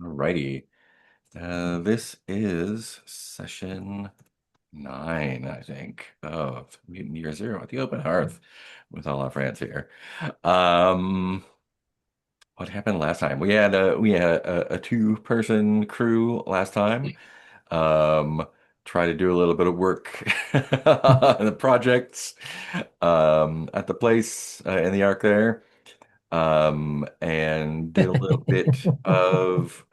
Alrighty. This is session 9, I think, of Mutant Year Zero at the Open Hearth with all our friends here. Um, what happened last time? We had a two-person crew last time. Um, Try to do a little bit of work on the projects at the place in the Ark there. And did a little bit of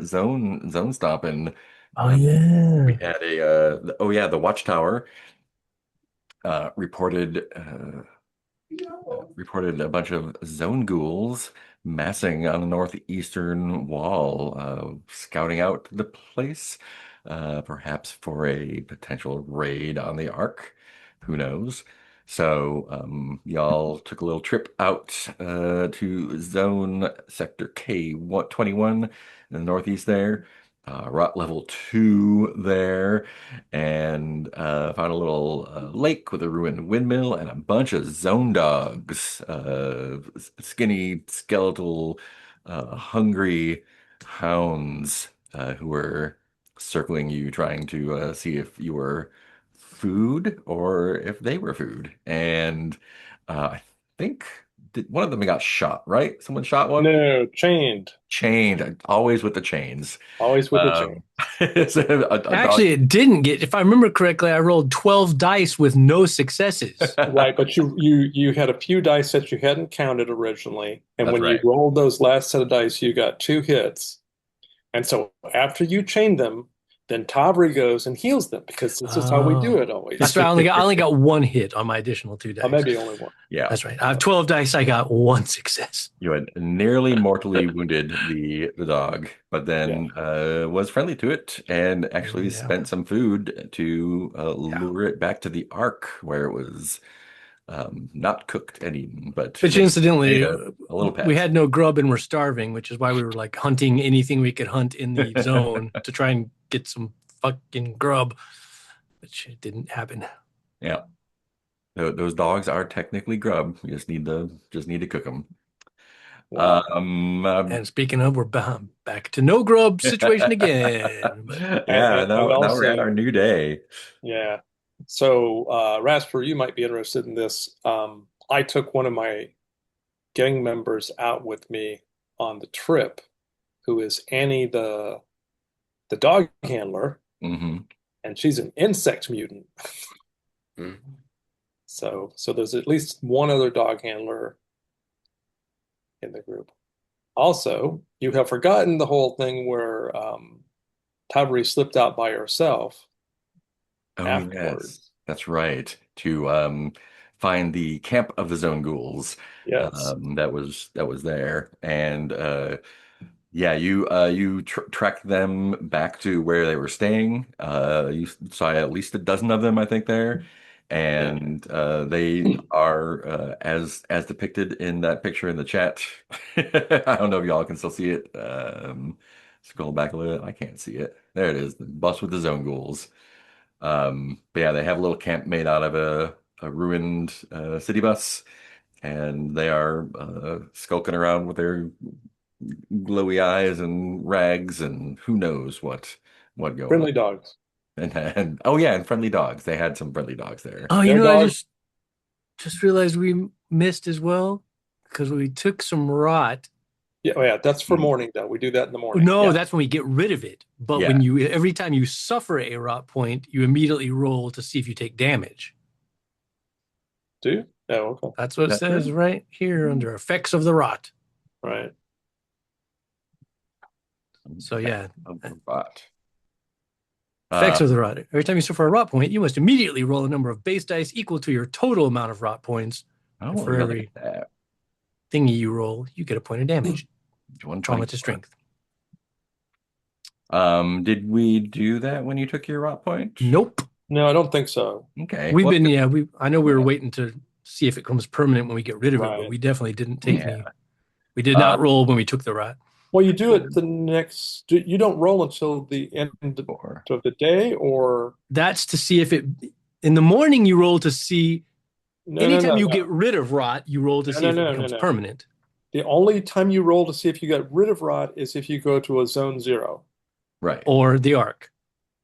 zone stomping. Oh Uh, we yeah. had the Watchtower reported a bunch of zone ghouls massing on the northeastern wall, scouting out the place, perhaps for a potential raid on the Ark. Who knows? So, y'all took a little trip out to zone sector K21 in the northeast there. Rot level 2 there, and found a little lake with a ruined windmill and a bunch of zone dogs, skinny, skeletal, hungry hounds who were circling you, trying to see if you were food or if they were food. And I think one of them got shot, right? Someone shot one? No, chained. Chained, always with the chains. Always with the chain. Um, it's a dog. Actually, it didn't get, if I remember correctly, I rolled 12 dice with no successes. Right, but you had a few dice that you hadn't counted originally, and That's when you right. rolled those last set of dice, you got two hits. And so after you chain them, then Tavri goes and heals them because this is how we do Oh, it that's always. right. I only got one hit on my additional two Or dice. maybe only one. Yeah. That's right. I have 12 dice. I got one success. You had nearly mortally wounded the dog, but Yeah. then was friendly to it and actually Yeah. spent some food to Yeah. lure it back to the Ark where it was not cooked and eaten, but Which made incidentally, a little we pet. had no grub and we're starving, which is why we were like hunting anything we could hunt in the zone to try and get some fucking grub, which didn't happen. Yeah. Those dogs are technically grub. You just need to cook them. Wow. Um, um, And speaking of, we're back to no grub situation again. But yeah, And now we're at our also, new day. yeah. So, Rasper, you might be interested in this. I took one of my gang members out with me on the trip, who is Annie the dog handler, Hmm. and she's an insect mutant. So there's at least one other dog handler in the group. Also, you have forgotten the whole thing where Tavri slipped out by herself Oh yes, afterwards. that's right. To find the camp of the zone ghouls, Yes. that was there, and yeah, you tracked them back to where they were staying. You saw at least a dozen of them, I think, there, Yeah. and they are as depicted in that picture in the chat. I don't know if y'all can still see it. Scroll back a little bit. I can't see it. There it is. The bus with the zone ghouls. But yeah, they have a little camp made out of a ruined city bus, and they are skulking around with their glowy eyes and rags and who knows what going on. Friendly dogs. And oh yeah, and friendly dogs. They had some friendly dogs there. oh, No I dogs. just realized we missed as well because we took some rot. Yeah, oh yeah, that's for Mm. morning though. We do that in the morning. No, Yeah. that's when we get rid of it. But Yeah. every time you suffer a rot point, you immediately roll to see if you take damage. Do you? Oh, okay. That's what it That's says true. right here under effects of the rot. Right. So Heck yeah, of a bot. effects of the Um, rot. Every time you suffer a rot point, you must immediately roll a number of base dice equal to your total amount of rot points. And oh, for look at every that. thingy you roll, you get a point of damage. Trauma to 124. strength. Did we do that when you took your rot point? Nope. No, I don't think so. Okay. We've Well, been, yeah, I know we were yeah. waiting to see if it comes permanent when we get rid of it, but Right. we definitely didn't take any. Yeah. We did not Um, roll when we took the rot. Well, you do it the next. You don't roll until the end or of the day, or That's to see if in the morning you roll to see, no, no, anytime no, you get no, rid of rot, you roll to no, see no, if it no, no, becomes no. permanent. The only time you roll to see if you got rid of rot is if you go to a zone 0. Right. Or the Ark.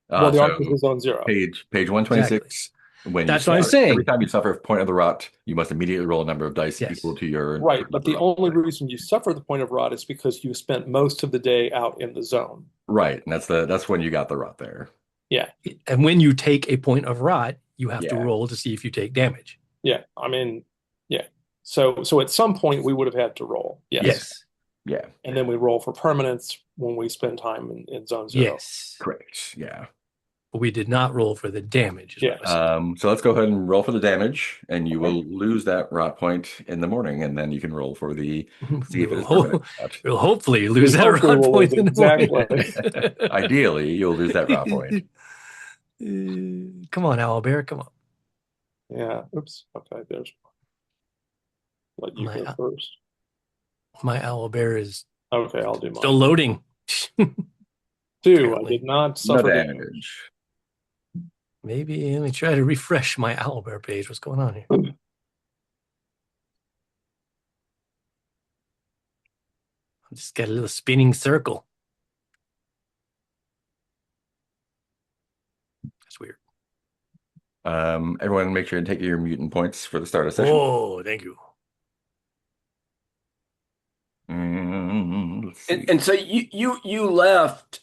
Well, the So arc is a zone 0. page Exactly. 126. When you That's what I'm every saying. time you suffer a point of the rot, you must immediately roll a number of dice Yes. equal to your Right, point but of the the rot. only reason you suffer the point of rot is because you spent most of the day out in the zone. Right, and that's when you got the rot there. Yeah, And when you take a point of rot, you have to Yeah. roll to see if you take damage. yeah. I mean, yeah. So at some point we would have had to roll. Yes. Yes. Yeah. And then we roll for permanence when we spend time in zone 0. Yes. Correct. Yeah. But we did not roll for the damage. Is Yeah. what I said. So let's go ahead and roll for the damage, and you Okay. will lose that rot point in the morning, and then you can roll for the see if it We'll, is permanent. we'll hopefully lose that Hopefully rot we'll point lose in it. the morning. Ideally, you'll lose that rot point. Come on, Owlbear. Come on. Yeah. Oops. Okay. There's. Let you go first. My Owlbear is Okay, I'll do still mine. loading. 2. Apparently. I did not No suffer damage. Maybe let me try to refresh my Owlbear page. What's going on here? I just got a little spinning circle. That's weird. Everyone make sure to take your mutant points for the start of session. Oh, thank you. Let's see. And so you left,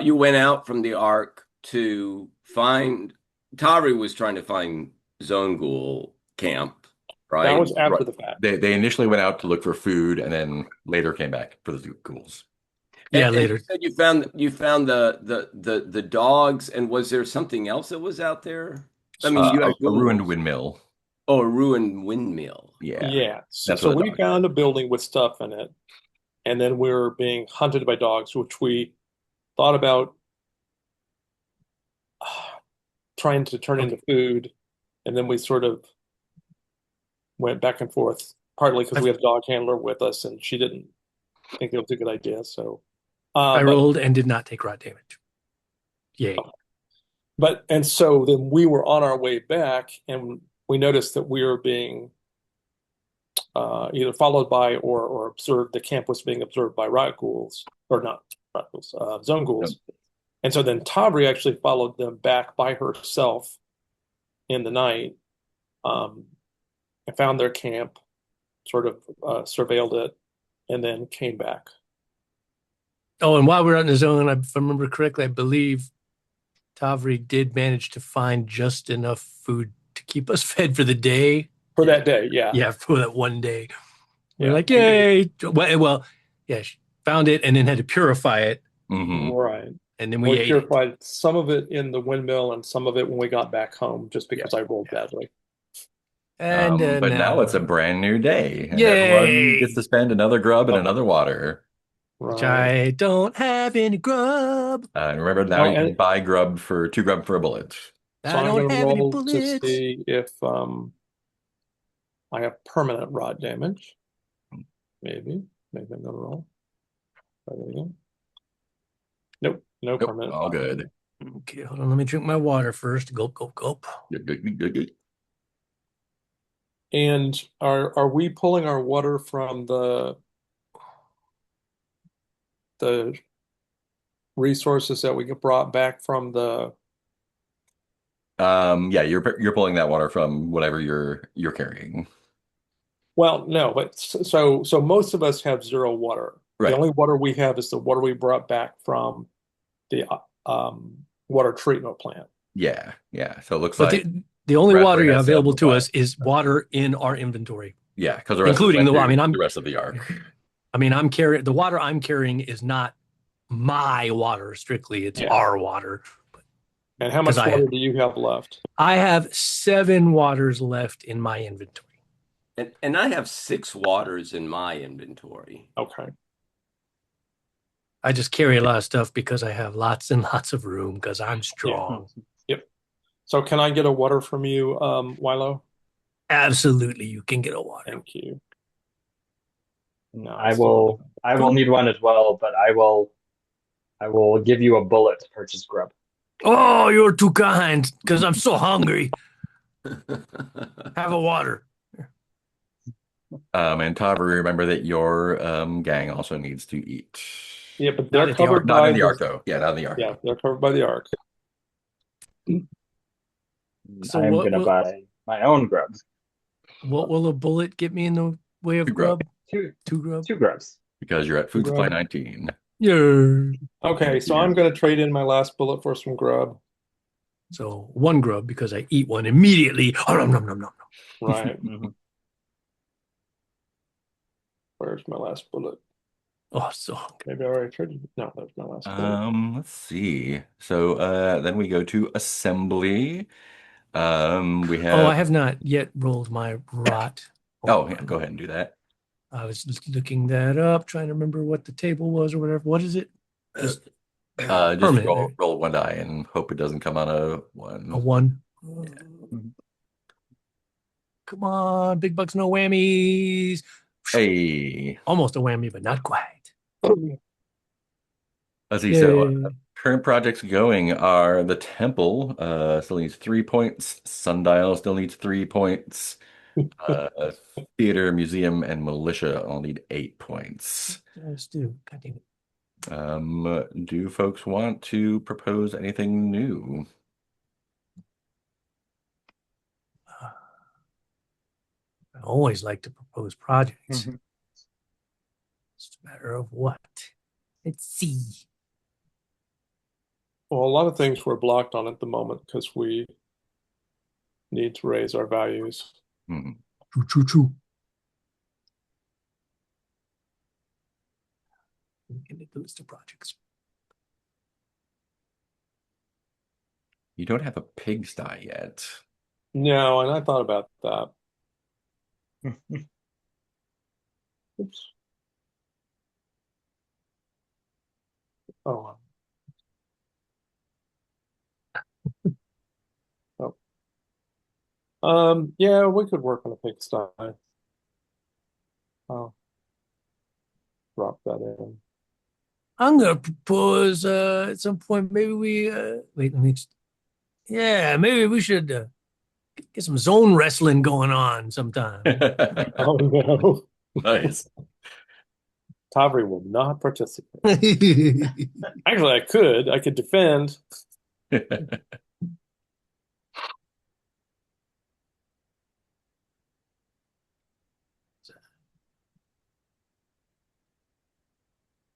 you went out from the Ark to find, Tari was trying to find Zone Ghoul camp, right? That was after Right. the fact. They initially went out to look for food and then later came back for the ghouls. Yeah, And later. you said you found the dogs, and was there something else that was out there? I mean, you had A ruined ghouls. windmill. Oh, a ruined windmill. Yeah. Yeah. So, That's what the we dog found a building with stuff in it, and then we were being hunted by dogs, which we thought about trying to turn into food, and then we sort of went back and forth, partly because we had a dog handler with us, and she didn't think it was a good idea. So I rolled and did not take rot damage. Yay. And so then we were on our way back, and we noticed that we were being either followed by or observed. The camp was being observed by rot ghouls, or not rot ghouls, zone ghouls. Yep. And so then Tavri actually followed them back by herself in the night, and found their camp, sort of surveilled it, and then came back. Oh, and while we were out in the zone, if I remember correctly, I believe Tavri did manage to find just enough food to keep us fed for the day. For that day, yeah. Yeah, for that one day. We're like, yay. Well, yeah, she found it and then had to purify it. Mm-hmm. Right. And then we ate purified some of it in the windmill and some of it when we got back home, just because I rolled badly. And but now it's a brand new day. And yay! Everyone gets to spend another grub and another water. Which I don't have any grub. And remember, now you can buy grub for 2 grub for a bullet. So I'm going to roll to see if I have permanent rod damage. Maybe I'm going to roll. Try that again. Nope, no permanent. All good. Okay, hold on. Let me drink my water first. Gulp, gulp, gulp. Good. And are we pulling our water from the resources that we get brought back from the? Yeah, you're pulling that water from whatever you're carrying. Well, no, but so most of us have 0 water. Right. The only water we have is the water we brought back from the water treatment plant. Yeah. So it looks but like the only water you have available to us is water in our inventory. Yeah, because including the water. I mean, the rest of the Ark. I mean, I'm carrying the water I'm carrying is not my water strictly; it's our water. And how much water do you have left? I have 7 waters left in my inventory. And I have 6 waters in my inventory. Okay. I just carry a lot of stuff because I have lots and lots of room because I'm strong. Yeah. Yep. So can I get a water from you, Wilo? Absolutely, you can get a water. Thank you. No, I will need one as well, but I will give you a bullet to purchase grub. Oh, you're too kind because I'm so hungry. Have a water. And Tavri, remember that your gang also needs to eat. Yeah, but Not they're at the Ark. covered Not in by the the Ark, though. Yeah, not in the Ark. yeah, they're covered by the Ark. So I'm gonna buy my own grubs. what will a bullet get me in the way of Two grub, grub? Two Two grub. two grubs. because you're at food supply 19. Yeah. Okay, so I'm going to trade in my last bullet for some grub. So one grub because I eat one immediately. Oh, nom, nom, nom, nom, nom. Right. Mhm. Where's my last bullet? Oh, so hungry. Maybe I already traded. No, that's my last bullet. Let's see. So then we go to assembly. We Oh, I have. have not yet rolled my rot. Oh, yeah, go ahead and do that. I was just looking that up, trying to remember what the table was or whatever. What is it? Just Permanent. roll one die and hope it doesn't come on a A one. one. Mhm. Come on, big bucks, no whammies. Hey, Almost a whammy, but not quite. let's see. So Yay. current projects going are the temple still needs 3 points. Sundial still needs 3 points. Uh, theater, museum, and militia all need 8 points. Let's do. God dang it. Do folks want to propose anything new? I always like to propose projects. Mhm. It's a matter of what. Let's see. Well, a lot of things we're blocked on at the moment because we need to raise our values. Hmm. Choo, choo, choo. We can make the list of projects. You don't have a pigsty yet. No, and I thought about that. Oops. Oh. Oh. Yeah, we could work on a pigsty. I'll drop that in. I'm gonna propose at some point maybe we wait, let me yeah, maybe we should get some zone wrestling going on sometime. Oh no. Nice. Tavri will not participate. Actually, I could. I could defend.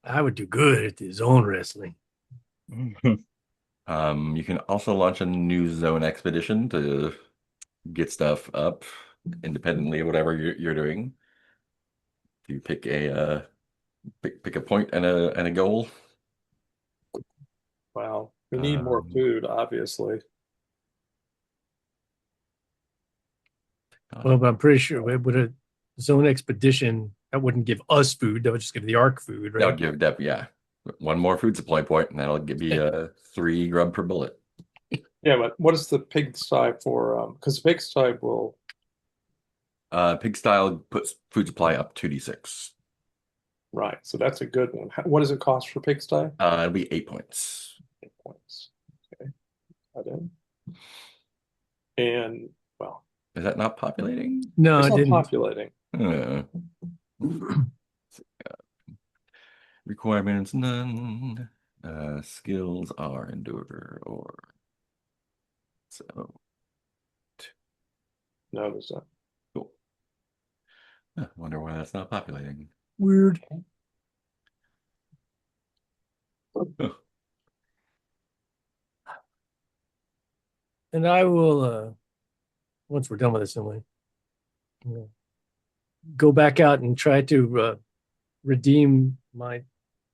I would do good at the zone wrestling. You can also launch a new zone expedition to get stuff up independently of whatever you're doing. You pick pick a point and a goal. Wow. We need more food, obviously. Well, but I'm pretty sure with a zone expedition, that wouldn't give us food. That would just give the Ark food, That would right? give Deb, yeah, one more food supply point, and that'll give you 3 grub per bullet. Yeah, but what is the pigsty for? Because the pigsty will. Pig style puts food supply up 2d6. Right, so that's a good one. What does it cost for pigsty? It'll be 8 points. 8 points. Okay, that in. And well, Is that not populating? No, it's it not didn't. populating. Requirements none. Skills are endure or so. No, there's not. Cool. Wonder why that's not populating. Weird. And I will, once we're done with this, anyway, go back out and try to redeem my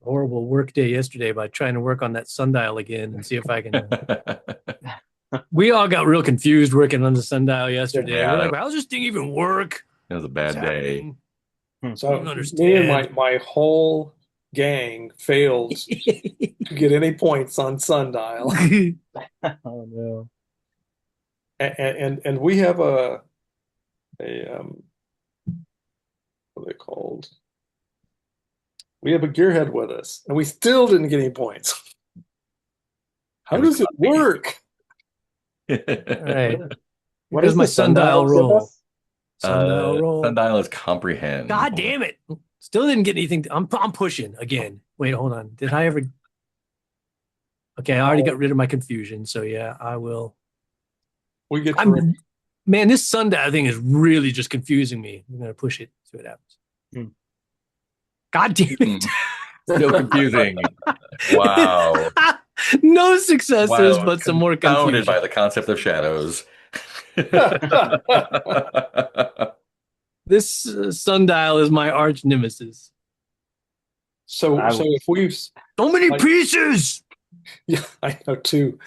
horrible work day yesterday by trying to work on that sundial again and see if I can. We all got real confused working on the sundial yesterday. Yeah, We're like, how's this thing even work? That was a bad What's day. happening? So I don't me and understand. my whole gang failed to get any points on sundial. Oh no. And we have a what are they called? We have a gearhead with us, and we still didn't get any points. How It was does it work? All right. What Here's is my the sundial sundial give roll. us? Sundial roll. Sundial is comprehend. God damn it. Still didn't get anything. I'm pushing again. Wait, hold on. Did I ever? Okay, I already got rid of my confusion. So yeah, I will. We get to I'm man, this sundial thing is really just confusing me. I'm gonna push it, see what happens. Hmm. God damn it. Still confusing. Wow. No successes, Wow. but some more Confounded confusion. by the concept of shadows. This sundial is my arch nemesis. so I so will. if we So many like pieces. yeah, I know two,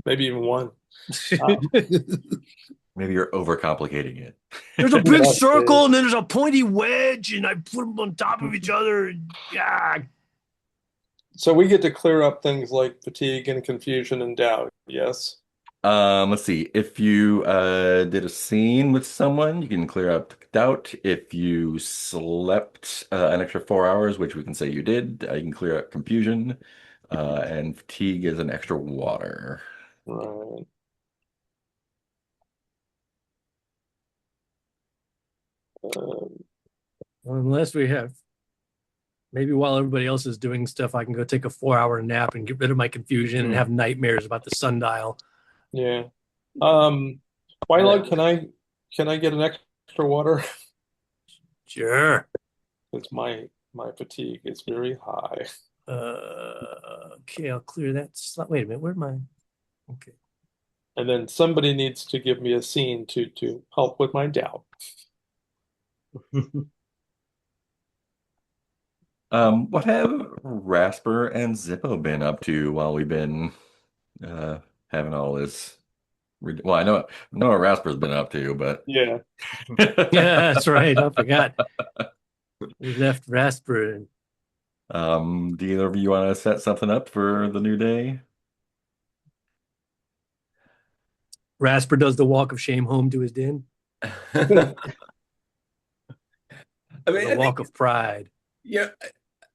maybe even one. Um, Maybe you're overcomplicating it. There's a big Yes, circle and then there's a pointy wedge, and I put them on top of each other. And, yeah. so we get to clear up things like fatigue and confusion and doubt. Yes. Let's see. If you did a scene with someone, you can clear up doubt. If you slept an extra 4 hours, which we can say you did, you can clear up confusion. And fatigue is an extra water. Right. Um, Unless we have, maybe while everybody else is doing stuff, I can go take a 4 hour nap and get rid of my confusion and have nightmares about the sundial. yeah. Twilight, can I get an extra water? Sure. Because my fatigue is very high. Okay, I'll clear that slot. Wait a minute, where am I? Okay. And then somebody needs to give me a scene to help with my doubt. What have Rasper and Zippo been up to while we've been uh having all this? Well, I know what Rasper's been up to, but Yeah. Yeah, that's right. I forgot. We left Rasper and do either of you want to set something up for the new day? Rasper does the walk of shame home to his den. I mean, The I walk think of pride. yeah,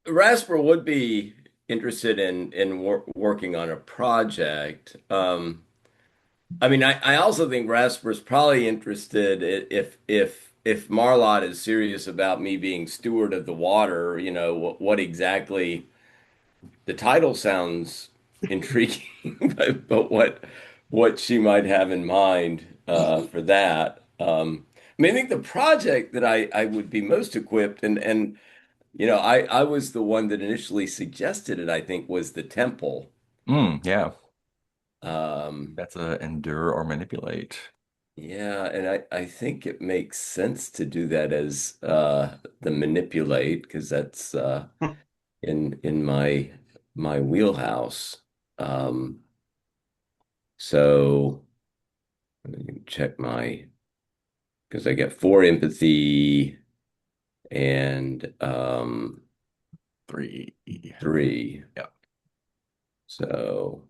Rasper would be interested in working on a project. I mean, I also think Rasper's probably interested if Marlotte is serious about me being steward of the water. You know what exactly the title sounds intriguing, but what she might have in mind for that. I mean, I think the project that I would be most equipped and you know, I was the one that initially suggested it, I think, was the temple. Yeah, Um, that's a endure or manipulate. yeah, and I think it makes sense to do that as the manipulate because that's in my wheelhouse. Um, so let me check my because I get 4 empathy and 3. 3. Yeah. So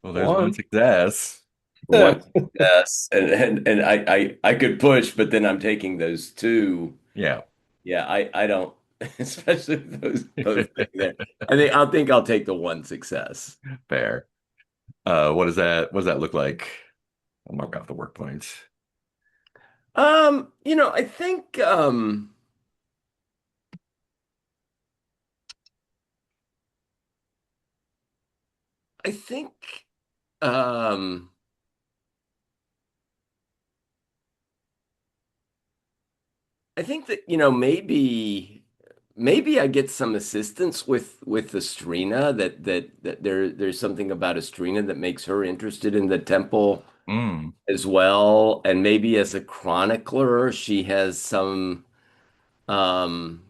Well, there's one One. success. one, yes, and I could push, but then I'm taking those two. Yeah. Yeah, I don't, especially those both things there. I think I'll take the one success. Fair. What does that look like? I'll mark off the work points. You know, I think um I think that, you know, maybe I get some assistance with Astrina that there's something about Astrina that makes her interested in the temple Mm. as well. And maybe as a chronicler, she has some um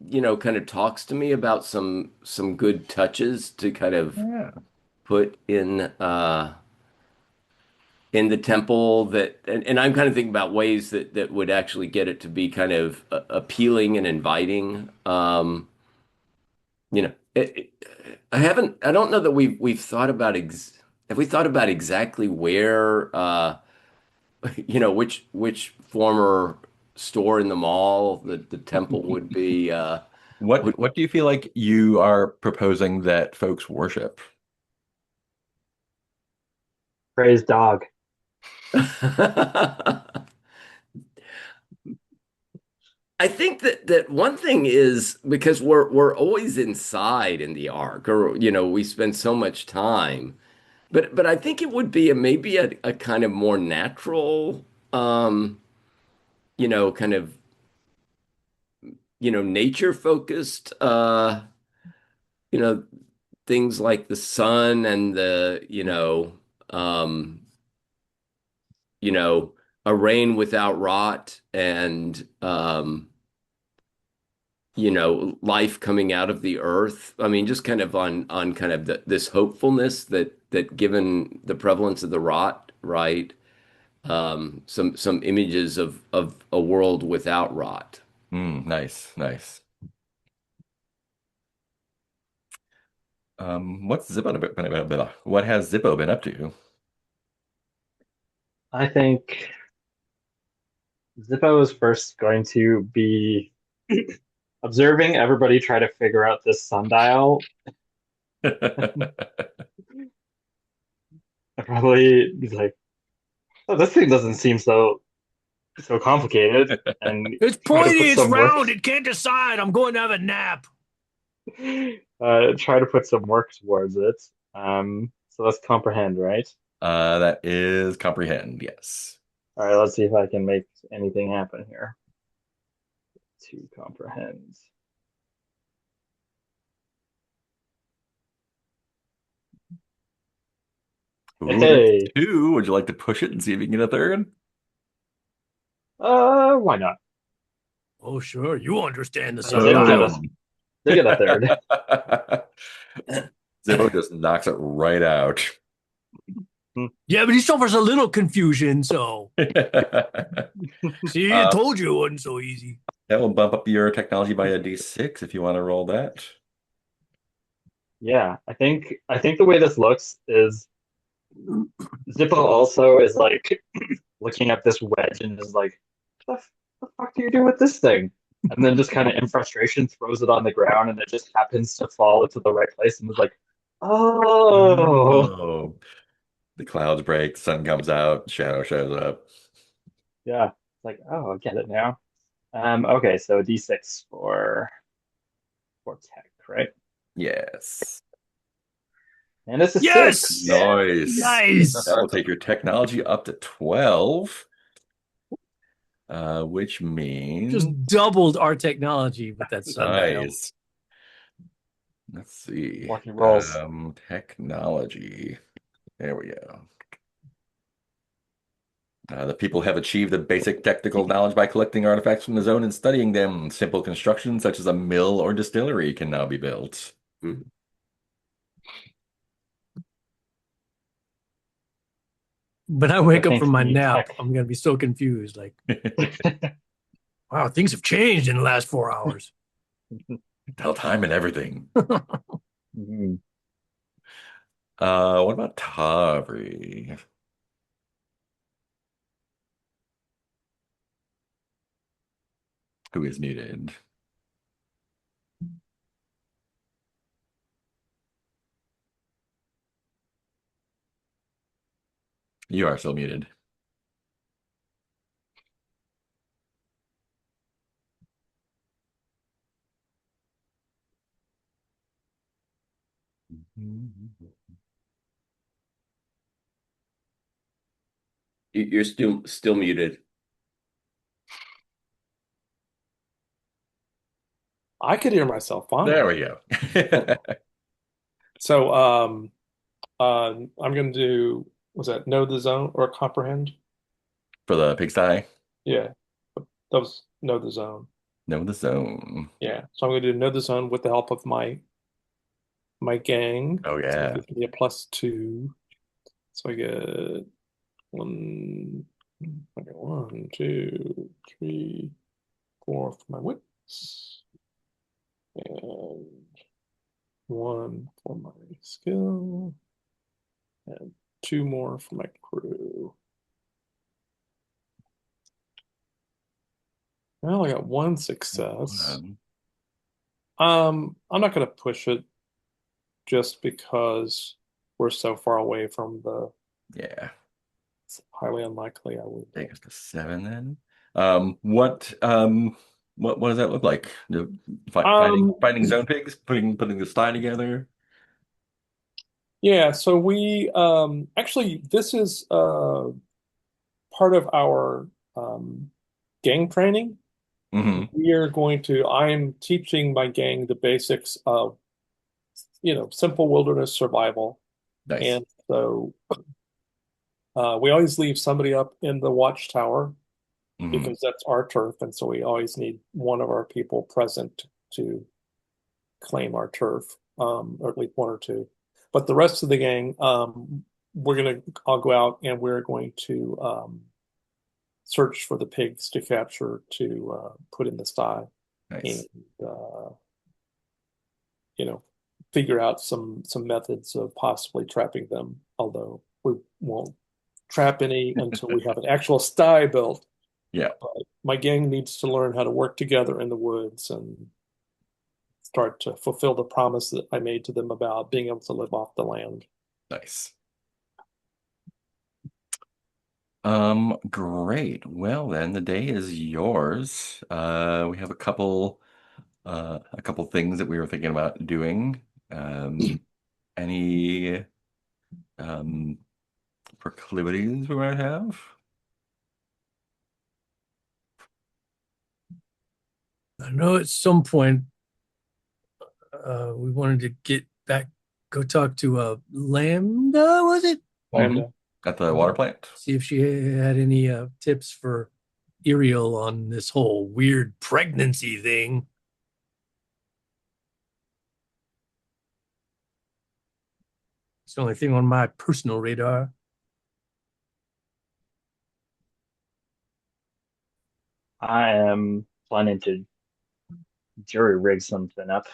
you know, kind of talks to me about some good touches to kind of Yeah. put in the temple and I'm kind of thinking about ways that would actually get it to be kind of appealing and inviting. You know, I don't know that we've thought about have we thought about exactly where you know, which former store in the mall that the temple would be What do you feel like you are proposing that folks worship? Praise dog. I think that one thing is because we're always inside in the ark, or we spend so much time. But I think it would be maybe a kind of more natural, kind of nature focused, you know, things like the sun and um, you know, a rain without rot and life coming out of the earth. I mean, just kind of on kind of this hopefulness that given the prevalence of the rot, right? Some images of a world without rot. Nice, nice. What has Zippo been up to? I think Zippo is first going to be observing everybody try to figure out this sundial. I probably be like, oh, this thing doesn't seem so complicated, and It's try to pointy, put it's some work round, it can't decide. I'm going to have a nap. try to put some work towards it. So that's comprehend, right? That is comprehend, yes. All right, let's see if I can make anything happen here. To comprehend. Ooh, that's Hey, two. Would you like to push it and see if you can get a third? why not? Oh, sure, you understand the I did get sundial. a third. Zippo just knocks it right out. Yeah, but he suffers a little confusion, so see, I Uh, told you it wasn't so easy. that will bump up your technology by a D6 if you want to roll that. Yeah, I think the way this looks is Zippo also is like looking at this wedge and is like, the fuck do you do with this thing? And then just kind of in frustration throws it on the ground and it just happens to fall into the right place and is like, oh, Oh, the clouds break, the sun comes out, shadow shows up. yeah. It's like, oh, I get it now. Okay, so D6 for tech, right? Yes. And it's a Yes, six. Nice. That nice. will take your technology up to 12, which means Just doubled our technology with that sundial. nice. Let's see. Lucky rolls. Technology. There we go. The people have achieved the basic technical knowledge by collecting artifacts from the zone and studying them. Simple constructions such as a mill or distillery can now be built. Mhm. When I Like I wake up from think my the nap, tech. I'm gonna be so confused. Like, wow, things have changed in the last 4 hours. Tell time and everything. Mhm. What about Tavri? Who is muted? You are still muted. You're still muted. I could hear myself There fine. we go. So I'm going to do, was that know the zone or comprehend? For the pigsty, Yeah, that was know the zone. know the zone. Yeah, so I'm going to do know the zone with the help of my gang. Oh So it yeah. gives me a +2. So I get one, I get 1, 2, 3, 4 for my wits, and 1 for my skill, and 2 more for my crew. Well, I got one success. I'm not going to push it just because we're so far away from the Yeah. it's highly unlikely I would. Take us to seven then. What does that look like? Um, Finding zone pigs, putting the sty together. yeah, so we actually this is part of our gang training. Hmm. I'm teaching my gang the basics of, simple wilderness survival. Nice. And so we always leave somebody up in the watchtower Hmm. because that's our turf. And so we always need one of our people present to claim our turf, or at least one or two. But the rest of the gang, I'll go out and we're going to search for the pigs to capture to put in the sty and, Nice. uh, you know, figure out some methods of possibly trapping them, although we won't trap any until we have an actual sty built. Yeah. But my gang needs to learn how to work together in the woods and start to fulfill the promise that I made to them about being able to live off the land. Nice. Great. Well then, the day is yours. We have a couple things that we were thinking about doing. Any um proclivities we might have? I know at some point we wanted to get back, go talk to Lambda, was it? Hmm. Lambda. At the water plant. See if she had any tips for Iriel on this whole weird pregnancy thing. It's the only thing on my personal radar. I am planning to jury rig something up,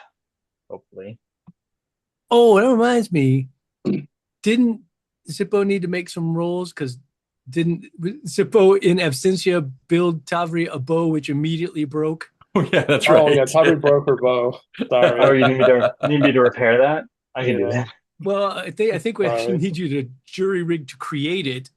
hopefully. Oh, that reminds me. Didn't Zippo need to make some rolls? Because didn't Zippo in absentia build Tavri a bow which immediately broke? Oh yeah, that's Oh yeah, right. Tommy broke her bow. Oh, Sorry. you need me to repair that? I can do Yeah, that. Well, I think we actually sorry. need you to jury rig to create it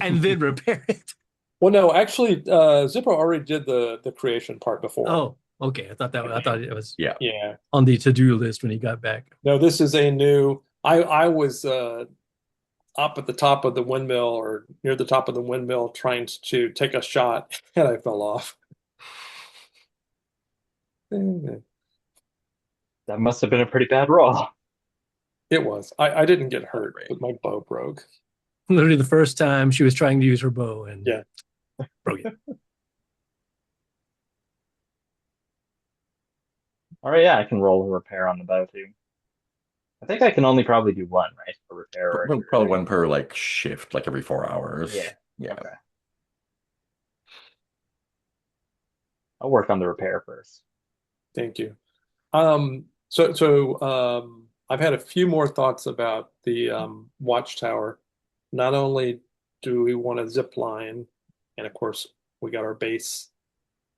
and then repair it. Well, no, actually, Zippo already did the creation part before. Oh, okay. I thought it was Yeah. Yeah. on the to-do list when he got back. No, this is a new. I was up at the top of the windmill or near the top of the windmill trying to take a shot, and I fell off. It That must have been a pretty bad roll. was. I didn't get hurt, Great. but my bow broke. Literally the first time she was trying to use her bow and Yeah. broke it. All right, yeah, I can roll a repair on the bow too. I think I can only probably do one, right? A repair or a jury Probably rig. one per like shift, like every 4 hours. Yeah. Yeah. Okay. I'll work on the repair first. Thank you. So I've had a few more thoughts about the watchtower. Not only do we want a zip line, and of course we got our base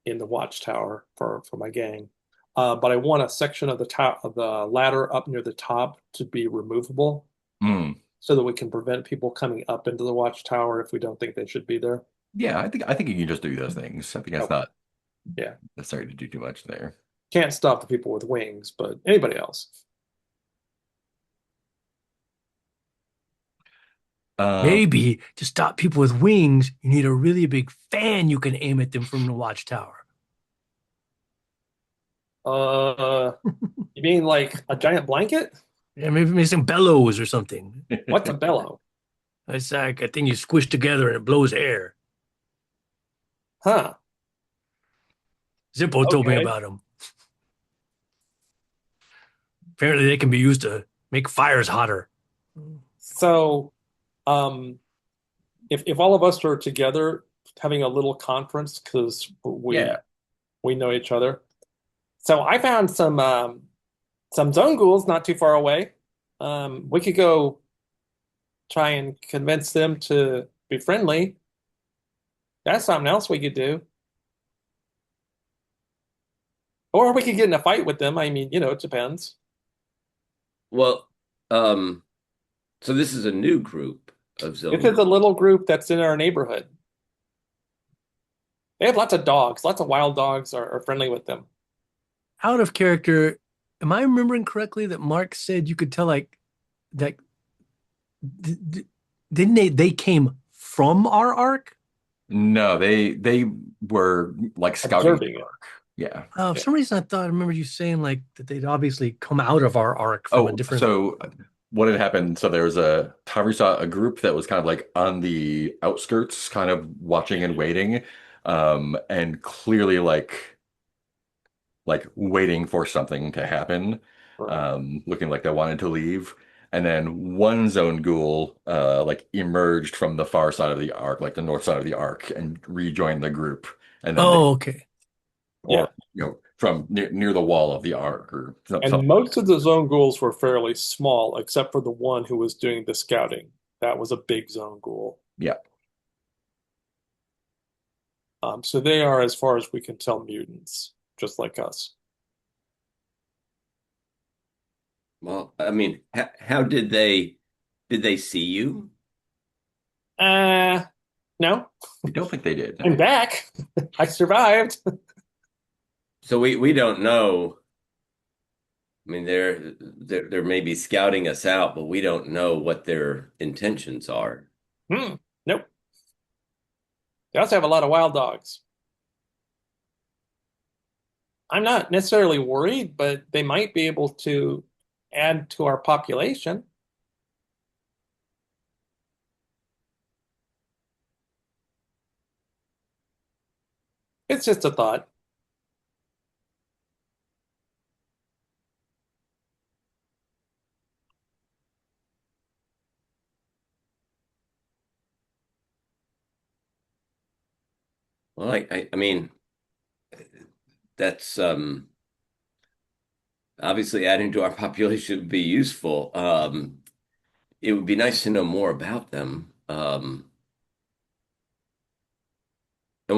in the watchtower for my gang, but I want a section of the top of the ladder up near the top to be removable Mm. so that we can prevent people coming up into the watchtower if we don't think they should be there. Yeah, I think you can just do those things. I think that's Okay. not Yeah. necessary to do too much there. Can't stop the people with wings, but anybody else. Um, Maybe to stop people with wings, you need a really big fan you can aim at them from the watchtower. Uh, you mean like a giant blanket? Yeah, maybe some bellows or something. What's a bellow? It's like a thing you squish together and it blows air. Huh. Zippo told me Okay. about them. Apparently, they can be used to make fires hotter. So, um, if all of us are together having a little conference because yeah. we know each other. So I found some zone ghouls not too far away. We could go try and convince them to be friendly. That's something else we could do. Or we could get in a fight with them. I mean, it depends. Well, um, so this is a new group of This zone is a ghouls. little group that's in our neighborhood. They have lots of dogs. Lots of wild dogs are friendly with them. Out of character, am I remembering correctly that Mark said you could tell like that d d- didn't they came from our arc? No, they were like scouting the Observing it. ark. Yeah. For Yeah. some reason, I remember you saying like that they'd obviously come out of our arc from a Oh, different. so what had happened? So there was Tyler saw a group that was kind of like on the outskirts, kind of watching and waiting, and clearly like waiting for something to happen, Right. looking like they wanted to leave. And then one zone ghoul like emerged from the far side of the arc, like the north side of the arc, and rejoined the group. And then they, Oh, okay. Yeah. or from near the wall of the arc or And something. most of the zone ghouls were fairly small, except for the one who was doing the scouting. That was a big zone ghoul. Yeah. So they are, as far as we can tell, mutants, just like us. Well, I mean, how did they see you? Uh, no, I don't think they did. I'm No. back. I survived. So we don't know. I mean, they're maybe scouting us out, but we don't know what their intentions are. Nope. They also have a lot of wild dogs. I'm not necessarily worried, but they might be able to add to our population. It's just a thought. Well, I mean, that's obviously adding to our population would be useful. It would be nice to know more about them. And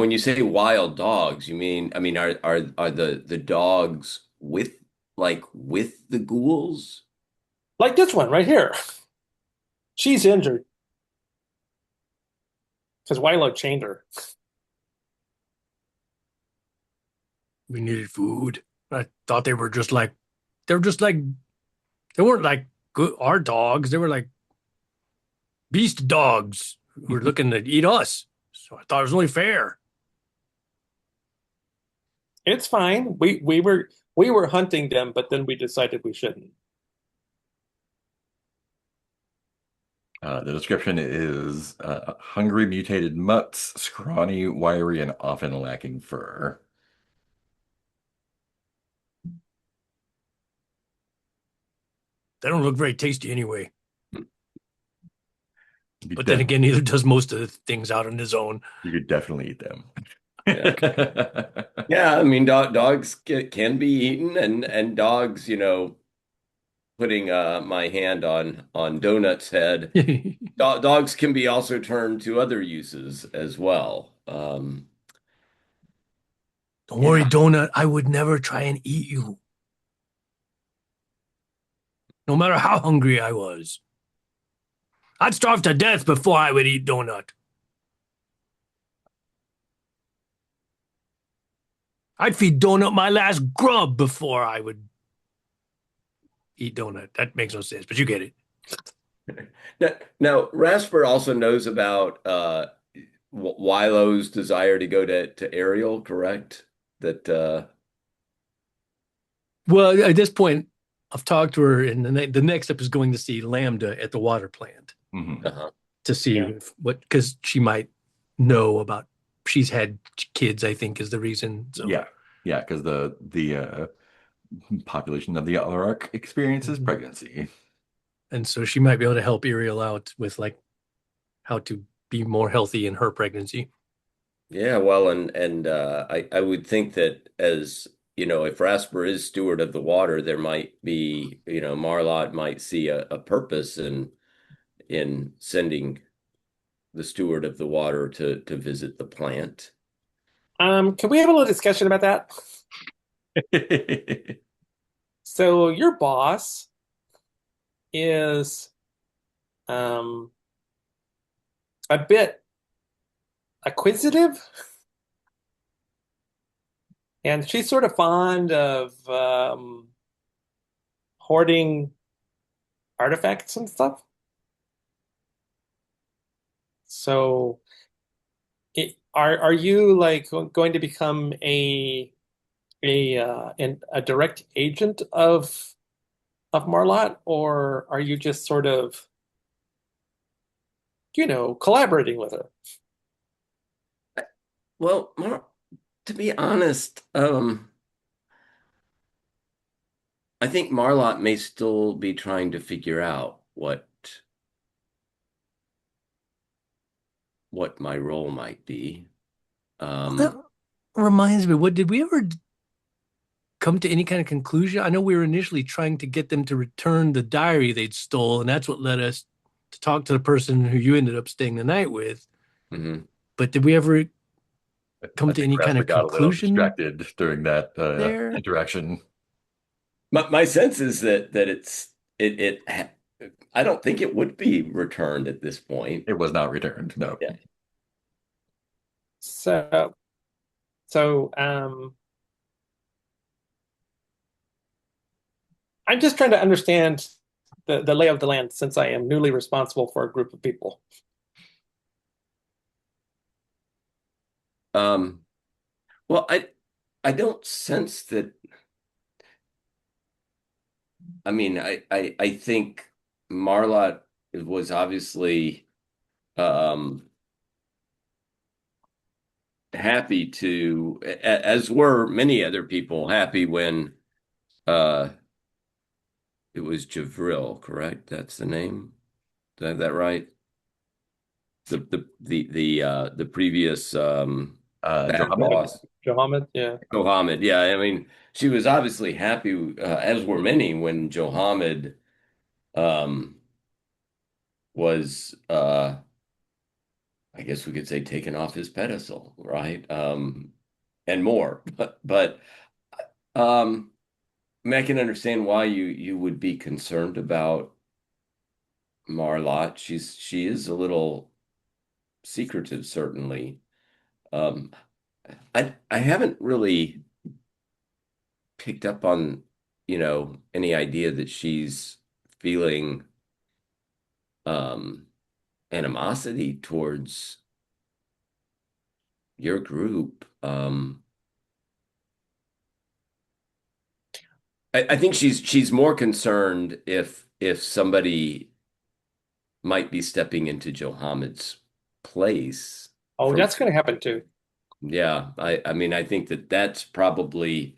when you say wild dogs, you mean, I mean, are the dogs with the ghouls? Like this one right here. She's injured because Wilo chained her. We needed food. I thought they were just like they weren't like good our dogs. They were like beast dogs who were looking to eat us. So I thought it was only fair. It's fine. We were hunting them, but then we decided we shouldn't. The description is hungry mutated mutts, scrawny, wiry, and often lacking fur. They don't look very tasty anyway. You could, But then def again, neither does most of the things out on his own. you could definitely eat them. Yeah. Yeah, I mean, dogs can be eaten, and dogs, putting my hand on Donut's head, Don't dogs can be also turned to other uses as well. worry, Yeah. Donut. I would never try and eat you, no matter how hungry I was. I'd starve to death before I would eat Donut. I'd feed Donut my last grub before I would eat Donut. That makes no sense, but you get it. Now, Rasper also knows about Wilo's desire to go to Ariel, correct? That Well, at this point, I've talked to her, and the next step is going to see Lambda at the water plant Mhm. uh-huh. to see Yeah. because she might know about. She's had kids, I think, is the reason. So Yeah, yeah, because the population of the Other Ark experiences Mhm. pregnancy. and so she might be able to help Ariel out with like how to be more healthy in her pregnancy. Yeah, well, and I would think that as if Rasper is steward of the water, there might be, Marlotte might see a purpose in sending the steward of the water to visit the plant. Can we have a little discussion about that? So your boss is um, a bit acquisitive, and she's sort of fond of hoarding artifacts and stuff. So, are you like going to become a direct agent of Marlotte, or are you just sort of, collaborating with her? Well, to be honest, I think Marlotte may still be trying to figure out what my role might be. Well, that Um, reminds me, what did we ever come to any kind of conclusion? I know we were initially trying to get them to return the diary they'd stole, and that's what led us to talk to the person who you ended up staying the night with. mhm. But did we ever I come to think any kind Rasper of got a little conclusion distracted during that there? interaction. My sense is that I don't think it would be returned at this point. It was not returned. No. Yeah. So, so I'm just trying to understand the lay of the land since I am newly responsible for a group of people. Um, well, I don't sense that. I mean, I think Marlotte was obviously um, happy as were many other people, happy when uh, it was Javril, correct? That's the name. Is that right? The previous bad Johammed? boss, Johammed, yeah. Mohammed. Yeah, I mean, she was obviously happy, as were many, when Johammed um, was, I guess we could say, taken off his pedestal, right? And more, but um, I mean, I can understand why you would be concerned about Marlotte. She is a little secretive, certainly. Um, I haven't really picked up on, any idea that she's feeling um animosity towards your group. I think she's more concerned if somebody might be stepping into Johamed's place Oh, from that's going to happen too. yeah, I mean I think that's probably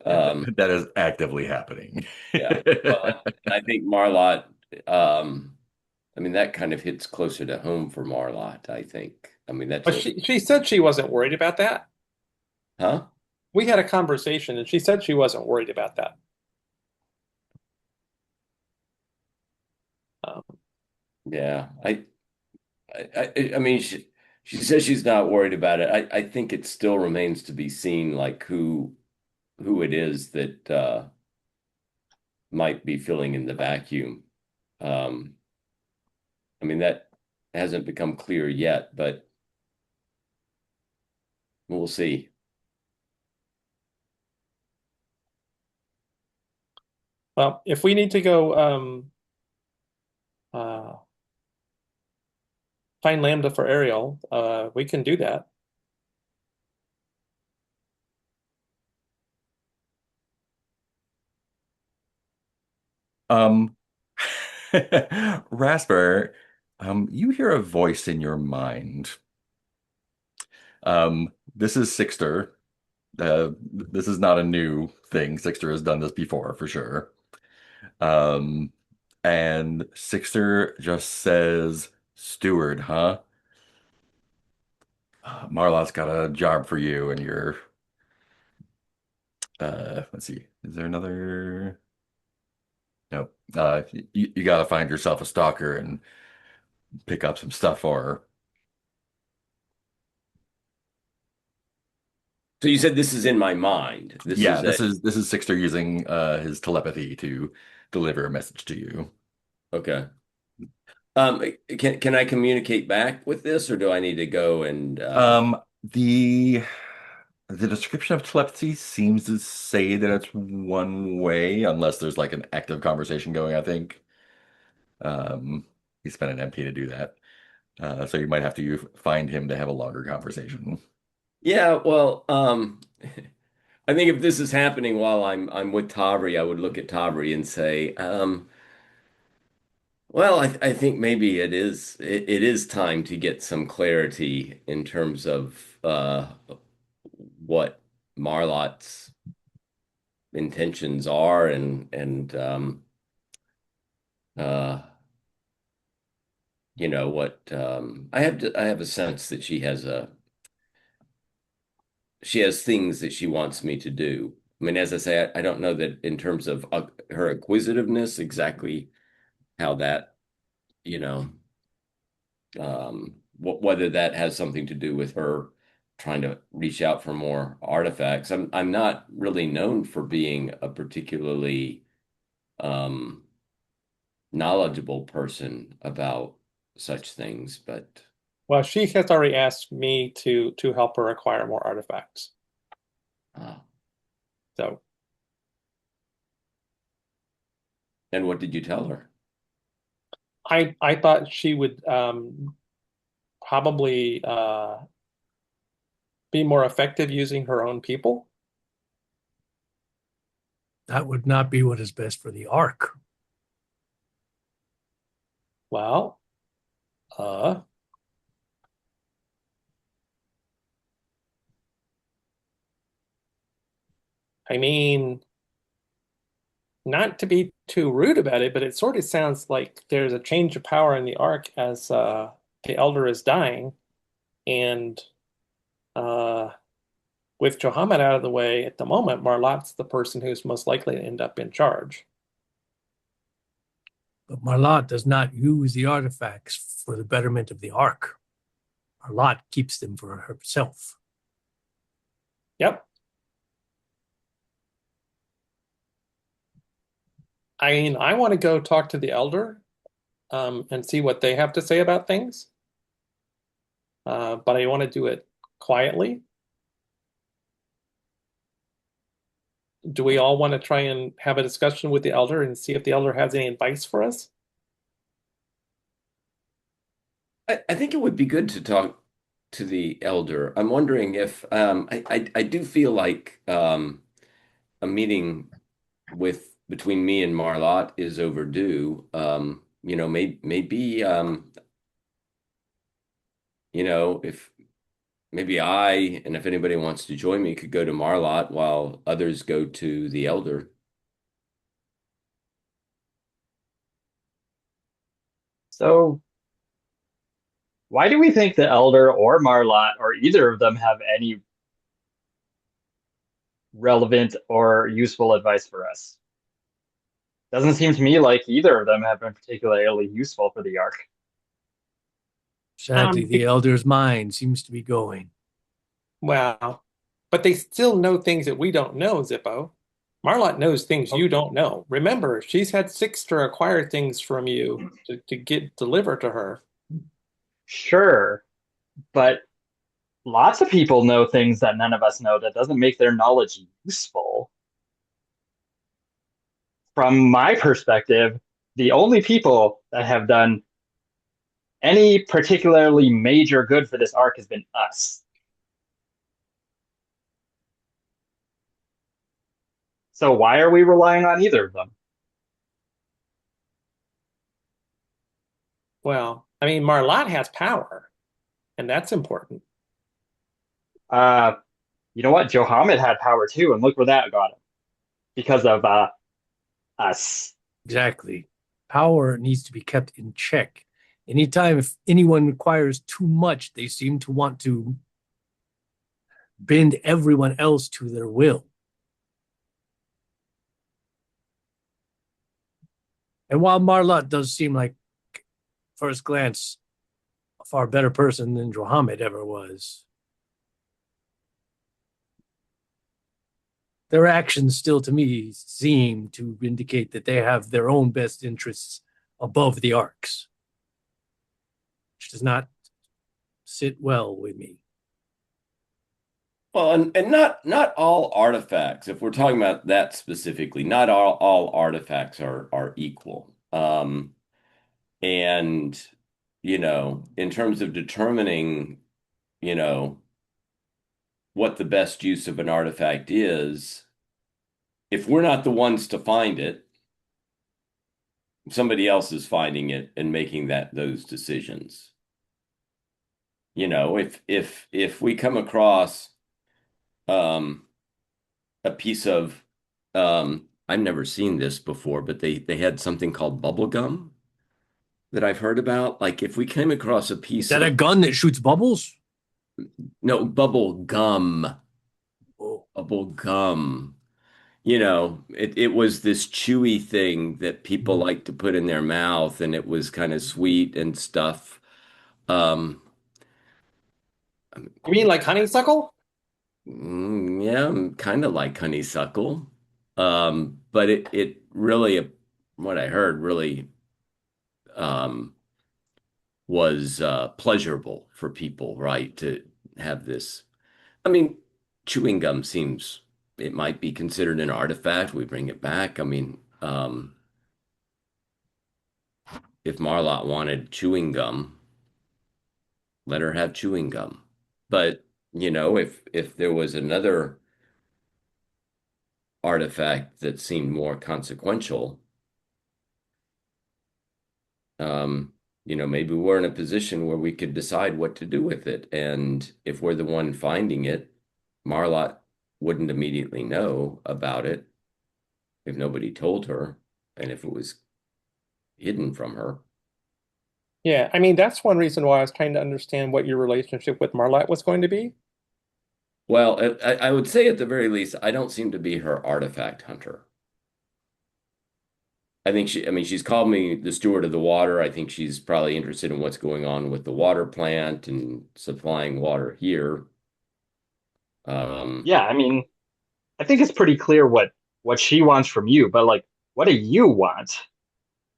Yeah, um that is actively happening. yeah. Well, and I think Marlotte I mean that kind of hits closer to home for Marlotte, I think. I mean that's But a she said she wasn't worried about that. huh? We had a conversation, and she said she wasn't worried about that. Um, Yeah. I mean she says she's not worried about it. I think it still remains to be seen like who it is that might be filling in the vacuum. Um, I mean, that hasn't become clear yet, but we'll see. well, if we need to go uh, find Lambda for Ariel, we can do that. Um, Rasper, you hear a voice in your mind. This is Sixter. This is not a new thing. Sixter has done this before, for sure. Um, and Sixter just says, "Steward, huh? Marlot's got a job for you, and you're, let's see, is there another? No, you got to find yourself a stalker and pick up some stuff for her." So you said this is in my mind. This Yeah, is a this is Sixter using his telepathy to deliver a message to you. okay. Um, can I communicate back with this, or do I need to go and The description of telepathy seems to say that it's one way, unless there's like an active conversation going, I think. Um, he spent an MP to do that. So you might have to find him to have a longer conversation. yeah, well, I think if this is happening while I'm with Tavri, I would look at Tavri and say, well, I think maybe it is time to get some clarity in terms of what Marlotte's intentions are and uh what I have a sense that she has things that she wants me to do. I mean, as I say, I don't know that in terms of her acquisitiveness exactly how that, you know, whether that has something to do with her trying to reach out for more artifacts. I'm not really known for being a particularly um, knowledgeable person about such things, but Well, she has already asked me to help her acquire more artifacts. uh, So and what did you tell her? I thought she would probably be more effective using her own people. That would not be what is best for the Ark. Well, uh, I mean, not to be too rude about it, but it sort of sounds like there's a change of power in the Ark as the Elder is dying, and uh, with Johammed out of the way at the moment, Marlotte's the person who's most likely to end up in charge. But Marlotte does not use the artifacts for the betterment of the Ark. Marlotte keeps them for herself. Yep. I mean, I want to go talk to the Elder and see what they have to say about things, but I want to do it quietly. Do we all want to try and have a discussion with the Elder and see if the Elder has any advice for us? I think it would be good to talk to the elder. I'm wondering if I do feel like a meeting with between me and Marlotte is overdue. Maybe if maybe I and if anybody wants to join me could go to Marlotte while others go to the elder. So why do we think the Elder or Marlotte or either of them have any relevant or useful advice for us? Doesn't seem to me like either of them have been particularly useful for the Ark. Sadly, the Elder's mind seems to be going. Well, but they still know things that we don't know, Zippo. Marlotte knows things you don't know. Remember, she's had Sixter acquire things from you to get delivered to her. Sure, but lots of people know things that none of us know. That doesn't make their knowledge useful. From my perspective, the only people that have done any particularly major good for this Ark has been us. So why are we relying on either of them? Well, I mean, Marlotte has power, and that's important. Uh, you know what? Johammed had power too, and look where that got him because of us. Exactly. Power needs to be kept in check. Anytime if anyone requires too much, they seem to want to bend everyone else to their will. And while Marlotte does seem like, first glance, a far better person than Johammed ever was, their actions still to me seem to indicate that they have their own best interests above the Ark's, which does not sit well with me. Well, and not all artifacts, if we're talking about that specifically, not all artifacts are equal. And in terms of determining, you know, what the best use of an artifact is, if we're not the ones to find it, somebody else is finding it and making those decisions. If we come across um a piece of I've never seen this before, but they had something called bubble gum that I've heard about. Like if we came across a Is piece that a of gun that shoots bubbles? no bubble gum, Oh, bubble gum. It was this chewy thing that people like to put in their mouth, and it was kind of sweet and stuff. Um, You mean like honeysuckle? yeah, kind of like honeysuckle. But it really, what I heard, really um, was pleasurable for people, right? To have this. I mean, chewing gum seems it might be considered an artifact. We bring it back. I mean, if Marlotte wanted chewing gum, let her have chewing gum. But if there was another artifact that seemed more consequential, um, maybe we're in a position where we could decide what to do with it. And if we're the one finding it, Marlotte wouldn't immediately know about it if nobody told her, and if it was hidden from her. Yeah, I mean, that's one reason why I was trying to understand what your relationship with Marlotte was going to be. Well, I would say at the very least, I don't seem to be her artifact hunter. I mean, she's called me the steward of the water. I think she's probably interested in what's going on with the water plant and supplying water here. Um, Yeah, I mean, I think it's pretty clear what she wants from you, but like, what do you want?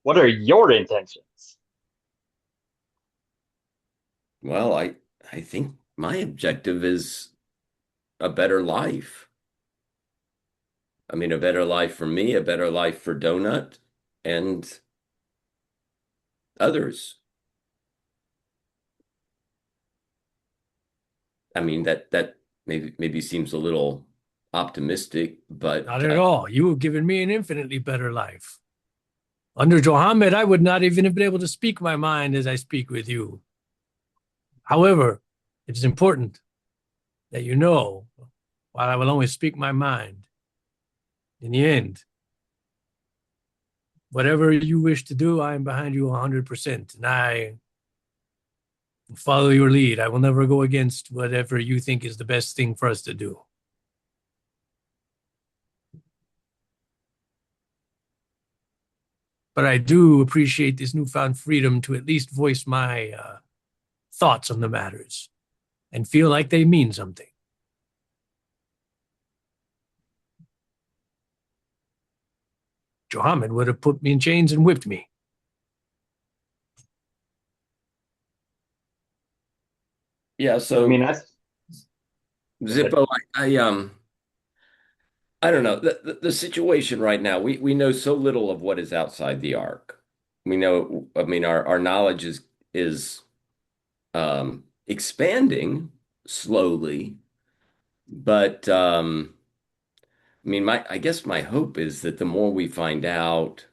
What are your intentions? well, I think my objective is a better life. I mean, a better life for me, a better life for Donut and others. I mean, that maybe seems a little optimistic, but not at all. You have given me an infinitely better life. Under Johammed, I would not even have been able to speak my mind as I speak with you. However, it is important that you know, while I will only speak my mind, in the end, whatever you wish to do, I am behind you 100%. And I will follow your lead. I will never go against whatever you think is the best thing for us to do. But I do appreciate this newfound freedom to at least voice my thoughts on the matters and feel like they mean something. Johammed would have put me in chains and whipped me. yeah. I So mean, that's go ahead. Zippo, I don't know the situation right now. We know so little of what is outside the ark. We know, I mean, our knowledge is expanding slowly, but I mean, I guess my hope is that the more we find out,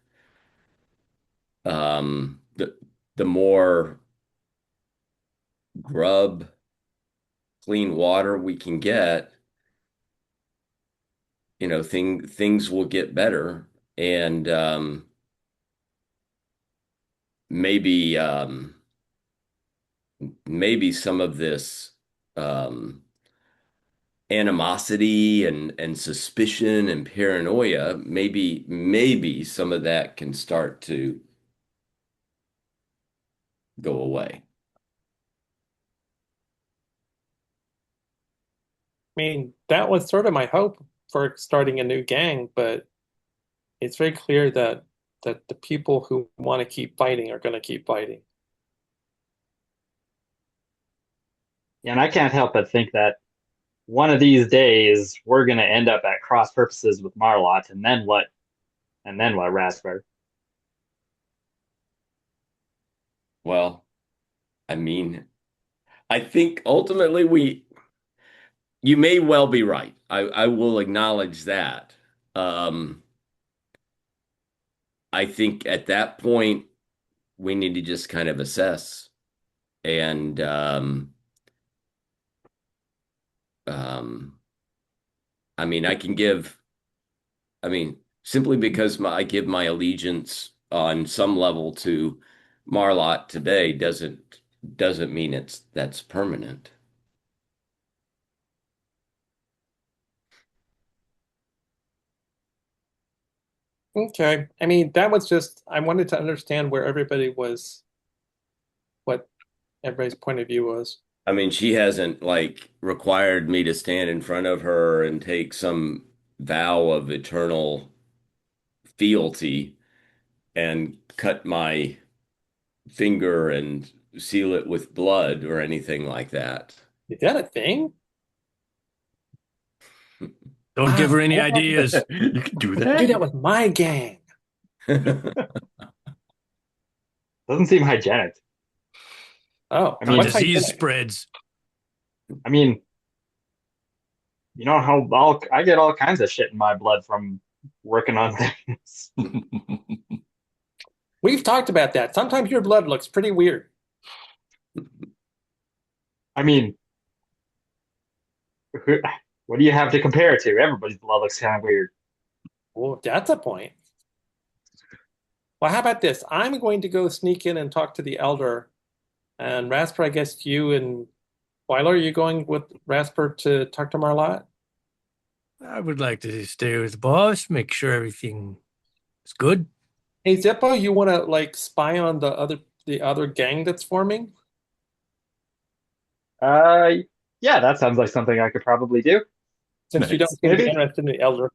the more grub, clean water we can get, things will get better, and maybe maybe some of this um, animosity and suspicion and paranoia, maybe some of that can start to go away. I mean, that was sort of my hope for starting a new gang, but it's very clear that the people who want to keep fighting are going to keep fighting. And I can't help but think that one of these days we're going to end up at cross purposes with Marlotte, and then what? And then what, Raspberry? Well, I mean, I think ultimately you may well be right. I will acknowledge that. Um, I think at that point we need to just kind of assess and um, I mean, I mean, simply because I give my allegiance on some level to Marlotte today doesn't mean that's permanent. Okay. I mean, that was just, I wanted to understand where everybody was, what everybody's point of view was. I mean, she hasn't like required me to stand in front of her and take some vow of eternal fealty and cut my finger and seal it with blood or anything like that. Is that a thing? Don't give her any I wanted ideas. You can do to do that that? with my gang. Doesn't seem hygienic. Oh, I How mean, what's disease hygienic? spreads. I mean, you know how I get all kinds of shit in my blood from working on things. We've talked about that. Sometimes your blood looks pretty weird. I mean, what do you have to compare it to? Everybody's blood looks kind of weird. Well, that's a point. Well, how about this? I'm going to go sneak in and talk to the elder. And Rasper, I guess you and Weiler, are you going with Rasper to talk to Marlotte? I would like to stay with the boss, make sure everything is good. Hey, Zippo, you want to like spy on the other gang that's forming? Uh, yeah, that sounds like something I could probably do. Since you don't Nice. seem to be Maybe. interested in the elder.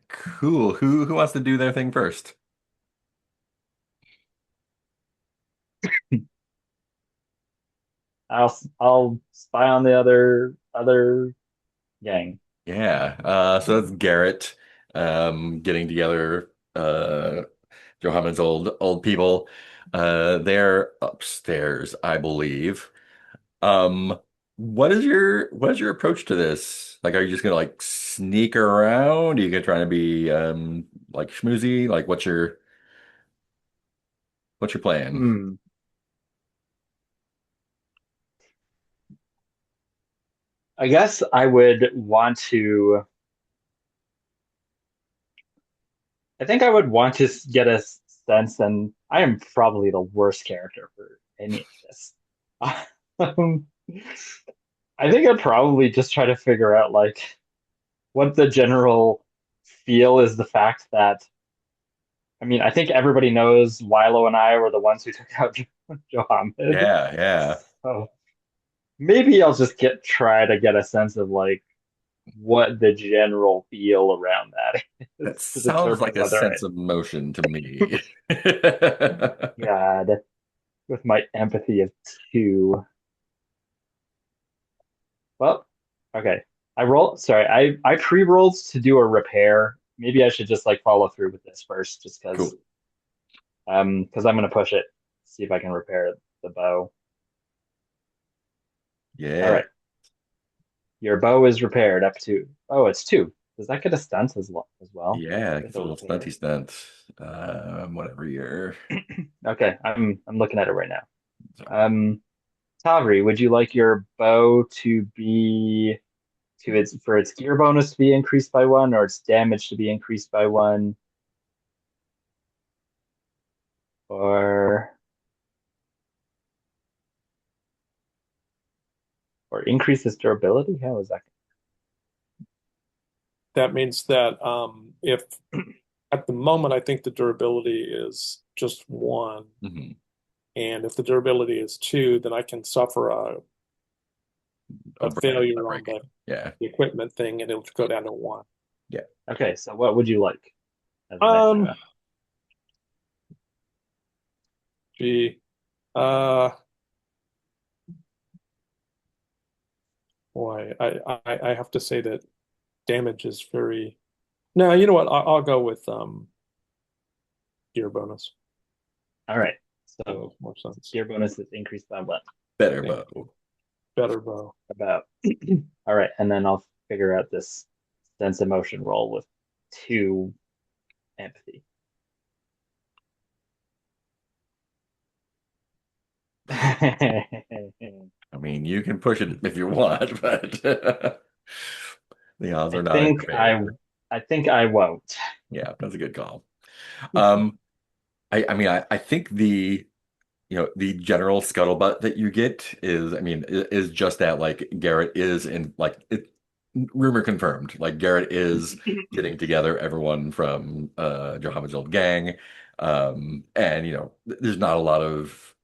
Cool. Who wants to do their thing first? I'll spy on the other gang. Yeah. So that's Garrett getting together Johanna's old people. They're upstairs, I believe. Um, what is your approach to this? Like, are you just gonna like sneak around? Are you gonna try to be like schmoozy? Like, what's your plan? Hmm. I guess I would want to. I think I would want to get a sense, and I am probably the worst character for any of this. Um, I think I'd probably just try to figure out like what the general feel is the fact that I mean, I think everybody knows Wilo and I were the ones who took out Johammed. Yeah, yeah. So maybe I'll just try to get a sense of like what the general feel around that That is to sounds determine like a whether sense of motion to me. God, with my empathy of two. Well, okay. Sorry, I pre-rolled to do a repair. Maybe I should just like follow through with this first, just Cool. because I'm gonna push it, see if I can repair the bow. All Yeah. right. Your bow is repaired up to it's two. Does that get a stunt as well Yeah, with it's a the little repair? stunty stunt. Whatever year. Okay, I'm looking at it right now. Sorry. Um, Tavri, would you like your bow to be its gear bonus to be increased by one, or its damage to be increased by one, or increase its durability? How is that? That means that if at the moment I think the durability is just one, Mhm. and if the durability is two, then I can suffer a overnight. failure on Breaking. Yeah. the equipment thing, and it'll go down to one. Yeah. Okay, so what would you like as the next Um, event? gee, uh, boy, I have to say that damage is very. No, you know what? I'll go with gear bonus. All right. That So makes more sense. gear bonus is increased by what? Better Yeah, bow. better bow. About. All right, and then I'll figure out this sense emotion roll with 2 empathy. I mean, you can push it if you want, but the odds I are not in your think I favor. I think I won't. Yeah, that's a good call. Um, I mean, I think the general scuttlebutt that you get is, I mean, is just that like Garrett is in like it rumor confirmed. Like Garrett is getting together everyone from Johammad's old gang. And there's not a lot of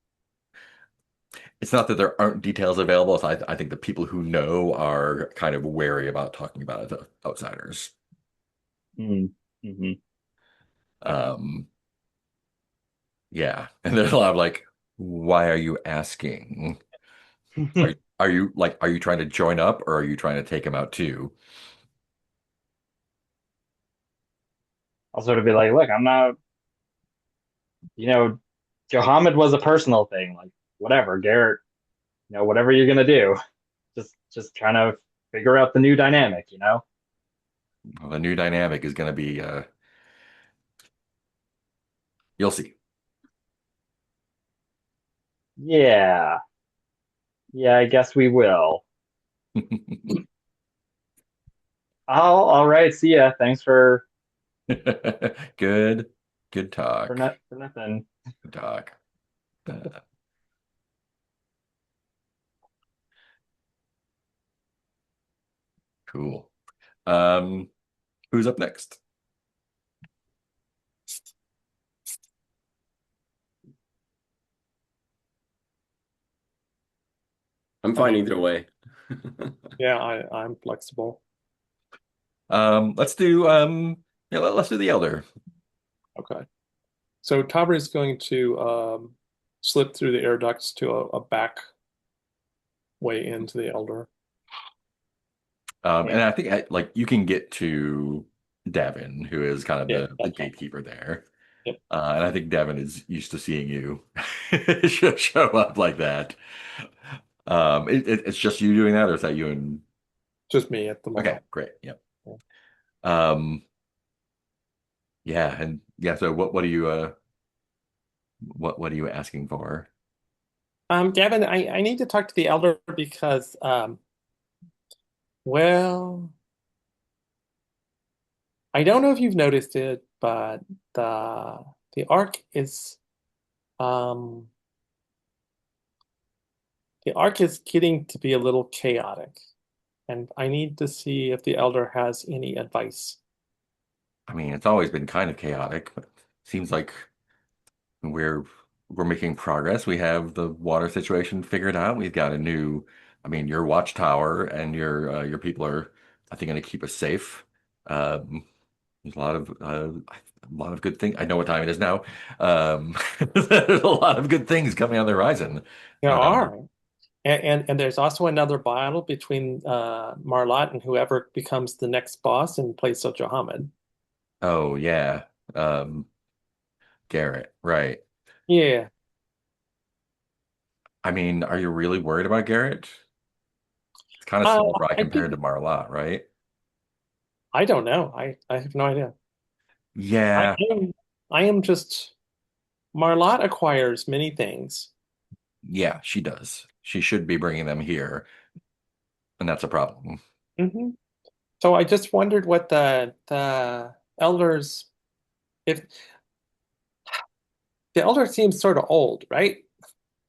it's not that there aren't details available. So I think the people who know are kind of wary about talking about it to outsiders. Mm-hmm. Um, yeah. And there's a lot of like, why are you asking? Are you trying to join up or are you trying to take him out too? I'll sort of be like, look, I'm not, you know, Johammed was a personal thing. Like, whatever, Garrett, whatever you're gonna do, just trying to figure out the new dynamic. Well, the new dynamic is going to be you'll see. Yeah, yeah, I guess we will. All right, see ya. Thanks Good, good talk. for nothing. Good talk. Uh, cool. Um, who's up next? I'm I fine mean, either way. yeah, I'm flexible. Let's do yeah, let's do the elder. Okay. So Tavri is going to slip through the air ducts to a back way into the Elder. And And I think like you can get to Devin, who is kind of yeah, the that's fine. gatekeeper there. Yep. And I think Devin is used to seeing you show up like that. It's just you doing that, or is that you and Just me at the okay, moment. great. Yep. Yeah. Yeah, and yeah, so what are you what are you asking for? Gavin, I need to talk to the Elder because well, I don't know if you've noticed it, but the Ark is um the Ark is getting to be a little chaotic, and I need to see if the Elder has any advice. I mean, it's always been kind of chaotic, but it seems like we're we're making progress. We have the water situation figured out. We've got a new, I mean, your watchtower and your people are, I think, going to keep us safe. There's a lot of good things. I know what time it is now. There's a lot of good things coming on the horizon. There Um, are. And there's also another battle between Marlotte and whoever becomes the next boss in place of Johammed. oh yeah, um, Garrett, right? Yeah. I mean, are you really worried about Garrett? It's kind of small fry I compared think to Marlotte, right? I don't know. I have no idea. I Yeah, am I am just Marlotte acquires many things. yeah, she does. She should be bringing them here, and that's a problem. Hmm. So I just wondered what the elders if the elder seems sort of old, right?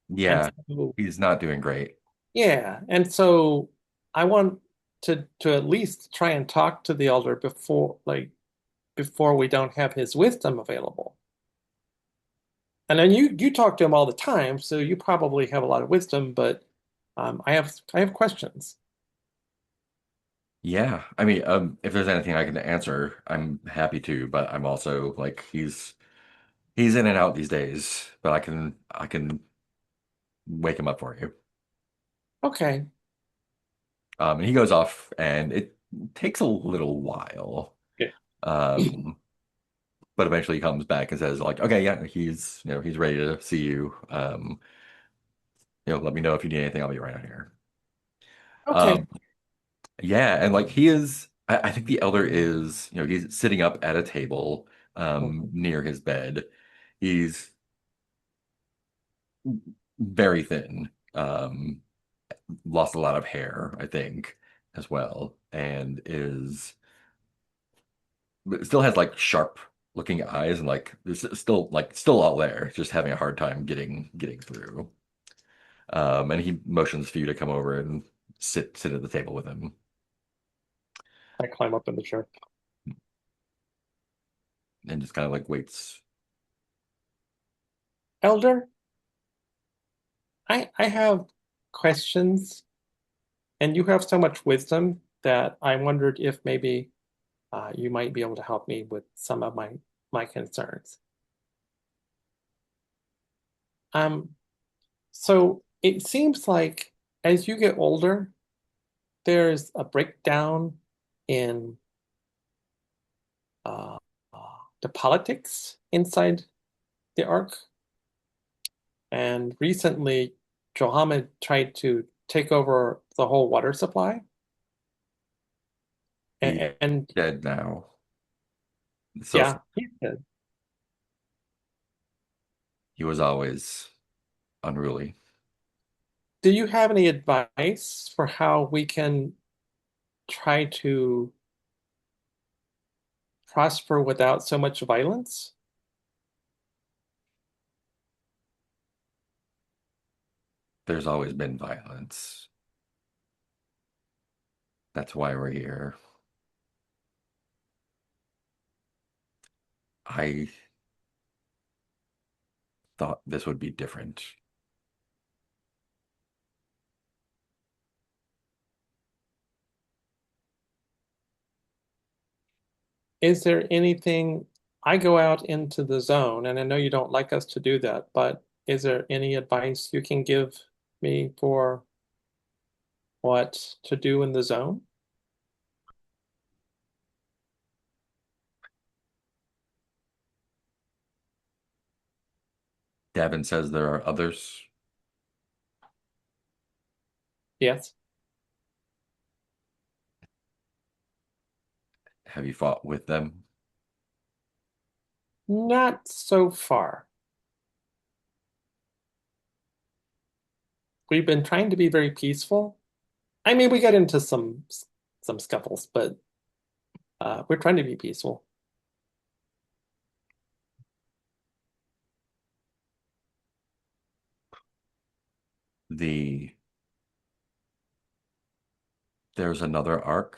And Yeah, so he's not doing great. yeah, and so I want to at least try and talk to the elder before we don't have his wisdom available. And then you talk to him all the time, so you probably have a lot of wisdom, but I have questions. Yeah, I mean, if there's anything I can answer, I'm happy to, but I'm also like he's in and out these days, but I can wake him up for you. Okay. And he goes off, and it takes a little while. Okay. Um, but eventually he comes back and says like, okay, yeah, he's ready to see you. Let me know if you need anything. I'll be right out here. Okay. Um, yeah, and like he is, I think the elder is, he's sitting up at a table, Mhm. near his bed. He's very thin, lost a lot of hair, I think, as well, and is but still has like sharp looking eyes and like there's still all there, just having a hard time getting through. And he motions for you to come over and sit at the table with him I climb up in the chair. and just kind of like waits. Elder, I have questions, and you have so much wisdom that I wondered if maybe you might be able to help me with some of my concerns. Um, so it seems like as you get older, there's a breakdown in uh, the politics inside the Ark. And recently, Johammed tried to take over the whole water supply. He's And dead now. So yeah, he did. he was always unruly. Do you have any advice for how we can try to prosper without so much violence? There's always been violence. That's why we're here. I thought this would be different. Is there anything I go out into the zone, and I know you don't like us to do that, but is there any advice you can give me for what to do in the zone? Davin says there are others. Yes. Have you fought with them? Not so far. We've been trying to be very peaceful. I mean, we got into some scuffles, but we're trying to be peaceful. The There's another arc.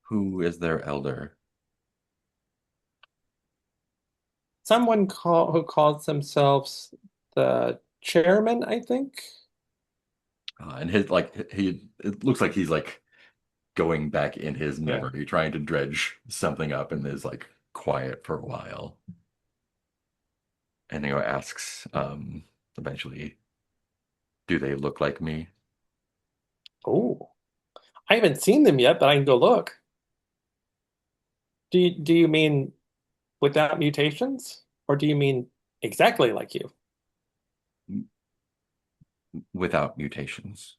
Who is their elder? Someone who calls themselves the chairman, I think. And his like he it looks like he's like going back in his Yeah. memory, trying to dredge something up and is like quiet for a while. And asks, eventually, do they look like me? Oh, I haven't seen them yet, but I can go look. Do you mean without mutations, or do you mean exactly like you? Without mutations.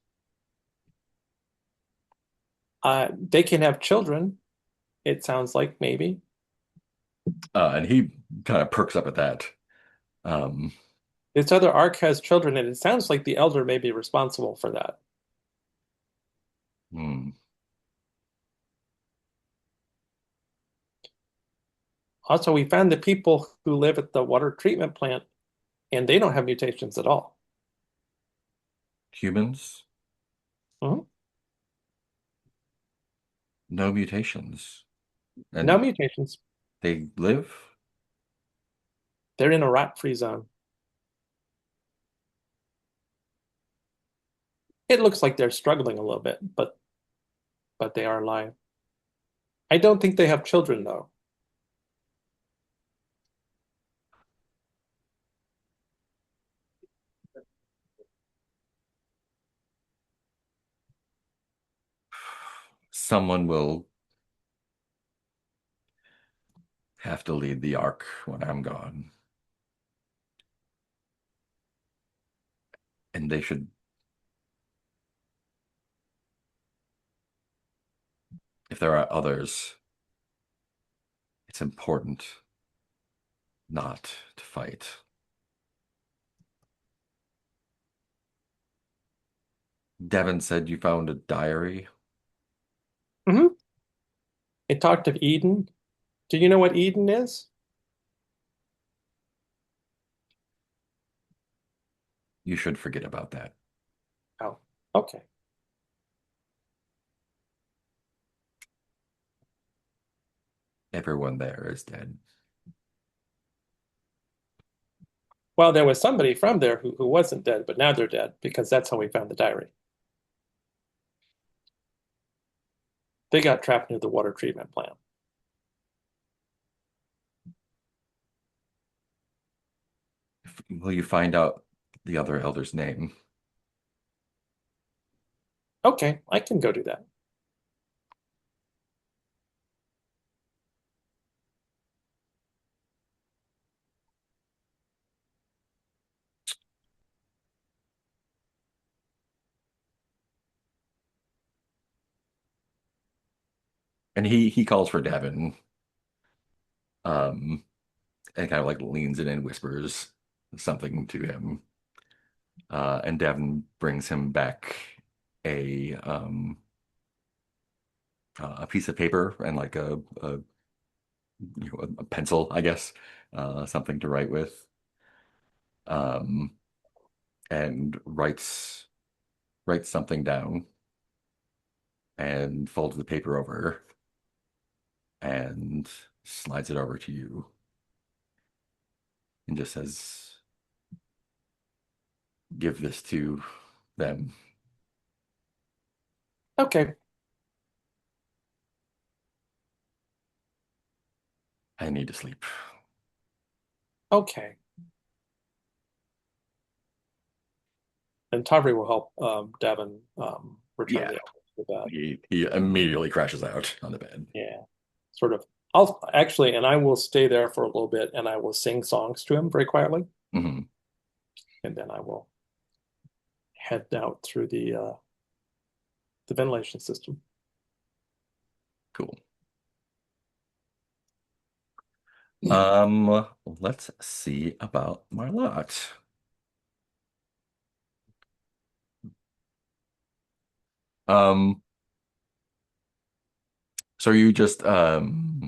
They can have children, it sounds like maybe. And he kind of perks up at that. Um, This other arc has children, and it sounds like the elder may be responsible for that. hmm. Also, we found the people who live at the water treatment plant, and they don't have mutations at all. Humans, Mhm. no mutations. No And mutations. they live? They're in a rat-free zone. It looks like they're struggling a little bit, but they are alive. I don't think they have children though. Someone will have to lead the Ark when I'm gone. And they should, if there are others, it's important not to fight. Devin said you found a diary. Hmm. It talked of Eden. Do you know what Eden is? You should forget about that. Oh, okay. Everyone there is dead. Well, there was somebody from there who wasn't dead, but now they're dead because that's how we found the diary. They got trapped near the water treatment plant. Will you find out the other elder's name? Okay, I can go do that. And he calls for Devin, um, and kind of like leans in and whispers something to him. And Devin brings him back a a piece of paper and like a pencil, I guess, something to write with, um, and writes something down and folds the paper over and slides it over to you and just says, "Give this to them." Okay, I need to sleep. okay. And Tavri will help Devin return Yeah, the elder to the bed. he immediately crashes out on the bed. Yeah, sort of. I'll actually, and I will stay there for a little bit, and I will sing songs to him very quietly, Hmm. and then I will head out through the ventilation system. Cool. Let's see about Marlotte. Um, so are you just how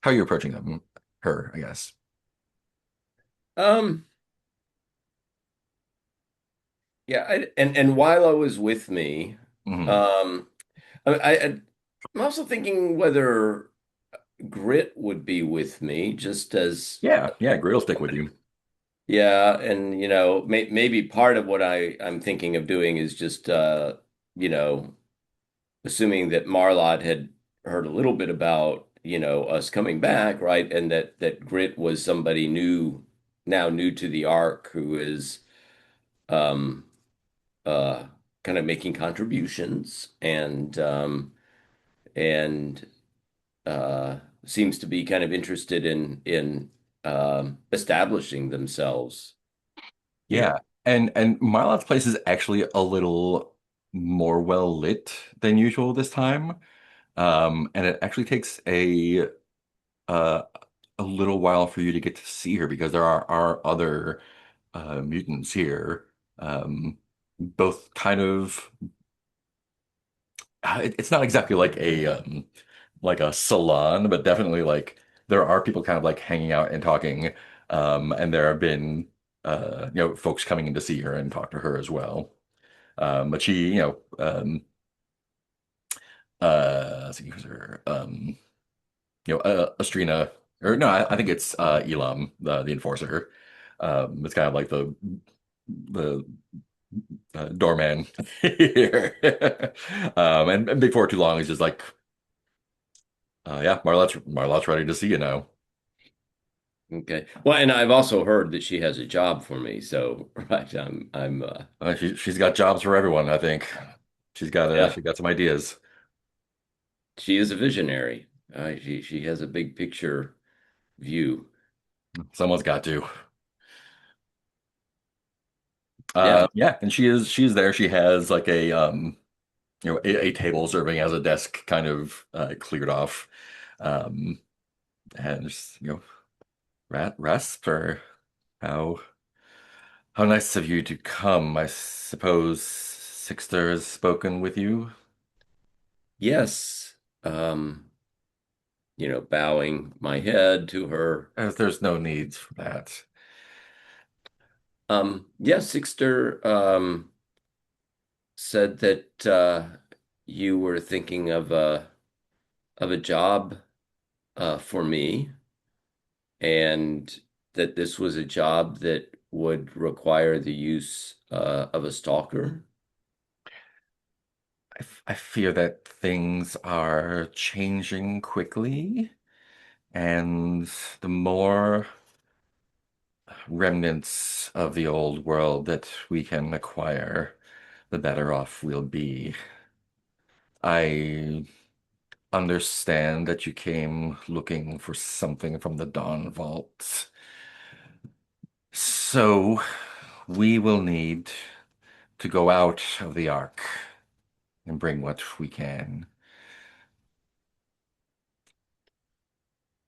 are you approaching them? Her, I guess. Um, yeah, and while I was with me, Hmm. um, I'm also thinking whether Grit would be with me, just as Yeah, yeah, Gray will stick with you. yeah, and maybe part of what I'm thinking of doing is just you know, assuming that Marlotte had heard a little bit about, us coming back, right? And that Grit was somebody new, now new to the Ark, who is um uh kind of making contributions and seems to be kind of interested in establishing themselves Yeah. here. And Marlotte's place is actually a little more well lit than usual this time. And it actually takes uh a little while for you to get to see her because there are other mutants here. Both kind of it's not exactly like a salon, but definitely like there are people kind of like hanging out and talking. And there have been folks coming in to see her and talk to her as well. But she, let's see who's her Astrina Or no, I think it's Elam, the enforcer. It's kind of like the doorman here. And before too long, he's just like, yeah, Marlotte's ready to see you now. Okay. Well, and I've also heard that she has a job for me. So, right, She's got jobs for everyone, I think. yeah, She's got some ideas. she is a visionary. She has a big picture view. Someone's got to. Yeah. Yeah, and she's there. She has like a table serving as a desk kind of cleared off. Um, and just, rest or how how nice of you to come. I suppose Sixter has spoken with you. Yes. Bowing my head to her. As there's no need for that. Yes, Sixter said that you were thinking of a job for me, and that this was a job that would require the use of a stalker. I fear that things are changing quickly, and the more remnants of the old world that we can acquire, the better off we'll be. I understand that you came looking for something from the Dawn Vault. So we will need to go out of the Ark and bring what we can.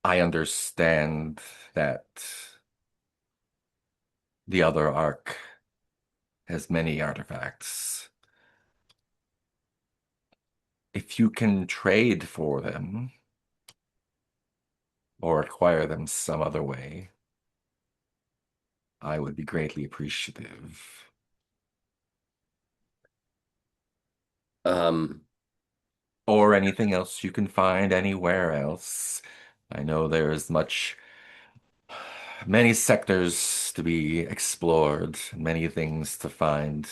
I understand that the Other Ark has many artifacts. If you can trade for them or acquire them some other way, I would be greatly appreciative. Um, Or anything else you can find anywhere else. I know there is many sectors to be explored, many things to find.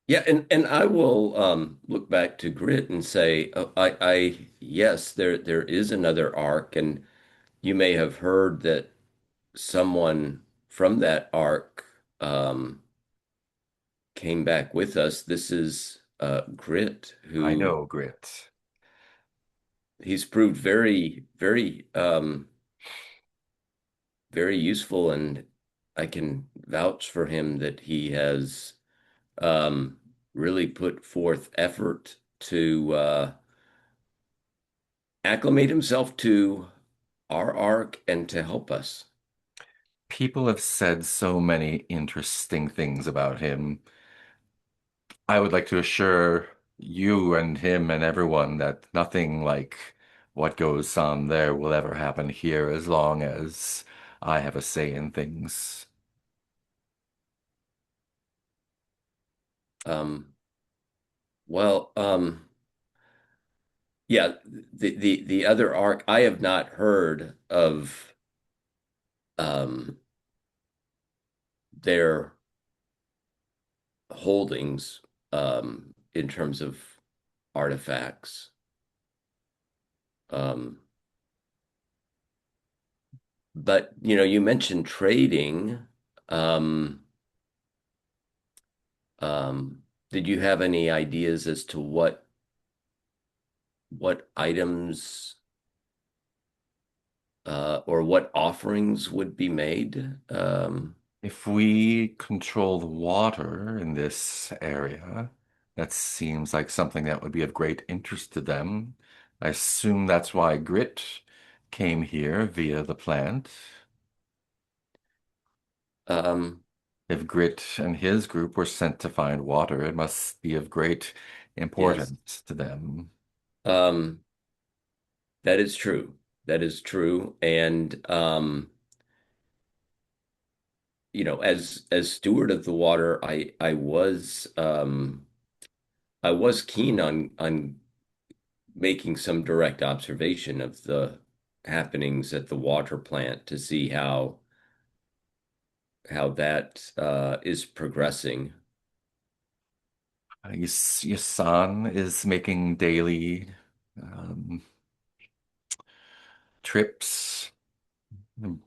yeah, and I will look back to Grit and say, yes, there is another arc, and you may have heard that someone from that arc came back with us. This is Grit, I who know, Grit. he's proved very, very, very useful, and I can vouch for him that he has really put forth effort to acclimate himself to our arc and to help us. People have said so many interesting things about him. I would like to assure you and him and everyone that nothing like what goes on there will ever happen here as long as I have a say in things. Um, well, yeah, the other arc, I have not heard of um, their holdings in terms of artifacts. Um, but you mentioned trading. Um, did you have any ideas as to what items or what offerings would be made? If we control the water in this area, that seems like something that would be of great interest to them. I assume that's why Grit came here via the plant. um, If Grit and his group were sent to find water, it must be of great yes, importance to them. um, that is true. That is true. And as steward of the water, I was keen on making some direct observation of the happenings at the water plant to see how that is progressing. Your son is making daily um, trips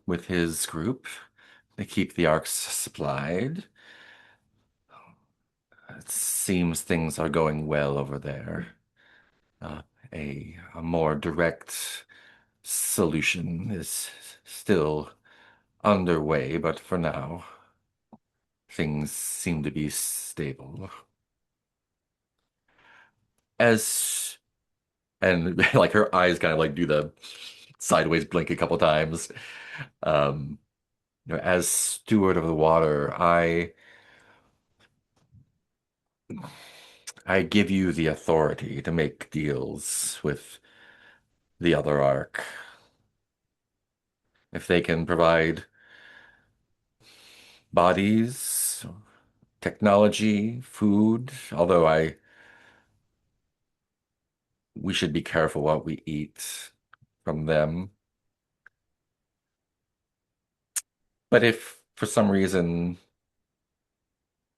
with his group. They keep the arcs supplied. It seems things are going well over there. Uh, a more direct solution is still underway, but for now, things seem to be stable. As and like her eyes kind of like do the sideways blink a couple times. Um, as steward of the water, I give you the authority to make deals with the Other Ark. If they can provide bodies, technology, food, although I we should be careful what we eat from them. But if for some reason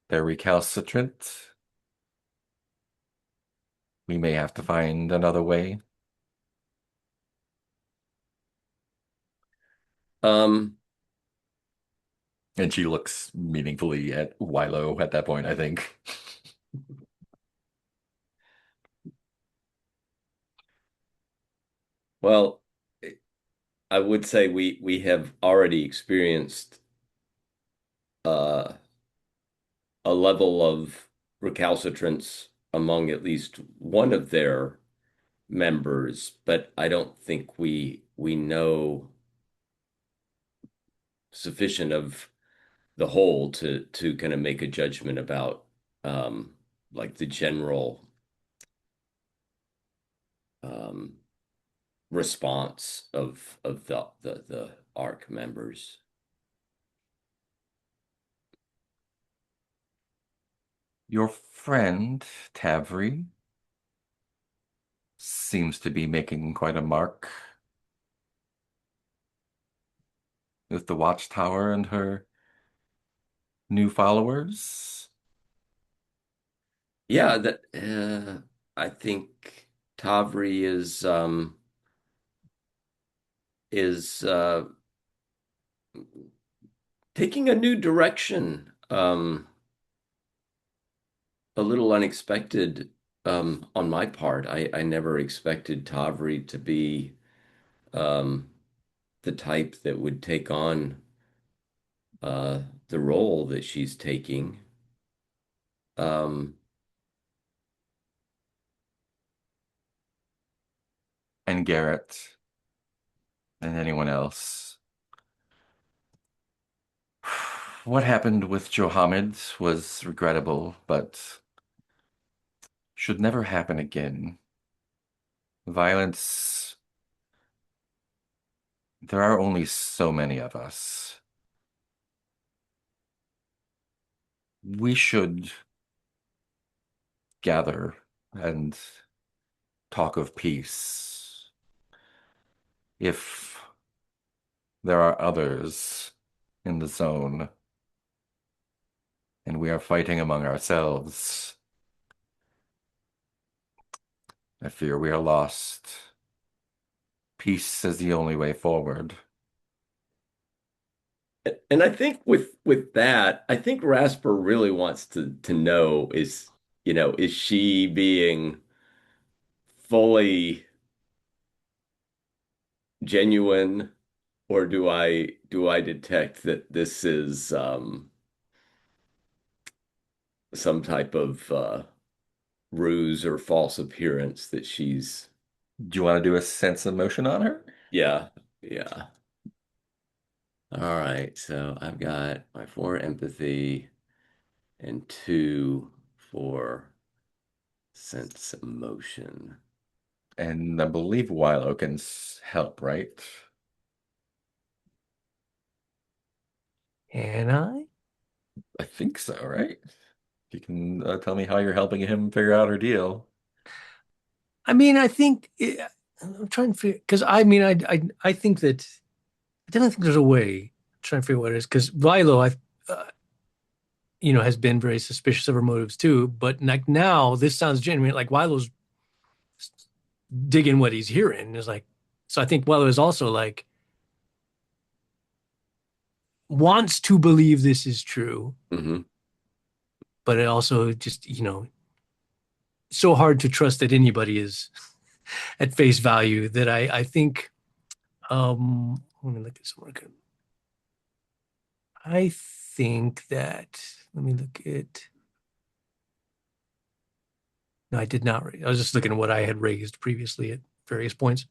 they're recalcitrant, we may have to find another way. Um, And she looks meaningfully at Wilo at that point, I think. well, I would say we have already experienced uh, a level of recalcitrance among at least one of their members, but I don't think we know sufficient of the whole to kind of make a judgment about like the general um, response of the ARC members. Your friend, Tavri, seems to be making quite a mark with the Watchtower and her new followers. Yeah, that I think Tavri is taking a new direction. A little unexpected on my part. I never expected Tavri to be um, the type that would take on uh, the role that she's taking. Um, And Garrett and anyone else. What happened with Johammed was regrettable, but should never happen again. Violence, there are only so many of us. We should gather and talk of peace. If there are others in the zone and we are fighting among ourselves, I fear we are lost. Peace is the only way forward. and I think with that, I think Rasper really wants to know is, is she being fully genuine, or do I detect that this is some type of ruse or false appearance that she's, Do you want to do a sense of motion on her? yeah, yeah. All right, so I've got my 4 empathy and 2 for sense emotion. And I believe Wilo can help, right? Can I? I think so, right? You can tell me how you're helping him figure out her deal. I mean, I think I'm trying to figure because I mean, I think that I don't think there's a way. I'm trying to figure what it is because Vilo, uh, has been very suspicious of her motives too. But like now, this sounds genuine. Like Vilo's digging what he's hearing is like, so I think Vilo is also like wants to believe this is true, Hmm. but it also just so hard to trust that anybody is at face value that I think let me look at somewhere. I think that let me look at no, I did not. I was just looking at what I had raised previously at various points.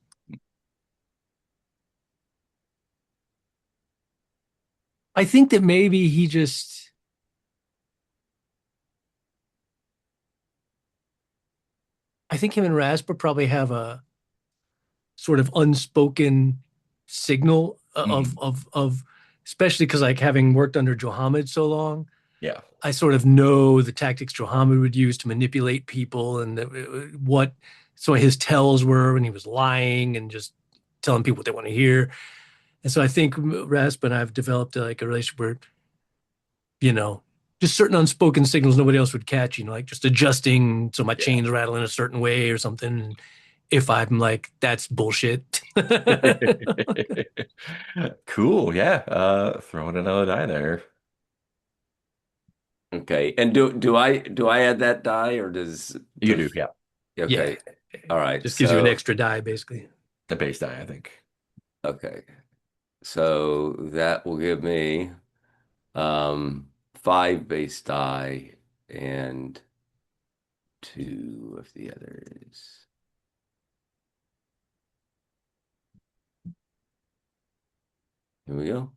I think that maybe he just I think him and Raspa probably have a sort of unspoken signal of Mhm. especially because like having worked under Johammed so long, Yeah. I sort of know the tactics Johammed would use to manipulate people and what so his tells were when he was lying and just telling people what they want to hear. And so I think Rasp and I have developed like a relationship where, you know, just certain unspoken signals nobody else would catch, like just adjusting so my Yeah. chains rattle in a certain way or something. And if I'm like, that's bullshit. Cool. Yeah. Throwing another die there. Okay. And do I add that die or does You do. Yeah. Yeah. okay. All right. Just gives you an So extra die, basically. The base die, I think. okay. So that will give me five base die and two of the others. Here we go.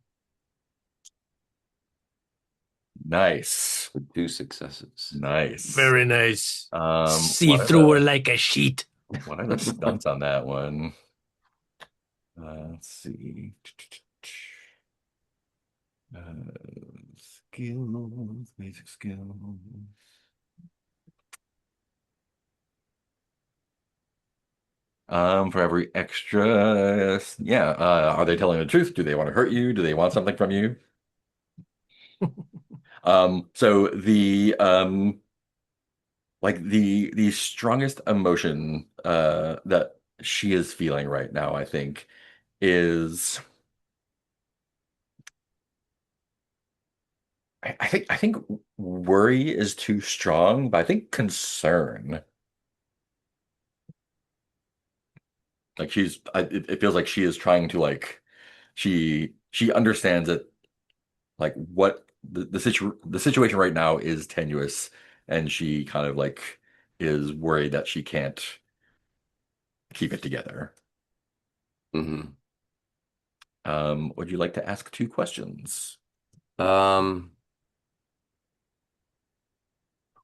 Nice. With two successes. Nice. Very nice. See What are through her the like a sheet. what are the stunts on that one? Let's see. Skills, basic skills. For every extra, yeah. Are they telling the truth? Do they want to hurt you? Do they want something from you? So the strongest emotion that she is feeling right now, I think, is I think worry is too strong, but I think concern. Like it feels like she is trying to like she understands that like what the situation right now is tenuous, and she kind of like is worried that she can't keep it together. Hmm. Would you like to ask two questions? Um,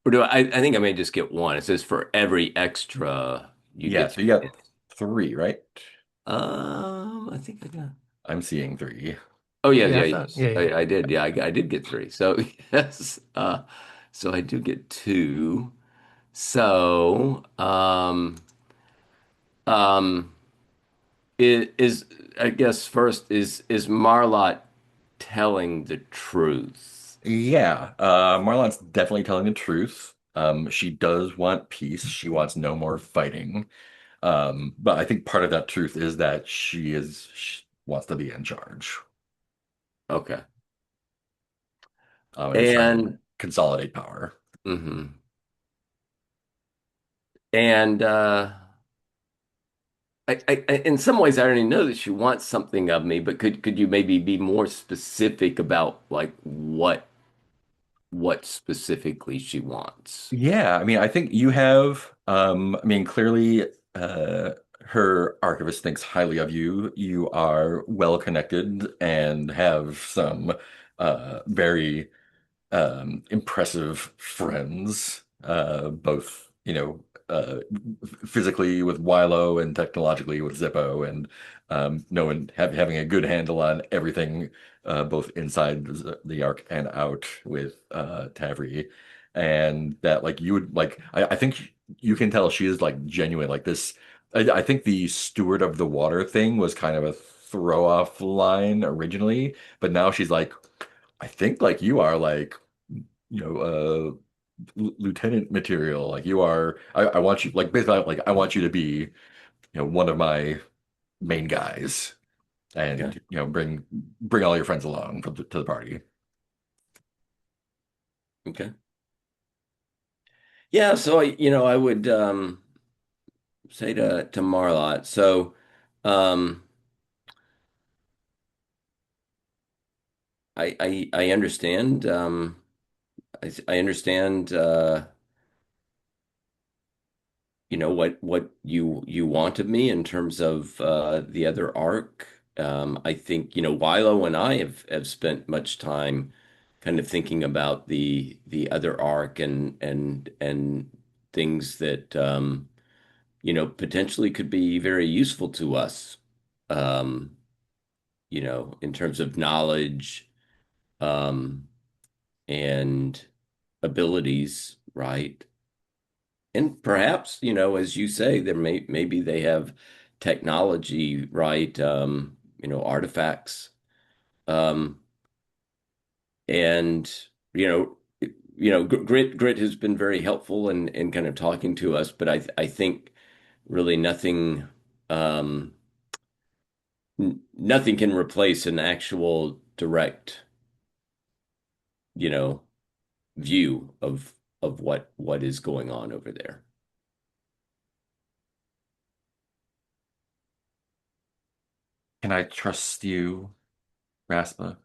or do I think I may just get one. It says for every extra you Yeah, get so you got three. three, right? I think I got. I'm seeing three. Oh yes, Yeah, I yeah, thought. yes. Yeah, yeah. I did. Yeah, I did get three. So yes. So I do get two. So um, is I guess first is Marlotte telling the truth? Yeah, Marlon's definitely telling the truth. She does want peace. She wants no more fighting. But I think part of that truth is that she wants to be in charge, Okay. and is trying to And consolidate power. mhm. And in some ways, I already know that she wants something of me, but could you maybe be more specific about like what specifically she wants? Yeah, I mean, I think you have, I mean, clearly, uh, her archivist thinks highly of you. You are well connected and have some very impressive friends, both, physically with Wilo and technologically with Zippo, and knowing having a good handle on everything, both inside the Ark and out with Tavri. and that like you would like I think you can tell she is like genuine like this. I think the steward of the water thing was kind of a throw off line originally, but now she's like, I think like you are like lieutenant material. Like you are, I want you like basically like I want you to be one of my main guys, Okay. and bring all your friends along to the party. Okay. Yeah, so I would say to Marlotte, so um I understand I understand what you want of me in terms of the other arc. I think Wilo and I have spent much time kind of thinking about the other arc and things that potentially could be very useful to us. Um, in terms of knowledge um, and abilities, right? And perhaps, as you say, maybe they have technology, right? Artifacts. Um, and you know, Grit has been very helpful in kind of talking to us, but I think really nothing can replace an actual direct, you know, view of what is going on over there. Can I trust you, Raspa?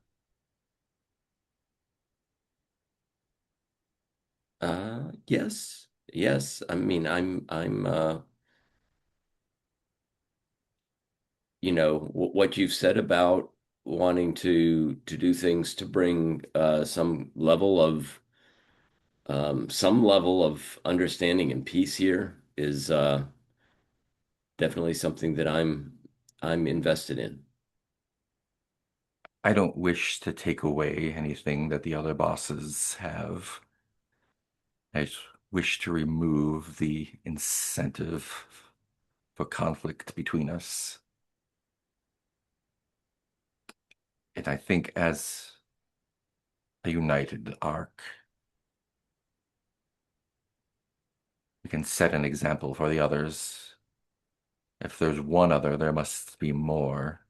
Yes, yes. I mean, what you've said about wanting to do things to bring some level of understanding and peace here is definitely something that I'm invested in. I don't wish to take away anything that the other bosses have. I just wish to remove the incentive for conflict between us. And I think as a united Ark, we can set an example for the others. If there's one other, there must be more.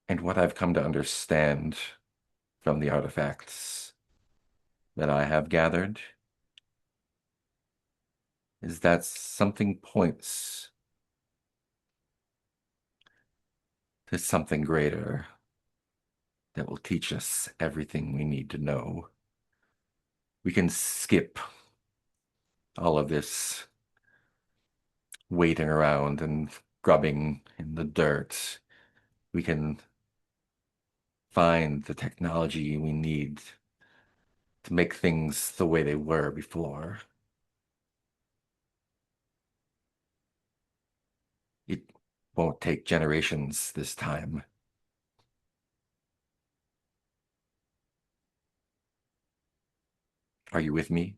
And what I've come to understand from the artifacts that I have gathered is that something points to something greater that will teach us everything we need to know. We can skip all of this waiting around and grubbing in the dirt. We can find the technology we need to make things the way they were before. It won't take generations this time. Are you with me?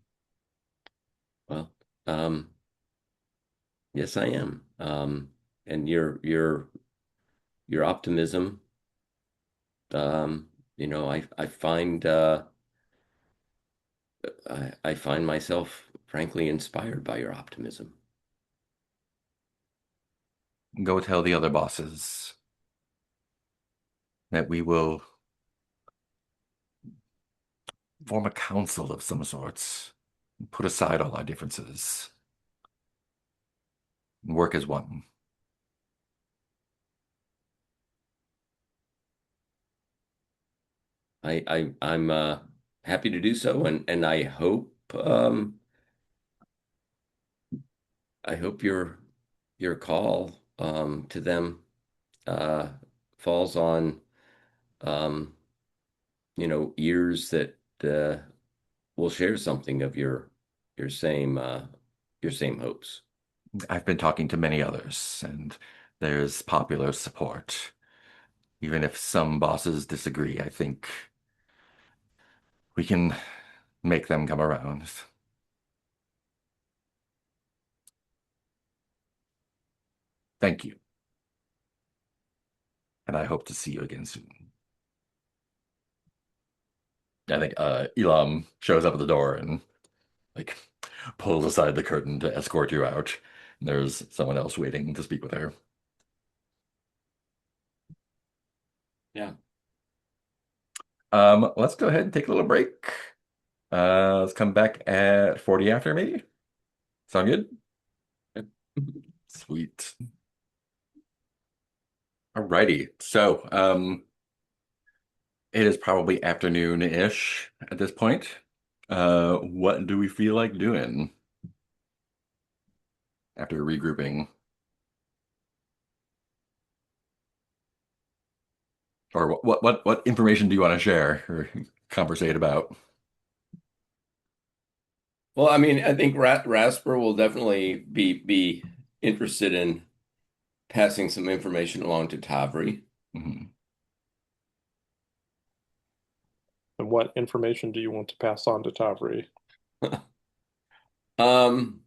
Well, um, yes, I am. And your optimism, I find myself frankly inspired by your optimism. Go tell the other bosses that we will form a council of some sorts, put aside all our differences, and work as one. I'm happy to do so, and I hope your call to them uh, falls on um, ears that will share something of your same uh, your same hopes. I've been talking to many others, and there's popular support. Even if some bosses disagree, I think we can make them come around. Thank you, and I hope to see you again soon. I think Elam shows up at the door and like pulls aside the curtain to escort you out. There's someone else waiting to speak with her. Yeah. Let's go ahead and take a little break. Let's come back at 40 after, maybe. Sound good? Sweet. Alrighty. So, it is probably afternoon-ish at this point. What do we feel like doing after regrouping? Or what information do you want to share or conversate about? Well, I mean, I think Rasper will definitely be interested in passing some information along to Tavri. Mhm. And what information do you want to pass on to Tavri? Um,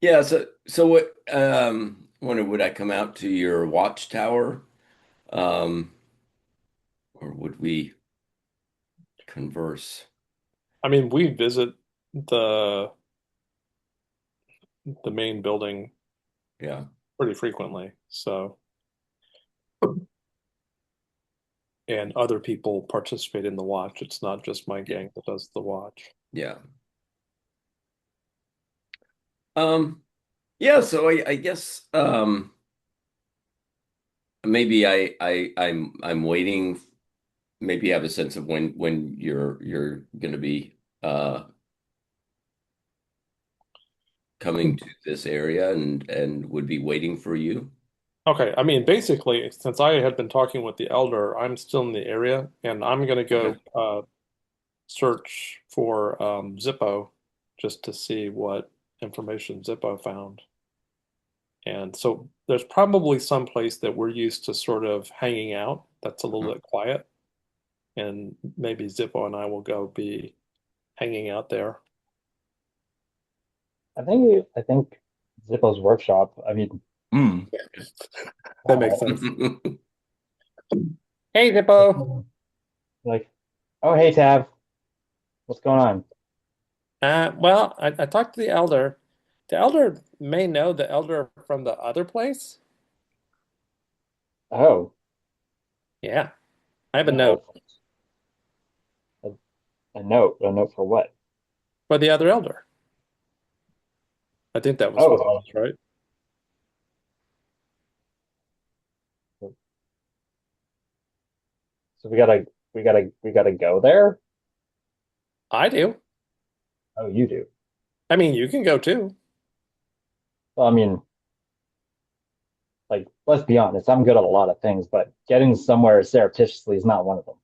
yeah, so what when would I come out to your watchtower? Um, or would we converse? I mean, we visit the the main building Yeah. pretty frequently, so and other people participate in the watch. It's not just my gang that does the watch. Yeah. Um, yeah, so I guess maybe I'm waiting, maybe have a sense of when you're gonna be coming to this area and would be waiting for you. Okay, I mean, basically, since I had been talking with the elder, I'm still in the area, and I'm gonna Okay. go search for Zippo just to see what information Zippo found. And so there's probably some place that we're used to sort of hanging out that's a little bit quiet, and maybe Zippo and I will go be hanging out there. I think Zippo's workshop. I mean, Mm. That makes sense. Mhm. Hey, Zippo. like, oh hey Tab, what's going on? Well, I talked to the elder. The elder may know the elder from the other place. Oh, Yeah, I have a yeah, note a, a note for what? for the other elder. I think that was what it Oh, was, right? so we gotta go there. I do. Oh, you do. I mean, you can go too. Well, I mean, like, let's be honest. I'm good at a lot of things, but getting somewhere surreptitiously is not one of them.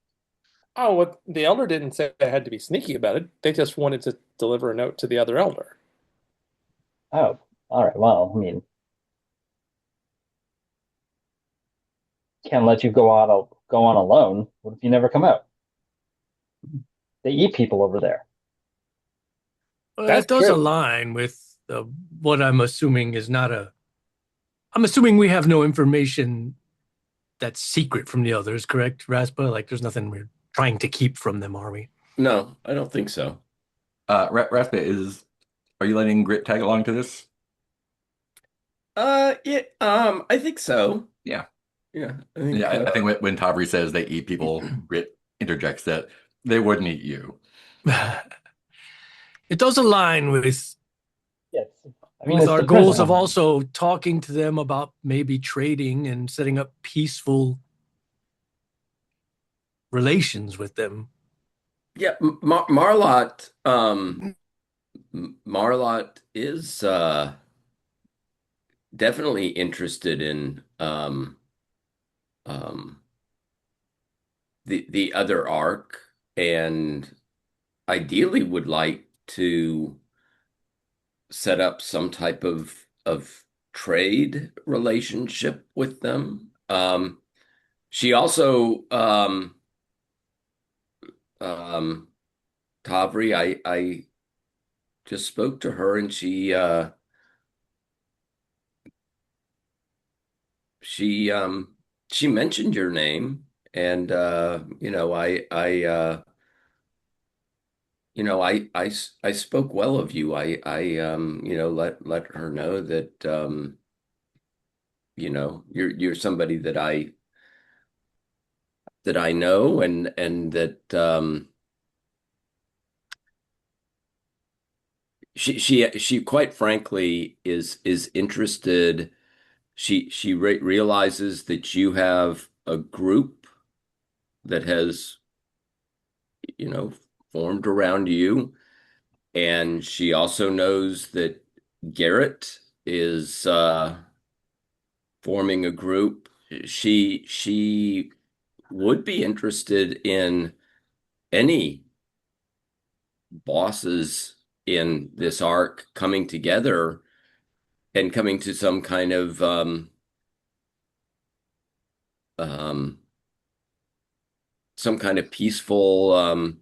Oh, what the elder didn't say I had to be sneaky about it. They just wanted to deliver a note to the other elder. Oh, all right. Well, I mean, can't let you go on alone. What if you never come out? They eat people over there. Well, That's that does true. align with what I'm assuming is not a. I'm assuming we have no information that's secret from the others, correct, Raspa? Like, there's nothing we're trying to keep from them, are we? No, I don't think so. Raspa are you letting Grit tag along to this? Yeah, I think so. Yeah. Yeah, I Yeah, think I think when Tavri says they eat people, Grit interjects that they wouldn't eat you. It does align Yes. I mean, with it's our the goals of prison. also talking to them about maybe trading and setting up peaceful relations with them. yeah, Marlotte Marlotte is definitely interested in um the other arc and ideally would like to set up some type of trade relationship with them. She also Tavri. I just spoke to her, and she she mentioned your name, and I spoke well of you. Let her know that you're somebody that I know, and that she quite frankly is interested. She realizes that you have a group that has, you know, formed around you, and she also knows that Garrett is forming a group. She would be interested in any bosses in this arc coming together and coming to um, some kind of peaceful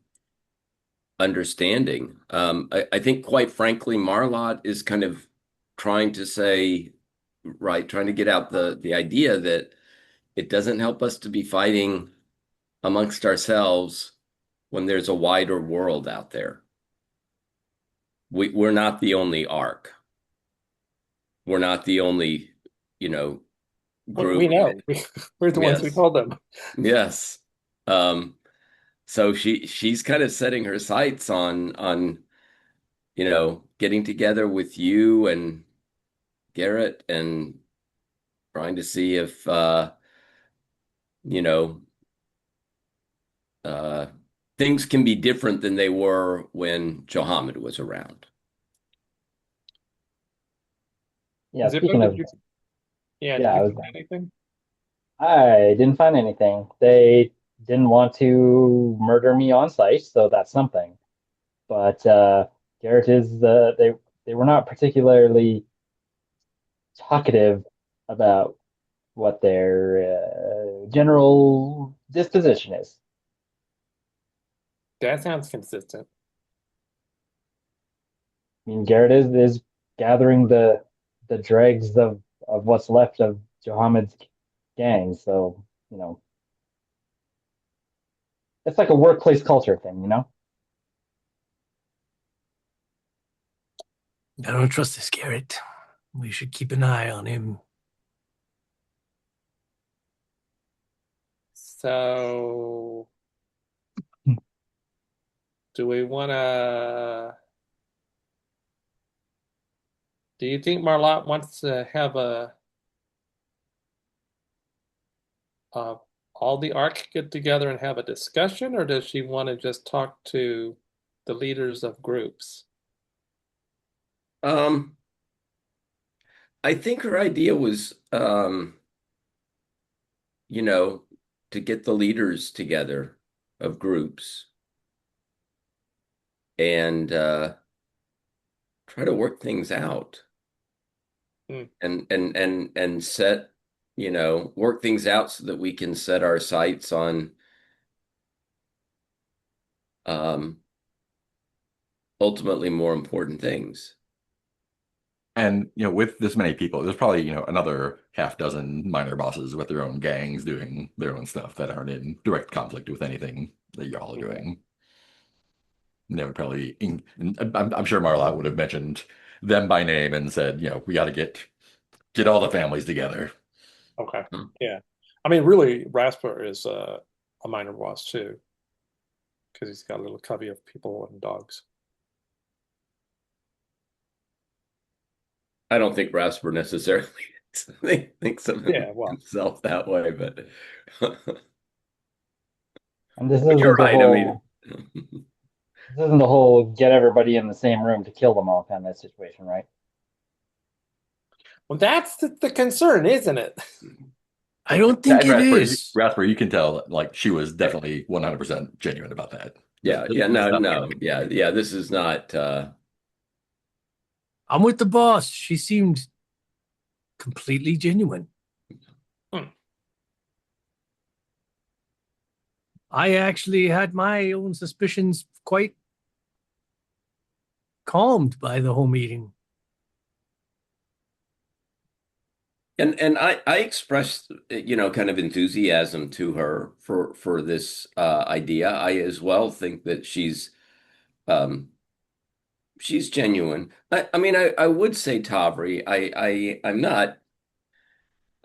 understanding. I think, quite frankly, Marlotte is kind of trying to say, right, trying to get out the idea that it doesn't help us to be fighting amongst ourselves when there's a wider world out there. We're not the only arc. We're not the only, you know, We group. know. We're the ones who Yes. told them. Yes. Um, so she's kind of setting her sights on getting together with you and Garrett and trying to see if you know uh things can be different than they were when Johammed was around. Yeah, Zippo, speaking did of, you? Yeah, yeah, did you find anything? I didn't find anything. They didn't want to murder me on site, so that's something. But Garrett is they were not particularly talkative about what their general disposition is. That sounds consistent. I mean, Garrett is gathering the dregs of what's left of Johamed's gang, so you know it's like a workplace culture thing, you know. I don't trust this Garrett. We should keep an eye on him. So, do we want to? Do you think Marlotte wants to have uh, all the Ark get together and have a discussion, or does she want to just talk to the leaders of groups? Um, I think her idea was, you know, to get the leaders together of groups and try to work things out Hmm. and set, work things out so that we can set our sights on um, ultimately more important things. And with this many people, there's probably another half dozen minor bosses with their own gangs doing their own stuff that aren't in direct conflict with anything that y'all are Okay. doing. And they would probably, I'm sure Marla would have mentioned them by name and said, we got to get all the families together. Okay. Hmm. Yeah. I mean, really, Rasper is a minor boss too, because he's got a little covey of people and dogs. I don't think Rasper necessarily thinks of Yeah. Well. himself that way, but And this but you're isn't the right. I mean, whole this isn't the whole get everybody in the same room to kill them all kind of situation, right? Well, that's the concern, isn't it? I don't Yeah, think and it is. Rasper, you can tell like she was definitely 100% genuine about that. yeah, This yeah, is no, not no, yeah, yeah. This is not. I'm with the boss. She seemed completely genuine. Hmm. I actually had my own suspicions quite calmed by the whole meeting. And I expressed, kind of enthusiasm to her for this idea. I as well think that um, she's genuine. I mean, I would say Tavri. I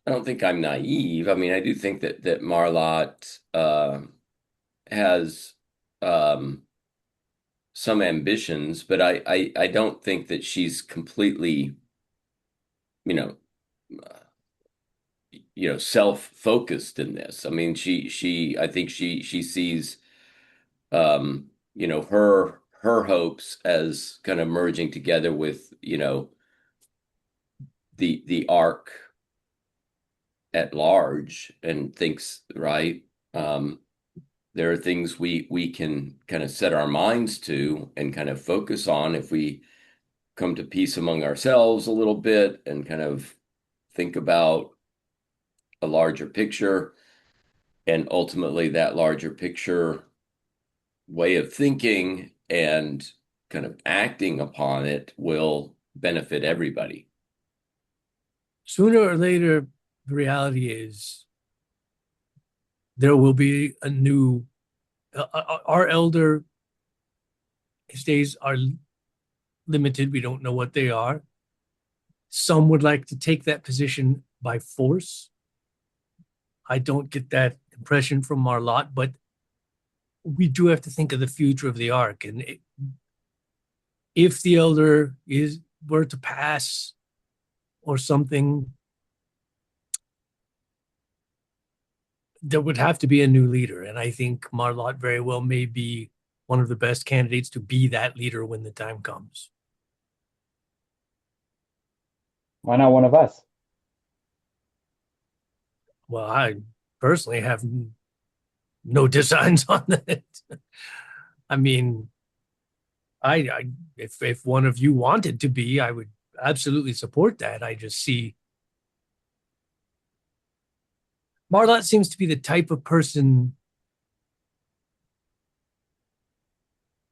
don't think I'm naive. I mean, I do think that Marlotte has um, some ambitions, but I don't think that she's completely, you know, self-focused in this. I mean, I think she sees, her hopes as kind of merging together with, the arc at large, and thinks, right, there are things we can kind of set our minds to and kind of focus on if we come to peace among ourselves a little bit and kind of think about a larger picture. And ultimately, that larger picture way of thinking and kind of acting upon it will benefit everybody. Sooner or later, the reality is there will be a new, our elder, his days are limited. We don't know what they are. Some would like to take that position by force. I don't get that impression from Marlotte, but we do have to think of the future of the Ark. And if the elder were to pass or something, there would have to be a new leader. And I think Marlotte very well may be one of the best candidates to be that leader when the time comes. Why not one of us? Well, I personally have no designs on that. I mean, if one of you wanted to be, I would absolutely support that. I just see Marlotte seems to be the type of person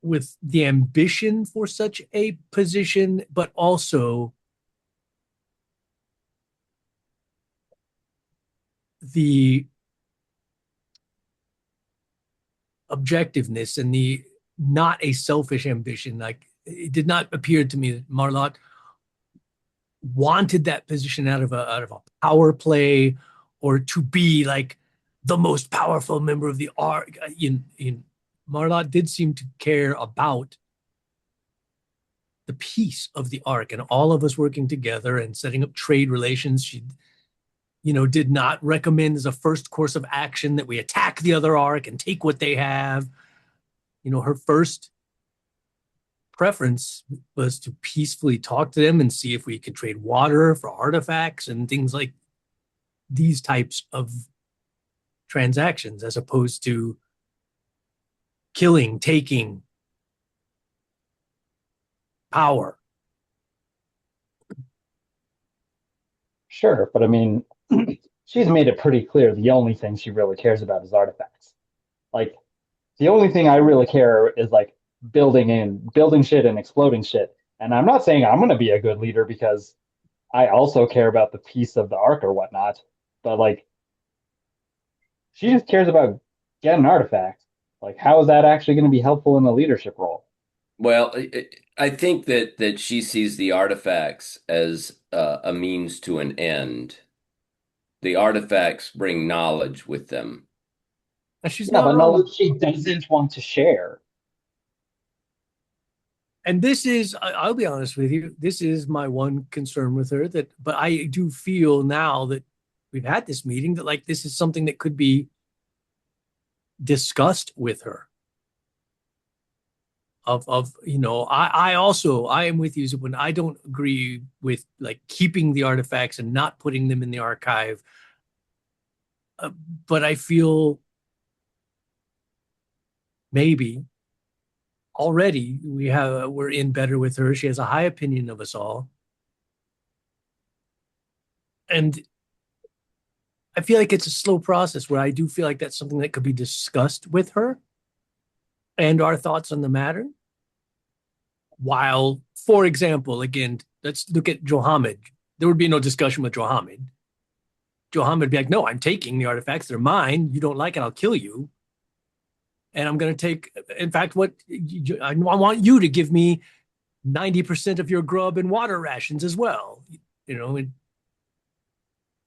with the ambition for such a position, but also the objectiveness and the not a selfish ambition. Like, it did not appear to me that Marlotte wanted that position out of a power play or to be like the most powerful member of the Ark. Marlotte did seem to care about the peace of the Ark and all of us working together and setting up trade relations. She, did not recommend as a first course of action that we attack the other Ark and take what they have. Her first preference was to peacefully talk to them and see if we could trade water for artifacts and things like these types of transactions, as opposed to killing, taking, power. Sure, but I mean, she's made it pretty clear the only thing she really cares about is artifacts. Like, the only thing I really care is like building shit and exploding shit. And I'm not saying I'm gonna be a good leader because I also care about the peace of the arc or whatnot. But like, she just cares about getting artifacts. Like, how is that actually going to be helpful in the leadership role? Well, I think that she sees the artifacts as a means to an end. The artifacts bring knowledge with them. She's Yeah, not but wrong. knowledge she doesn't want to share. And this is, I'll be honest with you, this is my one concern with her, but I do feel now that we've had this meeting that like this is something that could be discussed with her. I am with you when I don't agree with like keeping the artifacts and not putting them in the archive. But I feel maybe already we're in better with her. She has a high opinion of us all. And I feel like it's a slow process where I do feel like that's something that could be discussed with her and our thoughts on the matter. While, for example, again, let's look at Johammed. There would be no discussion with Johammed. Johammed would be like, no, I'm taking the artifacts. They're mine. You don't like it, I'll kill you. And I'm going to take, in fact, I want you to give me 90% of your grub and water rations as well. You know,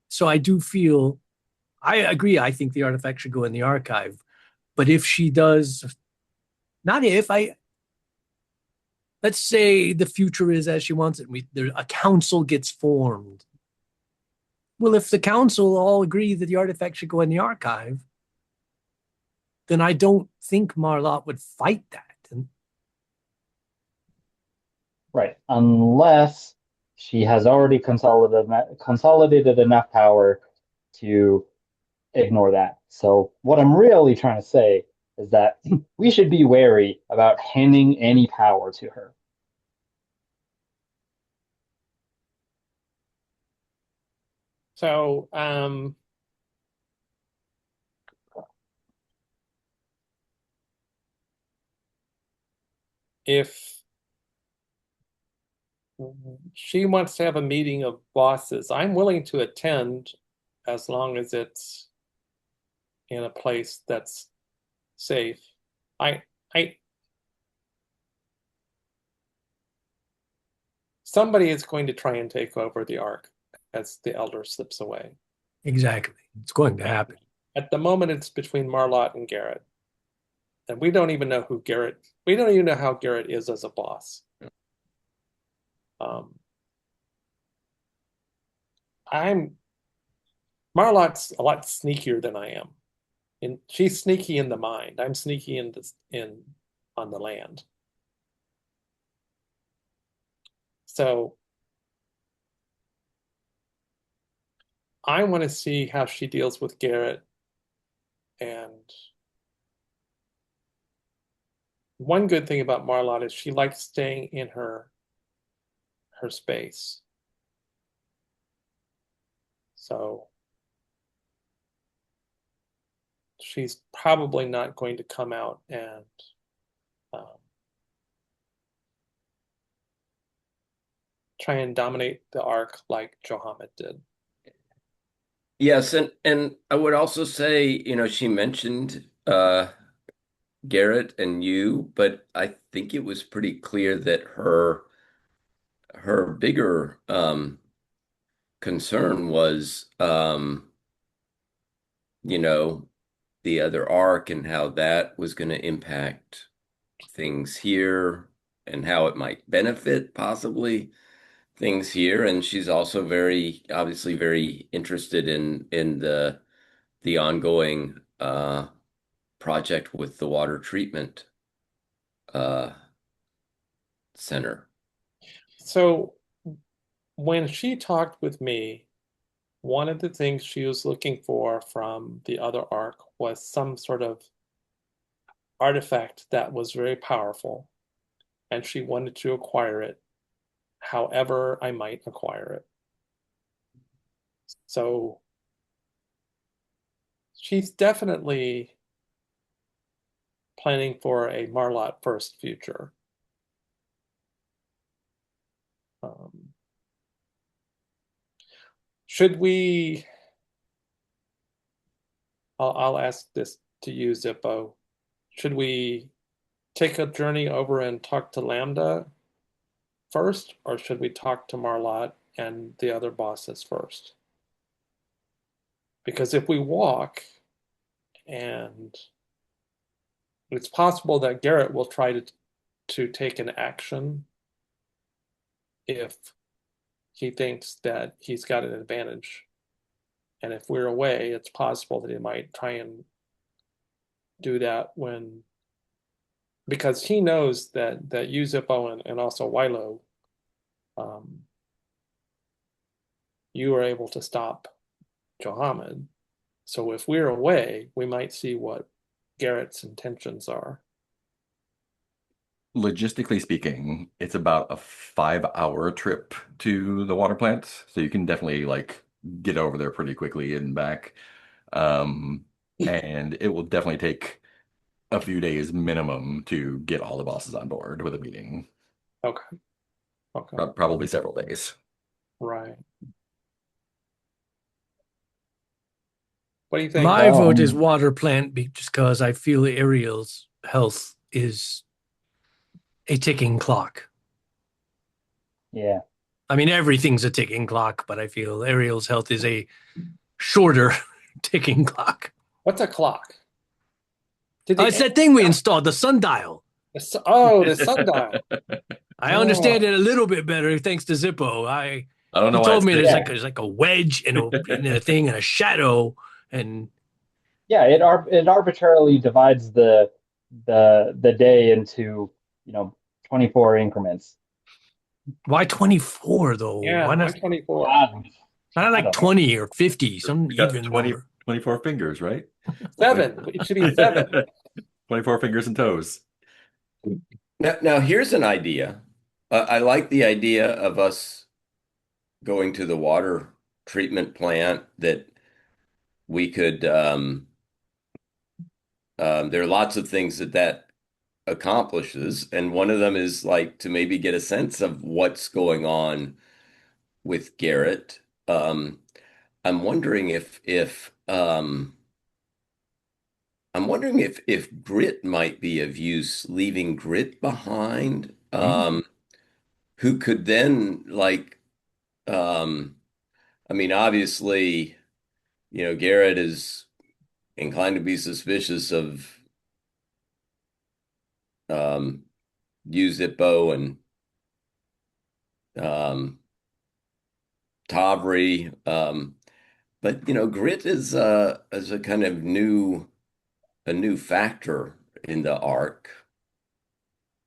so I do feel, I agree. I think the artifact should go in the archive. But if she does, not if, let's say the future is as she wants it. A council gets formed. Well, if the council all agree that the artifact should go in the archive, then I don't think Marlotte would fight that. And Right. Unless she has already consolidated enough power to ignore that. So what I'm really trying to say is that we should be wary about handing any power to her. So, if she wants to have a meeting of bosses, I'm willing to attend as long as it's in a place that's safe. I, I, somebody is going to try and take over the Ark as the Elder slips away. exactly, it's going to happen. At the moment, it's between Marlotte and Garrett. And we don't even know we don't even know how Garrett is as a boss. Um, Marlotte's a lot sneakier than I am. And she's sneaky in the mind. I'm sneaky on the land. So I want to see how she deals with Garrett. And one good thing about Marlotte is she likes staying in her space. So she's probably not going to come out and try and dominate the Ark like Johammed did. Yes, and I would also say, she mentioned Garrett and you, but I think it was pretty clear that her bigger concern was you know, the other arc and how that was going to impact things here and how it might benefit possibly things here. And she's also obviously very interested in the ongoing project with the water treatment uh, center. So when she talked with me, one of the things she was looking for from the other Ark was some sort of artifact that was very powerful, and she wanted to acquire it however I might acquire it. So she's definitely planning for a Marlotte first future. Um, should we, I'll ask this to you, Zippo. Should we take a journey over and talk to Lambda first, or should we talk to Marlotte and the other bosses first? Because if we walk, and it's possible that Garrett will try to take an action if he thinks that he's got an advantage. And if we're away, it's possible that he might try and do that because he knows that you, Zippo, and also Wilo, you are able to stop Johammed. So if we're away, we might see what Garrett's intentions are. Logistically speaking, it's about a 5 hour trip to the water plant. So you can definitely like get over there pretty quickly and back. Um, and it will definitely take a few days minimum to get all the bosses on board with a meeting. Okay. Okay. Probably several days. Right. What do you think? My vote is Um, water plant just because I feel Ariel's health is a ticking clock. yeah. I mean, everything's a ticking clock, but I feel Ariel's health is a shorter ticking clock. What's a clock? Did It's the that thing we installed, the sundial. oh, the sundial. I understand Oh, it a little bit better thanks to Zippo. I don't He know why told it's me Yeah. there's like a wedge and a thing and a shadow and Yeah, it arbitrarily divides the day into, 24 increments. why 24 though? yeah. Why Why not 24? not I like don't know. 20 or 50, some we got even 20, number? 24 fingers, right? Seven. It should be seven. 24 fingers and toes. Now here's an idea. I like the idea of us going to the water treatment plant that we could there are lots of things that accomplishes, and one of them is like to maybe get a sense of what's going on with Garrett. I'm wondering if grit might be of use, leaving grit behind, Mm. who could then um I mean obviously, Garrett is inclined to be suspicious of um Zippo and um Tavri. But grit is a kind of new factor in the arc,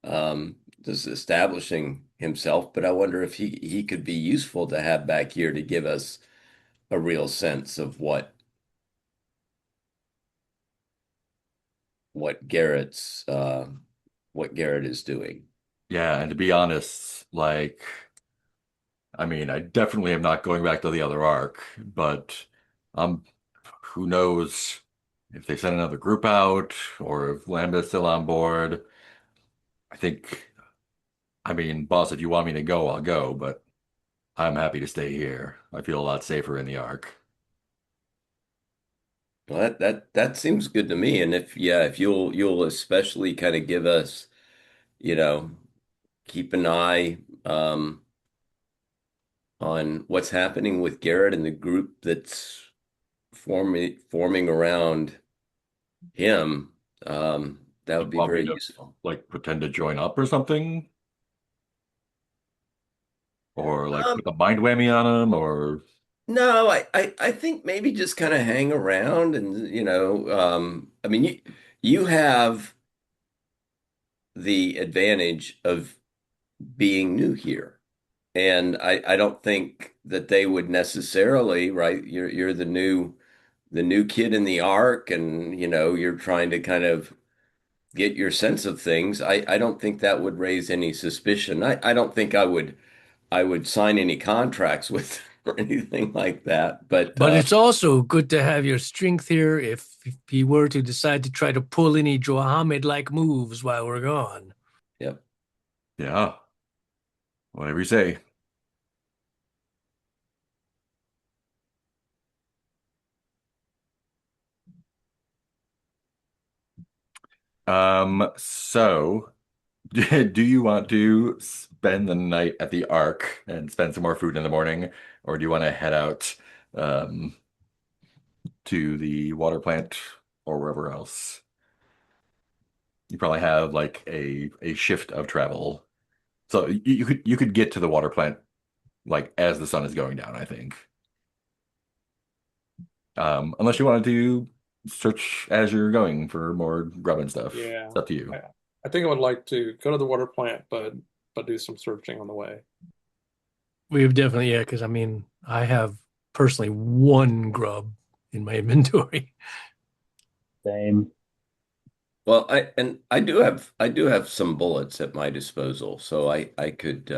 just establishing himself. But I wonder if he could be useful to have back here to give us a real sense of what Garrett's what Garrett is doing. Yeah, and to be honest, like, I mean, I definitely am not going back to the other arc, but um, who knows if they send another group out or if Lambda's still on board. I think, I mean, boss, if you want me to go, I'll go, but I'm happy to stay here. I feel a lot safer in the arc. Well, that seems good to me. And if you'll especially kind of give us, you know, keep an eye on what's happening with Garrett and the group that's forming around him, that You would be want me very to useful. like pretend to join up or something? Or like Um, put a mind whammy on him or no, I think maybe just kind of hang around and I mean you have the advantage of being new here. And I don't think that they would necessarily, right? You're the new kid in the arc, and you're trying to kind of get your sense of things. I don't think that would raise any suspicion. I don't think I would sign any contracts with or anything like that. But But it's also good to have your strength here if he were to decide to try to pull any Johammed like moves while we're gone. yep. yeah, whatever you say. So do you want to spend the night at the Ark and spend some more food in the morning, or do you want to head out um to the water plant or wherever else? You probably have like a shift of travel. So you could get to the water plant like as the sun is going down, I think. Unless you wanted to search as you're going for more grub and stuff. Yeah. It's up to you. I think I would like to go to the water plant, but do some searching on the way. We've definitely, yeah, because I mean, I have personally one grub in my inventory. Same. Well, I do have some bullets at my disposal, so I could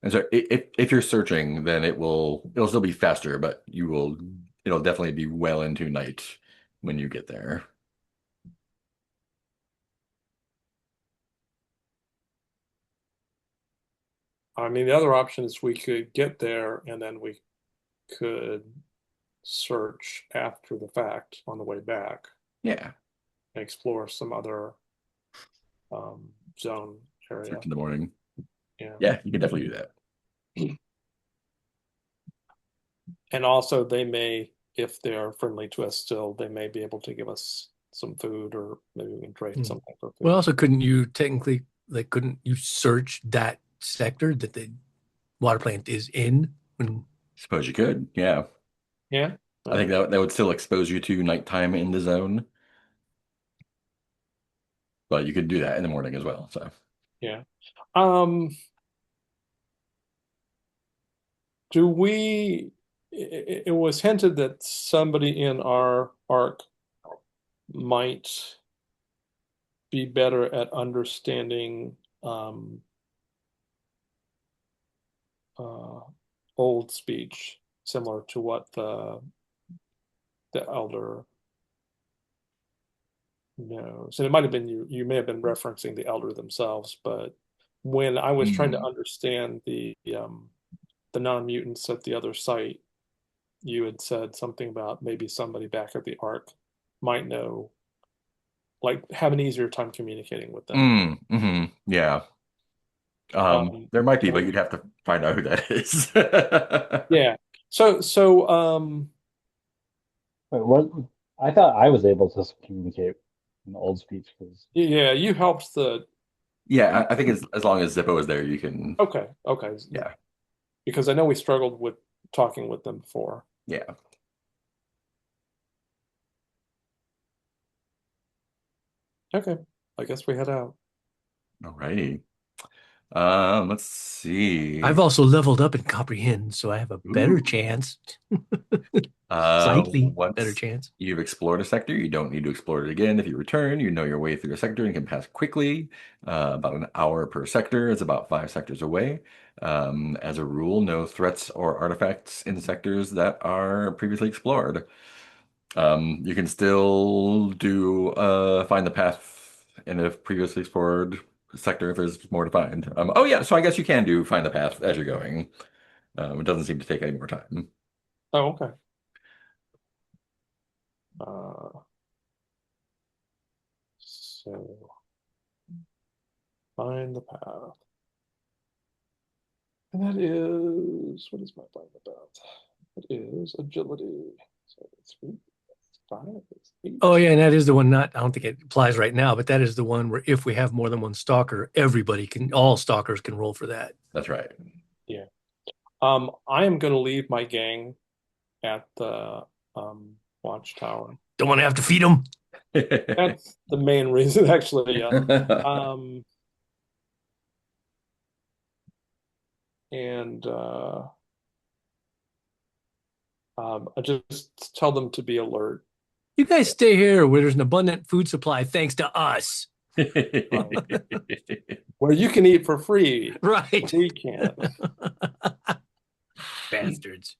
And so if you're searching, then it'll still be faster, but it'll definitely be well into night when you get there. I mean, the other option is we could get there and then we could search after the fact on the way back Yeah, and explore some other zone area. search in the morning. Yeah. Yeah, you can definitely do that. And also they may, if they're friendly to us still, they may be able to give us some food or maybe we can trade something for Well, food. also, couldn't you technically, like, couldn't you search that sector that the water plant is in? When, Suppose you could. Yeah, Yeah. I think that would still expose you to nighttime in the zone, but you could do that in the morning as well. So, Yeah. Um, do we, it was hinted that somebody in our arc might be better at understanding uh, old speech, similar to what the elder knows. And it might have been you, you may have been referencing the elder themselves, but when I was trying to mm. understand the non-mutants at the other site, you had said something about maybe somebody back at the Ark might know, like have an easier time communicating with them. Yeah. Um, There might be, but you'd have to find out who that is. yeah. So Wait, what? I thought I was able to communicate in old speech because yeah, you helped the. Yeah, I think as long as Zippo is there, you can. Okay, okay, Yeah, because I know we struggled with talking with them before. yeah. Okay, I guess we head out. Alrighty. Let's see. I've also leveled up in comprehend, so I have a better Ooh. chance, slightly better Once chance. you've explored a sector, you don't need to explore it again. If you return, you know your way through a sector and can pass quickly. About an hour per sector. It's about 5 sectors away. As a rule, no threats or artifacts in sectors that are previously explored. You can still do find the path in a previously explored sector if there's more to find. Oh yeah, so I guess you can do find the path as you're going. It doesn't seem to take any more time. Oh, okay. Uh, so find the path. And that is, what is my find the path? It is agility. So it's 5, it's 8. Oh yeah, and that is the one. Not, I don't think it applies right now, but that is the one where if we have more than one stalker, everybody can, all stalkers can roll for that. That's right. Yeah. I am going to leave my gang at the watchtower. Don't want to have to feed them. That's the main reason, actually. Yeah. Um, and I just tell them to be alert. You guys stay here where there's an abundant food supply, thanks to us. Where you can eat for free. Right. We can't. Bastards.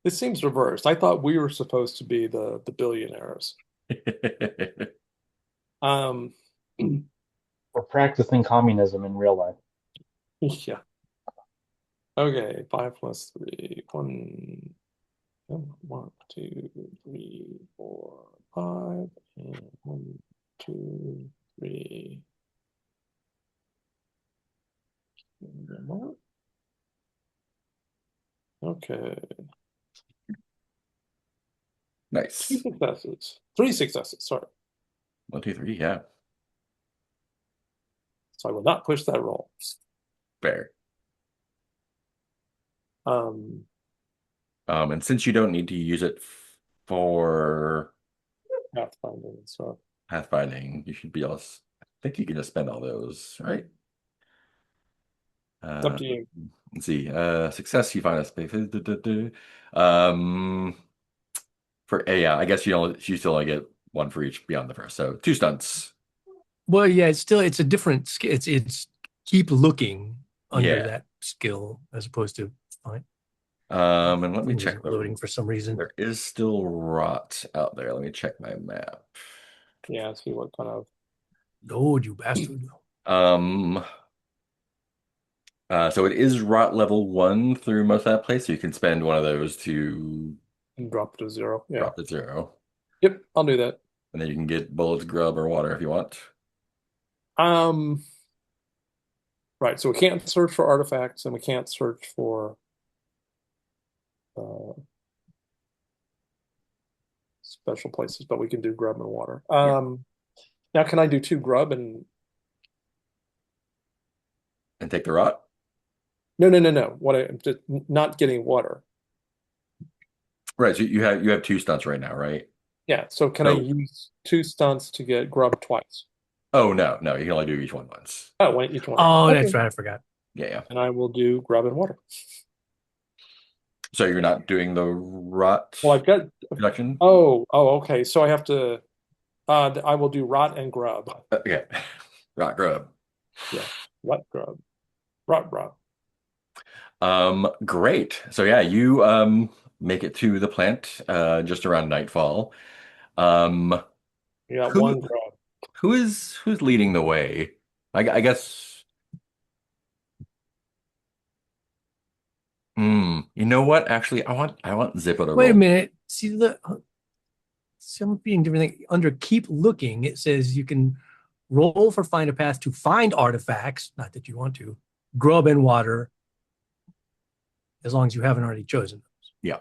It seems reversed. I thought we were supposed to be the billionaires. Um, we're practicing communism in real life. yeah. Okay, 5 plus 3. 1, 1, 2, 3, 4, 5, and 1, 2, 3. Okay. 2 Nice. successes. 3 successes, sorry. 1, 2, 3, yeah. So I will not push that roll. Fair. Um, And since you don't need to use it for pathfinding and stuff. pathfinding, you should be able to, I think you can just spend all those, right? It's up to you. Let's see. Success, you find a space. Um, yeah, I guess you still only get one for each beyond the first. So 2 stunts. Well, yeah, it's a different skill. It's keep looking under Yeah. that skill as opposed to fine. And let me Thing check isn't loading for some reason. There is still rot out there. Let me check my map. Yeah, see what kind of. Lord, you bastard. Um, So it is rot level 1 through most of that place, so you can spend one of those to And drop it to 0. Yeah. drop to 0. Yep, I'll do that. And then you can get bullets, grub, or water if you want. Um, right. So we can't search for artifacts and we can't search for uh, special places, but we can do grub and water. Yeah. Now can I do 2 grub and And take the rot. no. What I'm just not getting water. Right, so you have 2 stunts right now, right? Yeah. So can I So, use 2 stunts to get grub twice? oh no, you can only do each one once. Oh, one each one. Oh, Okay. that's right. I forgot. Yeah, yeah. And I will do grub and water. So you're not doing the rot Well, I've got. reduction? Okay. So I have to. I will do rot and grub. Okay. Rot grub. Yeah. Rot grub. Rot. Great. So yeah, you make it to the plant just around nightfall. Um, You got who one grub. who's leading the way? I guess. You know what? Actually, I want Zippo to Wait a roll. minute. See, I'm being different thing. Under keep looking, it says you can roll for find a path to find artifacts. Not that you want to. Grub and water, as long as you haven't already chosen those. Yeah,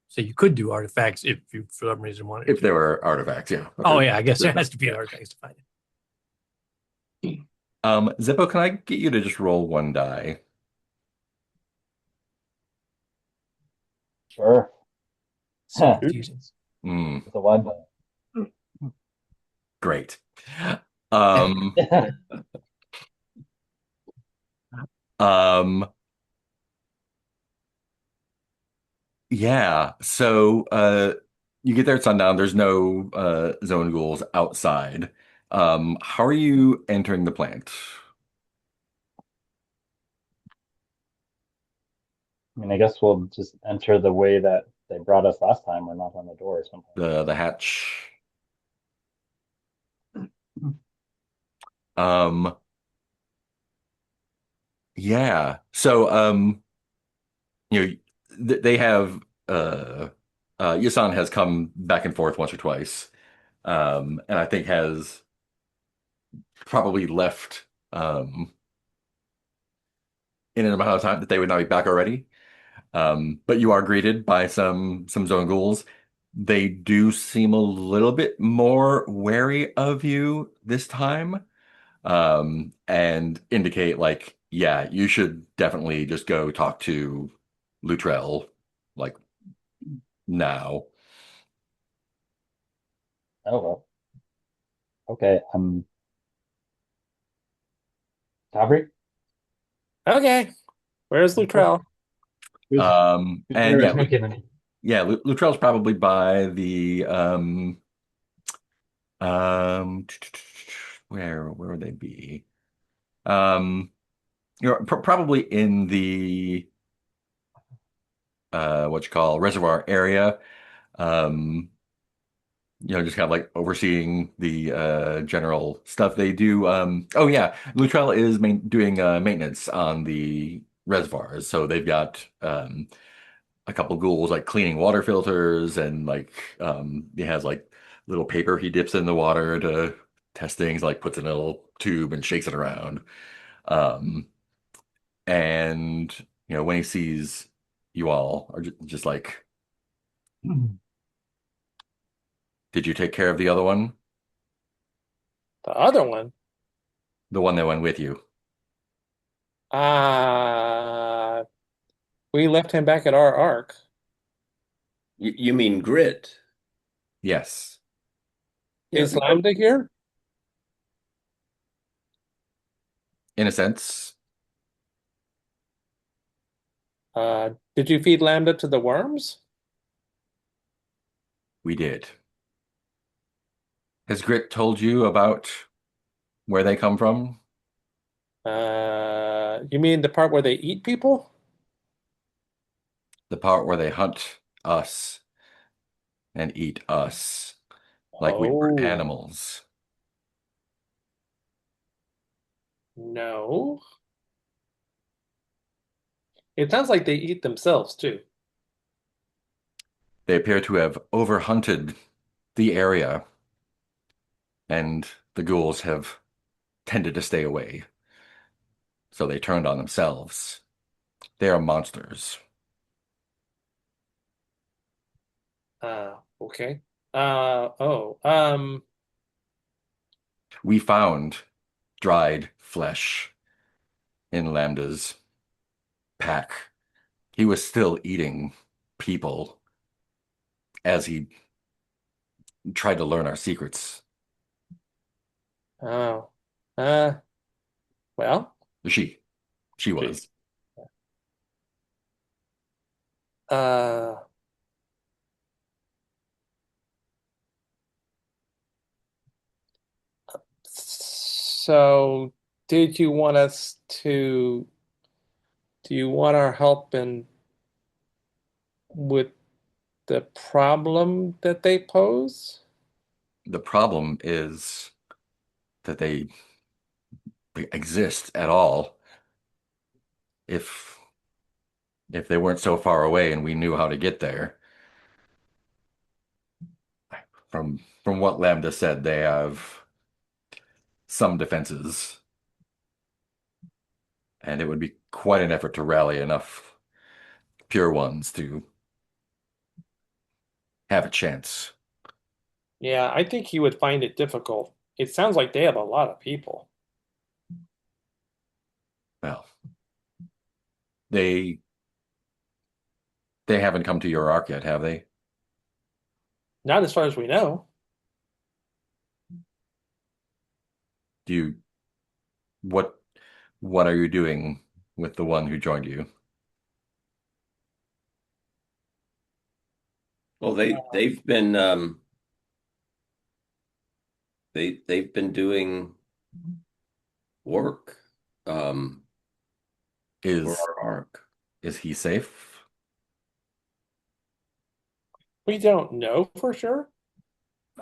So you could do artifacts if you, for some reason, wanted if to. there were artifacts, yeah. Oh yeah, I guess there has to be artifacts to find it. Zippo, can I get you to just roll 1 die? Sure. So Huh. confusing. Mm, It's a one. great. Um, um, yeah. So you get there at sundown. There's no zone ghouls outside. How are you entering the plant? I mean, I guess we'll just enter the way that they brought us last time or knock on the door or something. The hatch. Um, yeah. So you know, they have Yasan has come back and forth once or twice. And I think has probably left in an amount of time that they would not be back already. But you are greeted by some zone ghouls. They do seem a little bit more wary of you this time, and indicate like, yeah, you should definitely just go talk to Luttrell, like now. Oh well. Okay. Aubrey? Okay. Where's Luttrell? Who's And yeah, making any? Luttrell's probably by the where would they be? Um, probably in the what you call reservoir area. Um, just kind of like overseeing the general stuff they do. Oh yeah, Luttrell is doing maintenance on the reservoirs, so they've got a couple ghouls like cleaning water filters and like he has like little paper he dips in the water to test things, like puts in a little tube and shakes it around. Um, and when he sees you all are just like, did you take care of the other one? The other one. The one that went with you? Uh, we left him back at our ark. You mean grit? Yes. Yeah, Is Lambda here? In a sense, Did you feed Lambda to the worms? we did. Has Grit told you about where they come from? You mean the part where they eat people? The part where they hunt us and eat us like we were Oh, animals. no. It sounds like they eat themselves too. They appear to have overhunted the area, and the ghouls have tended to stay away. So they turned on themselves. They are monsters. Okay. We found dried flesh in Lambda's pack. He was still eating people as he tried to learn our secrets. Oh, uh, well, She, she geez. was. Uh, so did you want us to, do you want our help in with the problem that they pose? The problem is that they exist at all. If if they weren't so far away and we knew how to get there, from what Lambda said, they have some defenses, and it would be quite an effort to rally enough pure ones to have a chance. Yeah, I think you would find it difficult. It sounds like they have a lot of people. Well, they they haven't come to your ark yet, have they? Not as far as we know. Do you what what are you doing with the one who joined you? Well, they've been doing work for Is our arc. is he safe? We don't know for sure.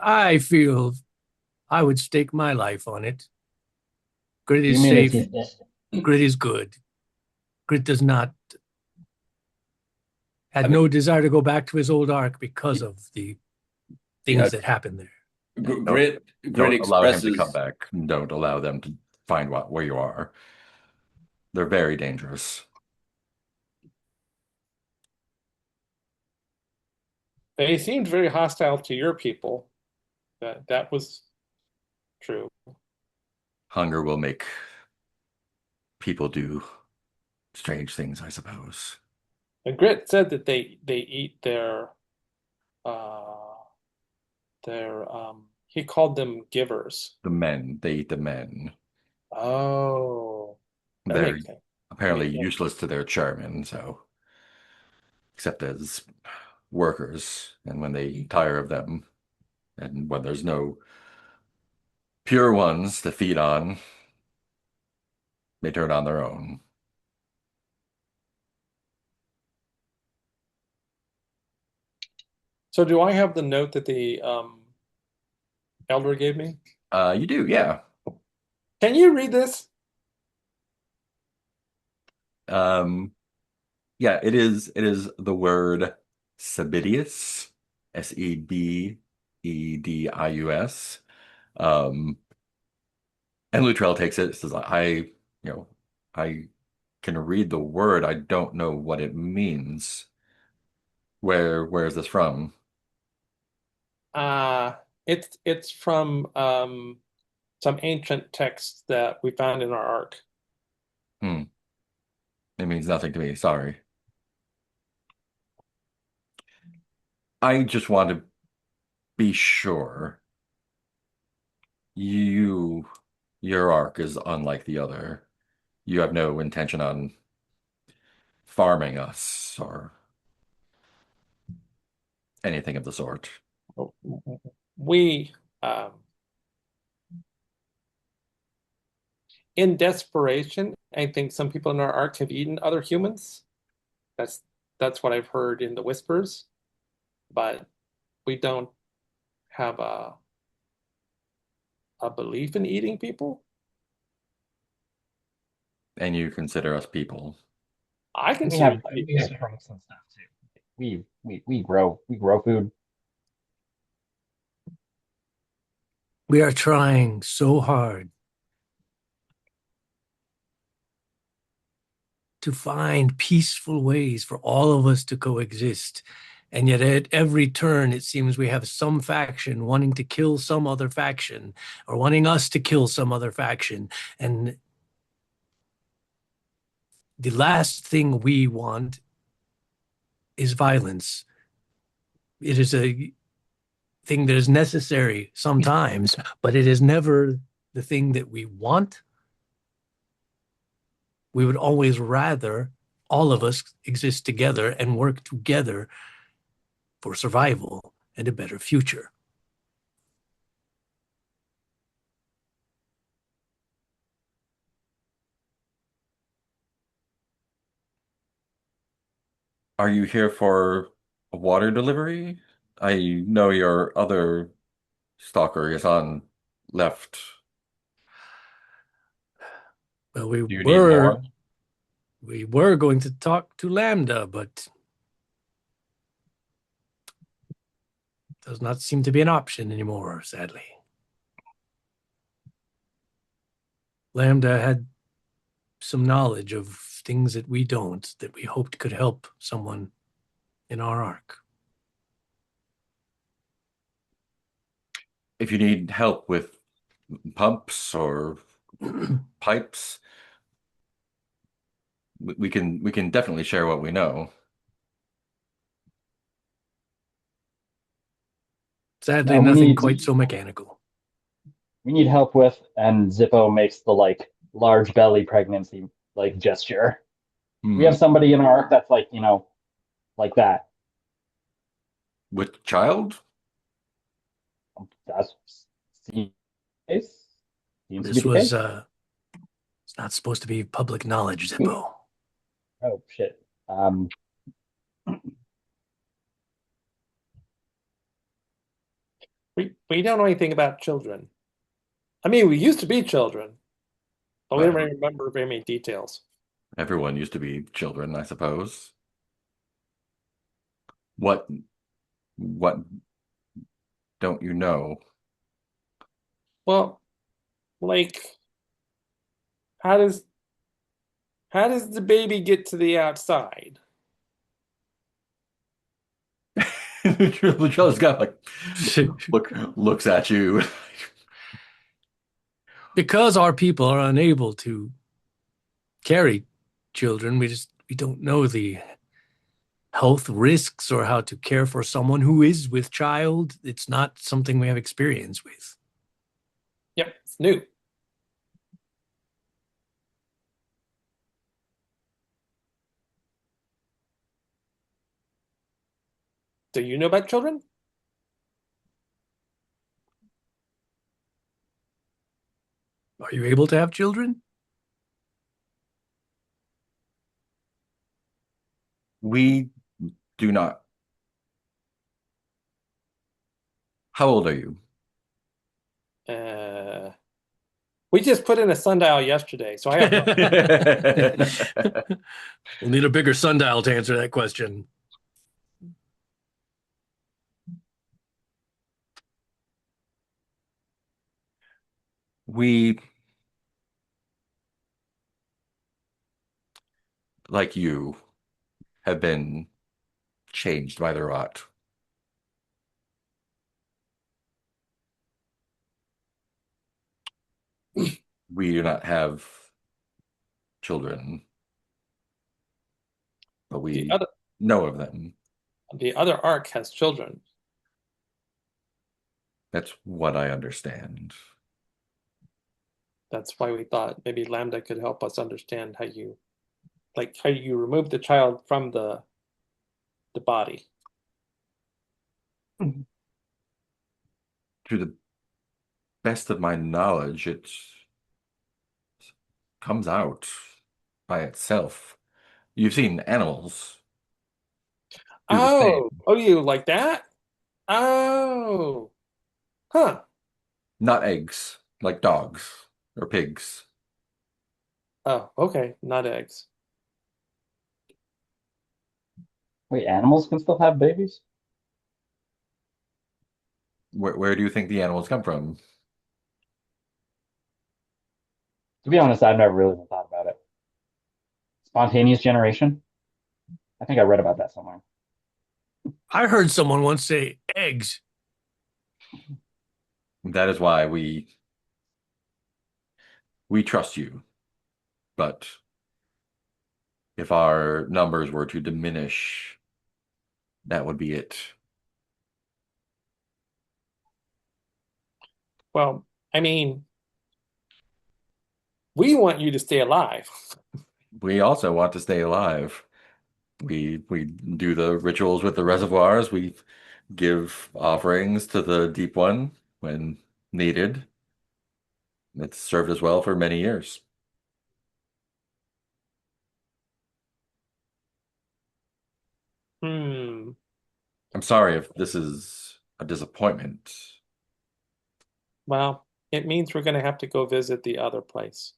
I feel I would stake my life on it. Grit You is mean if safe. he's Grit is good. Grit does not I had mean, no desire to go back to his old ark because of the yeah, things that happened there. Don't Grit don't allow him to come expresses. back. Don't allow them to find where you are. They're very dangerous. They seemed very hostile to your people. That was true. Hunger will make people do strange things, I suppose. And Grit said that they eat uh he called them givers. The men, they eat the men. Oh, that They're makes sense. That apparently makes sense. useless to their chairman, so except as workers. And when they tire of them, and when there's no pure ones to feed on, they turn on their own. So do I have the note that the elder gave me? You do, yeah. Can you read this? Um, yeah, it is the word Sebidius, Sebedius. Um, and Luttrell takes it, says, I can read the word, I don't know what it means. Where is this from? Uh it's from some ancient text that we found in our ark. Hmm. It means nothing to me, sorry. I just want to be sure you your arc is unlike the other. You have no intention on farming us or anything of the sort. We in desperation, I think some people in our ark have eaten other humans. That's that's what I've heard in the whispers, but we don't have a belief in eating people. And you consider us people. I can We see have it. we have strengths and stuff too. We grow food. We are trying so hard to find peaceful ways for all of us to coexist. And yet, at every turn, it seems we have some faction wanting to kill some other faction or wanting us to kill some other faction. And the last thing we want is violence. It is a thing that is necessary sometimes, but it is never the thing that we want. We would always rather all of us exist together and work together for survival and a better future. Are you here for a water delivery? I know your other stalker is on left. Well, Do you need more? we were going to talk to Lambda, but does not seem to be an option anymore, sadly. Lambda had some knowledge of things that we don't, that we hoped could help someone in our arc. If you need help with pumps or pipes, we can definitely share what we know. Sadly, No, we nothing need quite so mechanical. we need help with, and Zippo makes the like large belly pregnancy like gesture. We Hmm. have somebody in our that's like, like that. With child? That's seems seems to be This the was case. it's not supposed to be public knowledge, Zippo. Oh shit. We don't know anything about children. I mean, we used to be children, but we don't Well, really remember very many details. everyone used to be children, I suppose. What don't you know? Well, like, how does how does the baby get to the outside? Joe's got like looks at you. Because our people are unable to carry children, we don't know the health risks or how to care for someone who is with child. It's not something we have experience with. Yep, it's new. Do you know about children? Are you able to have children? We do not. How old are you? Uh, we just put in a sundial yesterday, so I have no. We'll need a bigger sundial to answer that question. We, like you, have been changed by the rot. We do not have children, but The we other know of them. the other arc has children. That's what I understand. That's why we thought maybe Lambda could help us understand how you remove the child from the body. To the best of my knowledge, it comes out by itself. You've seen animals do the same. Oh, you like that? Oh, huh. Not eggs, like dogs or pigs. Oh, okay, not eggs. Wait, animals can still have babies? Where do you think the animals come from? To be honest, I've never really thought about it. Spontaneous generation? I think I read about that somewhere. I heard someone once say eggs. That is why we trust you. But if our numbers were to diminish, that would be it. Well, I mean, we want you to stay alive. We also want to stay alive. We do the rituals with the reservoirs. We give offerings to the deep one when needed. It's served us well for many years. Hmm. I'm sorry if this is a disappointment. Well, it means we're going to have to go visit the other place.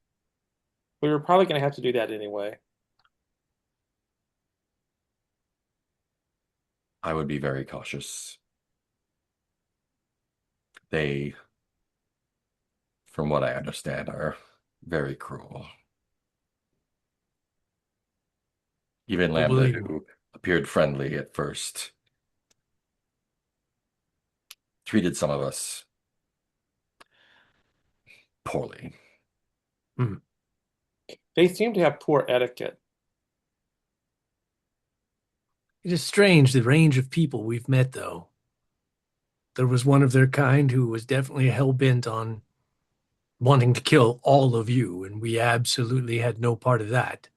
We were probably going to have to do that anyway. I would be very cautious. They, from what I understand, are very cruel. Even Don't Lambda, believe. who appeared friendly at first, treated some of us poorly. Hmm. They seem to have poor etiquette. It is strange the range of people we've met, though. There was one of their kind who was definitely hell bent on wanting to kill all of you, and we absolutely had no part of that.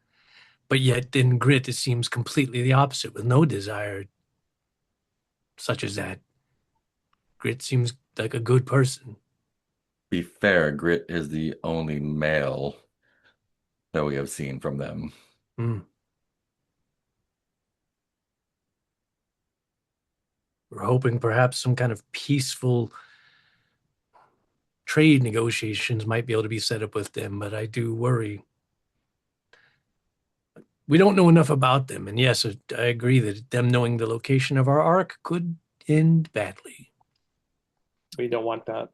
But yet, in Grit, it seems completely the opposite, with no desire such as that. Grit seems like a good person. Be fair, Grit is the only male that we have seen from them. Hmm. We're hoping perhaps some kind of peaceful trade negotiations might be able to be set up with them, but I do worry. We don't know enough about them, and yes, I agree that them knowing the location of our ark could end badly. We don't want that.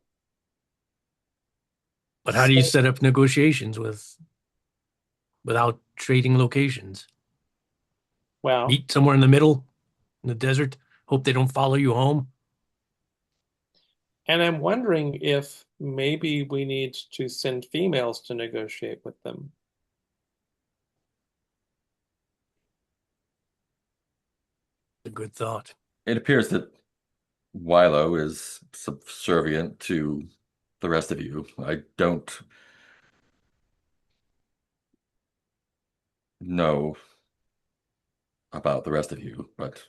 But how do you So, set up negotiations without trading locations? well, Meet somewhere in the middle, in the desert, hope they don't follow you home. and I'm wondering if maybe we need to send females to negotiate with them. A good thought. It appears that Wilo is subservient to the rest of you. I don't know about the rest of you, but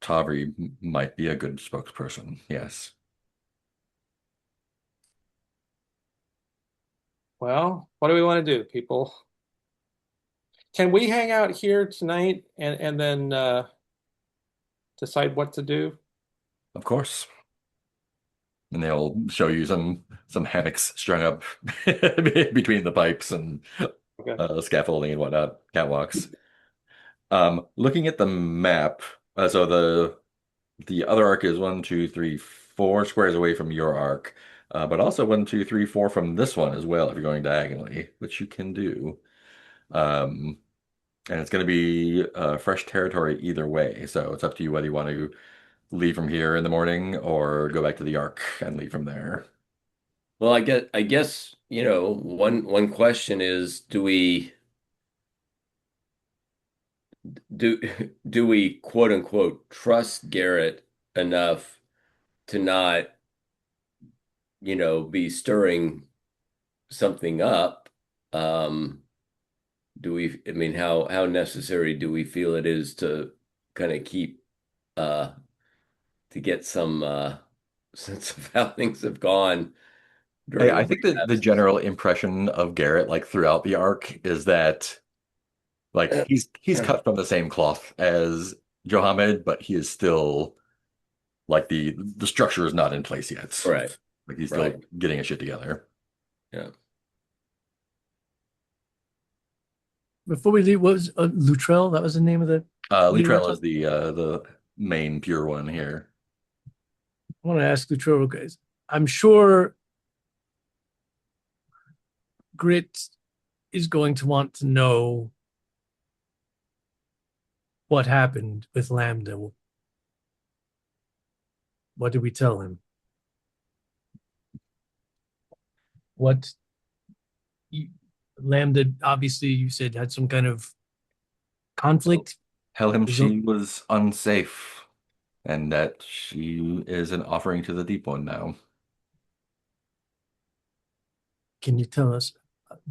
Tavri might be a good spokesperson. Yes. Well, what do we want to do, people? Can we hang out here tonight and then decide what to do? Of course. And they'll show you some hammocks strung up between the pipes and Okay. scaffolding and whatnot, catwalks. Looking at the map, so the other arc is 1, 2, 3, 4 squares away from your arc, but also 1, 2, 3, 4 from this one as well if you're going diagonally, which you can do. Um, and it's going to be fresh territory either way, so it's up to you whether you want to leave from here in the morning or go back to the arc and leave from there. Well, I guess, one question is, do do we quote unquote trust Garrett enough to not, be stirring something up? Um, I mean, how necessary do we feel it is to kind of keep uh to get some sense of how things have gone during I think that the relapses? general impression of Garrett, like throughout the arc, is that like he's cut from the same cloth as Johammed, but he is still like the structure is not in place yet. Right, Like he's still right. getting his shit together. Yeah. before we leave, what was Luttrell? That was the name of the leader. Luttrell is the main pure one here. I want to ask Luttrell, guys. I'm sure Grit is going to want to know what happened with Lambda. What did we tell him? What you, Lambda, obviously, you said had some kind of conflict. Tell him Result- she was unsafe and that she is an offering to the Deep One now. Can you tell us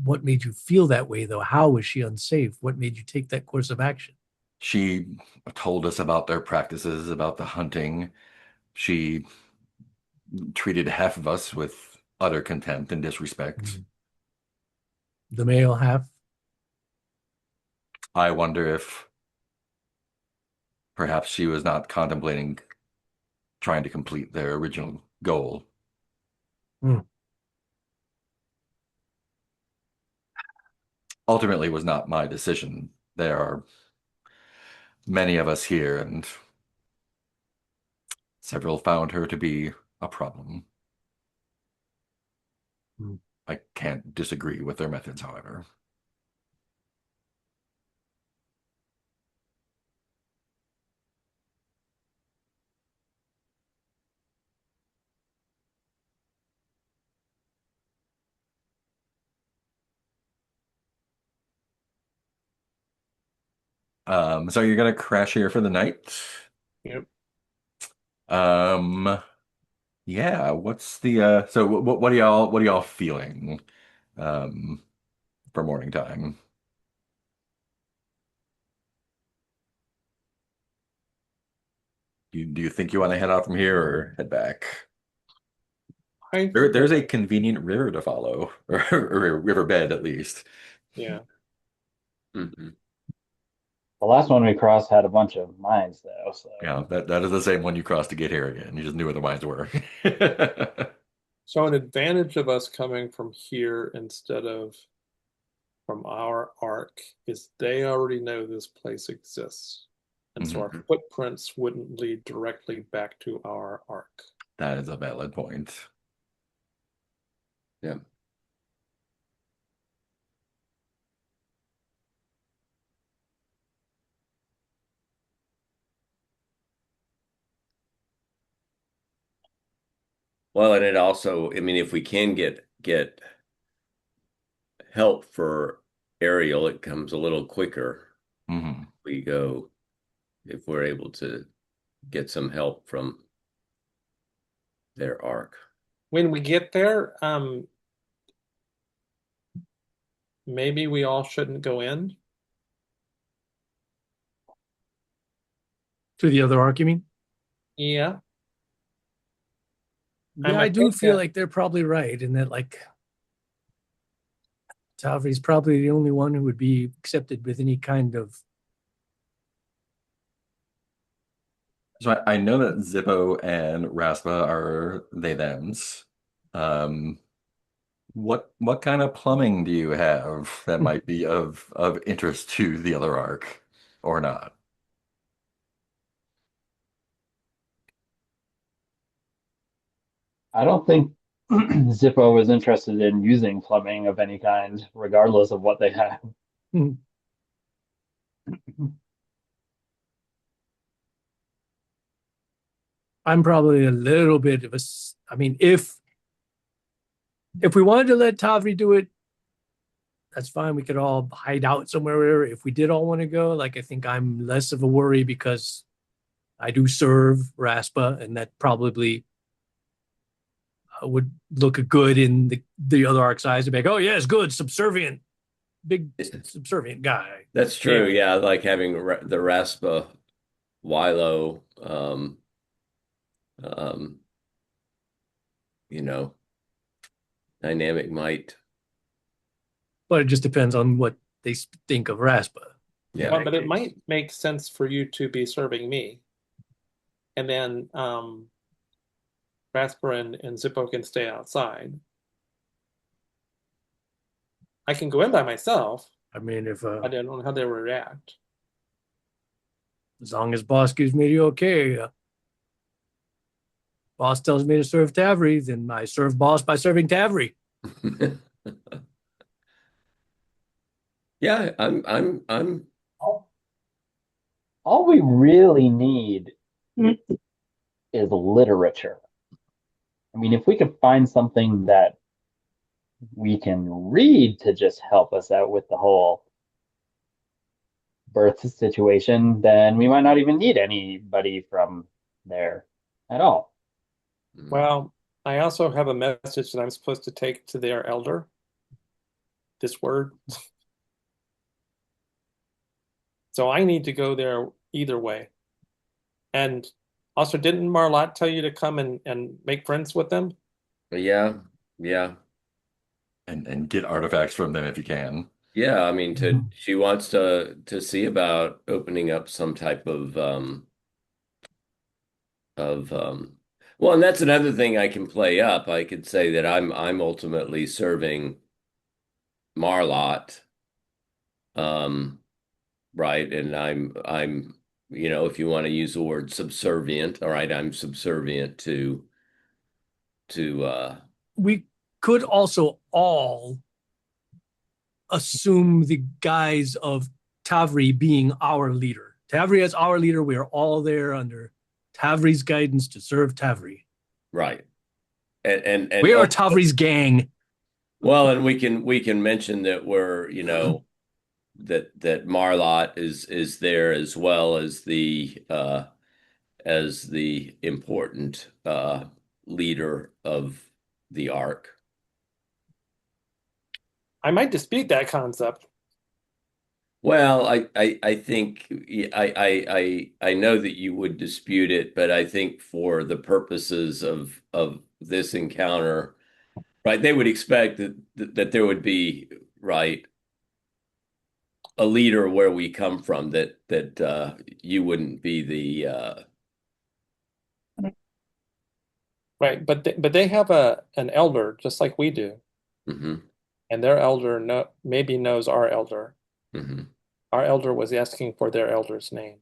what made you feel that way, though? How was she unsafe? What made you take that course of action? She told us about their practices, about the hunting. She treated half of us with utter contempt and disrespect. The male half? I wonder if perhaps she was not contemplating trying to complete their original goal. Hmm. Ultimately, was not my decision. There are many of us here, and several found her to be a problem. Hmm. I can't disagree with their methods, however. So you're gonna crash here for the night? Yep. Um, yeah, what's the so what are y'all feeling um for morning time? Do you think you want to head out from here or head back? I think There's a convenient river to follow, or a riverbed at least. yeah. Mhm. The last one we crossed had a bunch of mines though, so Yeah, that is the same one you crossed to get here again. You just knew where the mines were. So an advantage of us coming from here instead of from our arc is they already know this place exists. And so our Mhm. footprints wouldn't lead directly back to our arc. That is a valid point. Yeah. Well, and it also, I mean, if we can get help for Ariel, it comes a little quicker. Hmm. We go if we're able to get some help from their arc. When we get there, maybe we all shouldn't go in. To the other arc, you mean? Yeah, Yeah, I'm I do afraid feel that like they're probably right in that, like, Tavri's probably the only one who would be accepted with any kind of. So I know that Zippo and Raspa are they thems. Um, what kind of plumbing do you have that might be of interest to the other arc or not? I don't think Zippo was interested in using plumbing of any kind, regardless of what they have. I'm probably a little bit of a. I mean, if we wanted to let Tavri do it, that's fine. We could all hide out somewhere. If we did all want to go, like, I think I'm less of a worry because I do serve Raspa, and that probably would look good in the other arc's eyes to be like, oh yes, good, subservient, big subservient guy. That's true. Yeah, like having the Raspa Wilo, um, you know, dynamic might. But it just depends on what they think of Raspa. Yeah. well, but it might make sense for you to be serving me, and then Rasper and Zippo can stay outside. I can go in by myself, I mean, if I don't know how they would react. as long as boss gives me the okay, boss tells me to serve Tavri, then I serve boss by serving Tavri. Yeah, I'm All, all we really need is literature. I mean, if we could find something that we can read to just help us out with the whole birth situation, then we might not even need anybody from there at all. Well, I also have a message that I'm supposed to take to their elder. This word. So I need to go there either way. And also, didn't Marlotte tell you to come and make friends with them? yeah, yeah. And get artifacts from them if you can. Yeah, I mean Mhm. she wants to see about opening up some type of well, and that's another thing I can play up. I could say that I'm ultimately serving Marlotte, um, right? And I'm if you want to use the word subservient, all right, I'm subservient to We could also all assume the guise of Tavri being our leader. Tavri as our leader, we are all there under Tavri's guidance to serve Tavri. right. And We are oh, Tavri's gang. well, and we can mention that we're, that Marlotte is there as well as the important leader of the Ark. I might dispute that concept. Well, I think I know that you would dispute it, but I think for the purposes of this encounter, right, they would expect that there would be, right, a leader where we come from, that you wouldn't be the Right, but they have an elder just like we do, mhm, and their elder maybe knows our elder. mhm. Our elder was asking for their elder's name.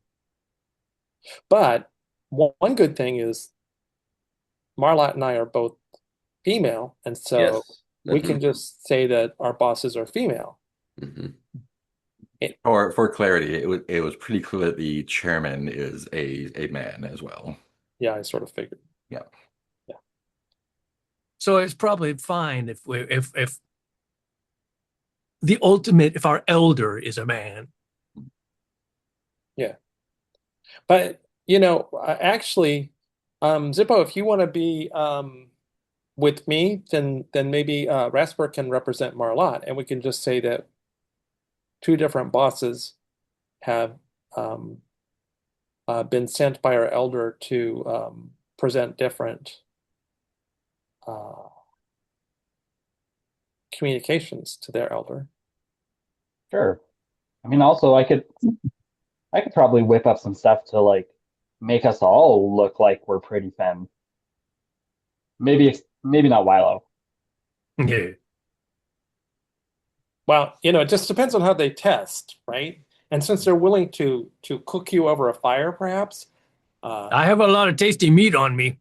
But one good thing is Marlotte and I are both female, and so Yes. we can just say that our bosses are female. Mhm. It, For clarity, it was pretty clear that the chairman is a man as well. yeah, I sort of figured. Yeah. Yeah, So it's probably fine if the ultimate, if our elder is a man. yeah. But actually, Zippo, if you want to be with me, then maybe Rasper can represent Marlotte, and we can just say that two different bosses have um, been sent by our elder to present different uh, communications to their elder. Sure. I mean, also I could probably whip up some stuff to like make us all look like we're pretty femme. Maybe not Wilo. Yeah. Well, it just depends on how they test, right? And since they're willing to cook you over a fire, perhaps, uh, I have a lot of tasty meat on me.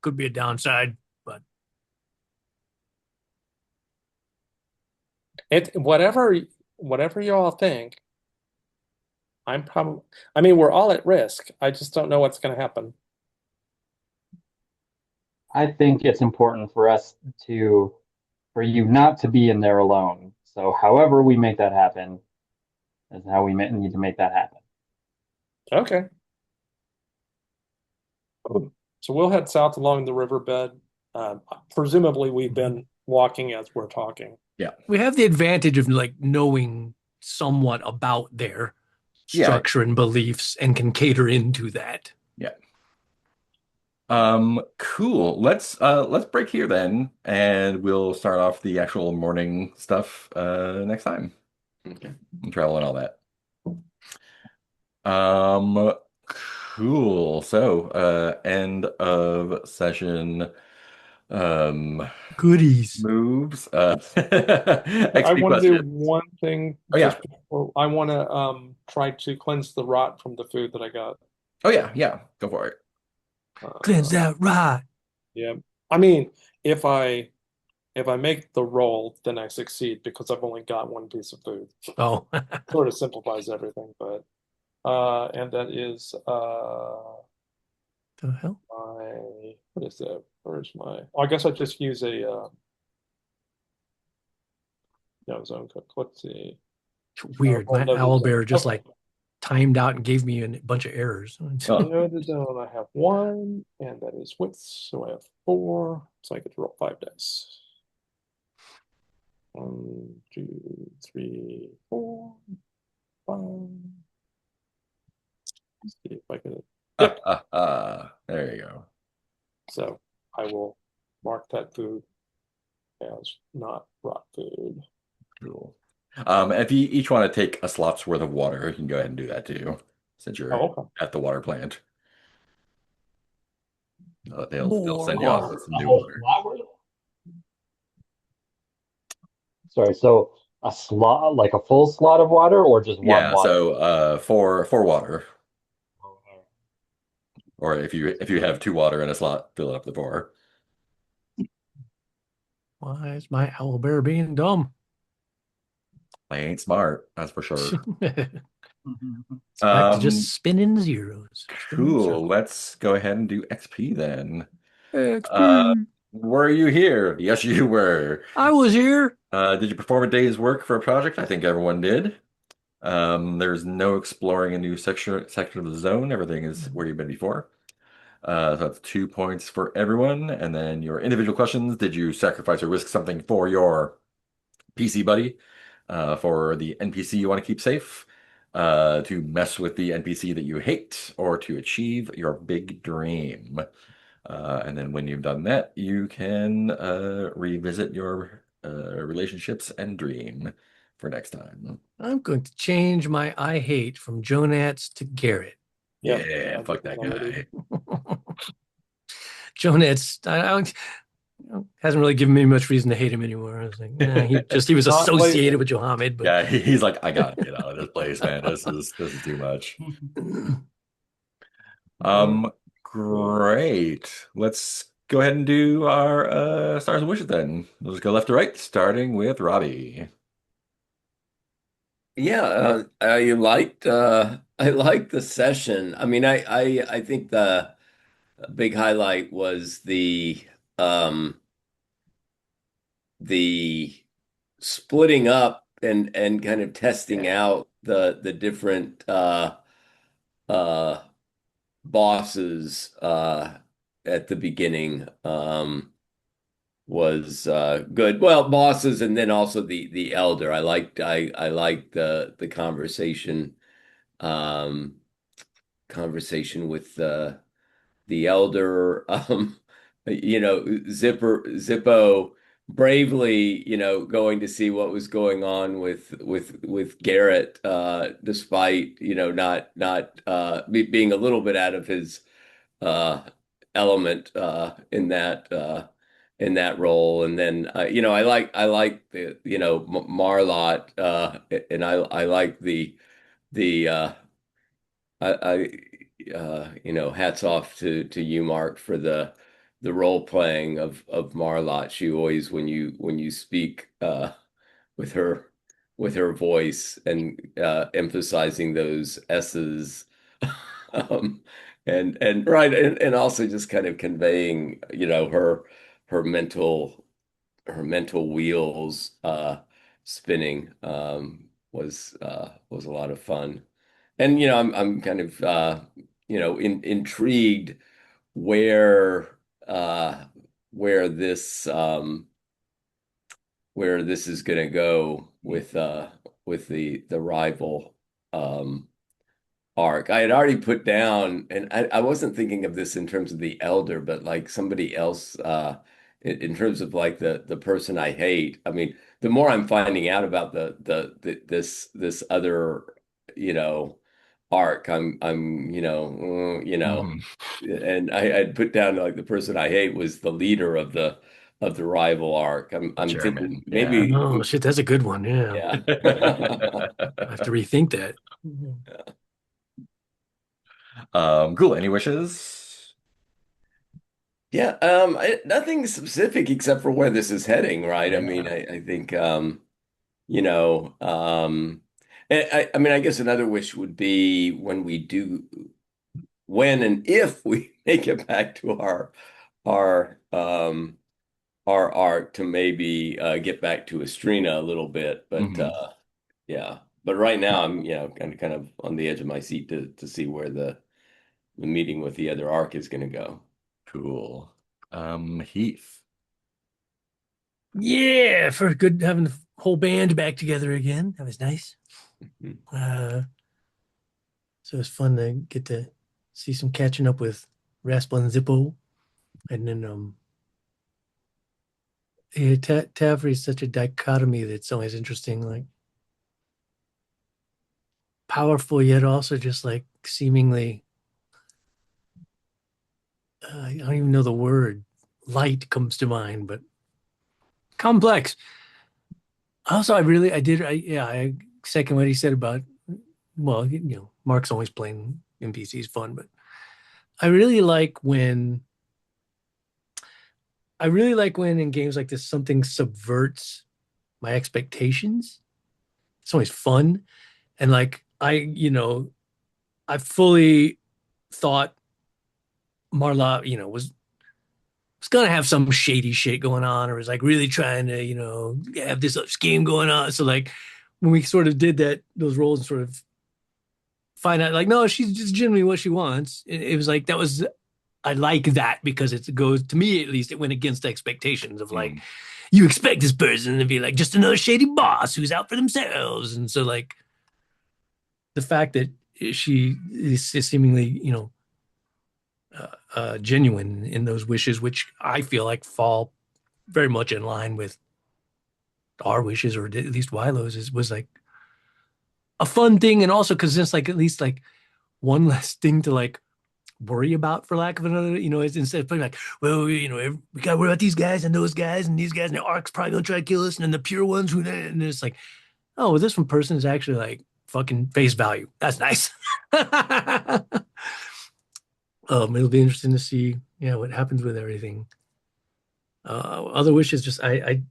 Could be a downside, but whatever you all think, I mean, we're all at risk. I just don't know what's going to happen. I think it's important for us to for you not to be in there alone. So however we make that happen is how we need to make that happen. Okay. So we'll head south along the riverbed. Presumably, we've been walking as we're talking. Yeah. we have the advantage of like knowing somewhat about their Yeah. structure and beliefs and can cater into that. Yeah. Cool. Let's break here then, and we'll start off the actual morning stuff next time. Okay. And travel and all that. Cool. So, end of session Um, Goodies. moves. I XP want to do question. one thing Oh yeah. just before. I want to try to cleanse the rot from the food that I got. Oh yeah. Yeah. Go for it. Cleanse Uh, that right. yeah. I mean, if I if I make the roll, then I succeed because I've only got one piece of food. Oh, Sort of simplifies everything, but and that is the hell? my what is that? Where's my? Oh, I guess I just use a no zone cook. Let's see. Weird. Roll My noted owl zone. bear just Okay. like timed out and gave me a bunch of errors. Oh, Noted zone. I have one, and that is width. So I have four. So I get to roll 5 dice. 1, 2, 3, 4, 5. Let's see if I can. Yep. there you go. So I will mark that food as not rot food. Cool. If you each want to take a slot's worth of water, you can go ahead and do that too, since you're Oh, okay. at the water plant. They'll More send you off Oh, with water. some a new whole water. slot. Sorry, so a slot, like a full slot of water, or just one Yeah, water? so for water, or if you have two water in a slot, fill it up to four. Why is my owl bear being dumb? I ain't smart, that's for sure. It's back to Um, just spinning zeros. Spinning cool. zeros. Let's go ahead and do XP then. Uh, XP. were you here? Yes, you were. I was here. Did you perform a day's work for a project? I think everyone did. There's no exploring a new section of the zone. Everything is where you've been before. So that's 2 points for everyone. And then your individual questions. Did you sacrifice or risk something for your PC buddy? For the NPC you want to keep safe? To mess with the NPC that you hate, or to achieve your big dream? And then when you've done that, you can revisit your relationships and dream for next time. I'm going to change my I hate from Jonats to Garrett. Yep. Yeah, I did fuck that that already. guy. Jonats hasn't really given me much reason to hate him anymore. I was like, he was Not associated lately. with Johammed, but Yeah, he's like, I gotta get out of this place, man. This is too much. One, two. Great. Let's go ahead and do our stars and wishes then. We'll just go left to right, starting with Robbie. Yeah, I liked the session. I mean, I think the big highlight was um the splitting up and kind of testing out the different uh bosses at the beginning was good. Well, bosses and then also the elder. I liked the um conversation with the elder, Zippo bravely, going to see what was going on with Garrett, despite, being a little bit out of his uh element in that role. And then I like the Marlotte, and I like the hats off to you, Mark, for the role playing of Marlotte. She always, when you speak with her with her voice and emphasizing those S's, um, and right, and also just kind of conveying, her mental wheels spinning, was a lot of fun. And I'm kind of intrigued where uh where this um where this is going to go with the rival um arc. I had already put down, and I wasn't thinking of this in terms of the elder, but like somebody else, in terms of like the person I hate. I mean, the more I'm finding out about this other, you know, Ark. Mhm. And I'd put down like the person I hate was the leader of the rival Ark. The I'm thinking chairman. Yeah. maybe, Oh shit, that's a good one. Yeah, yeah. I have to rethink that. Cool. Any wishes? Yeah, nothing specific except for where this is heading, right? I mean, Yeah. I think you know, I mean, I guess another wish would be when and if we make it back to our our arc to maybe get back to Estrina a little bit, but Hmm. yeah. But right now, I'm kind of on the edge of my seat to see where the meeting with the other arc is going to go. Cool. Heath. Yeah, for good having the whole band back together again. That was nice. Mhm. Uh, so it was fun to get to see some catching up with Raspel and Zippo, and then yeah, Tavri is such a dichotomy that's always interesting, like powerful yet also just like seemingly I don't even know the word. Light comes to mind, but complex. Also, I second what he said about, well, Mark's always playing NPCs fun, but I really like when I really like when in games like this something subverts my expectations. It's always fun. And like I fully thought Marlotte, was gonna have some shady shit going on, or was like really trying to, have this scheme going on. So like when we sort of did those roles and sort of find out like, no, she's just genuinely what she wants. It was like that was I like that because it goes to me at least, it went against expectations of like Mm. you expect this person to be like just another shady boss who's out for themselves. And so like the fact that she is seemingly, genuine in those wishes, which I feel like fall very much in line with our wishes, or at least Wilo's, was like a fun thing, and also because it's like at least like one less thing to like worry about, for lack of another. It's instead of playing like, well, we got to worry about these guys and those guys and these guys, and the Ark's probably gonna try to kill us, and then the pure ones who, and it's like, oh, well, this one person is actually like fucking face value. That's nice. It'll be interesting to see, yeah, what happens with everything. Other wishes, I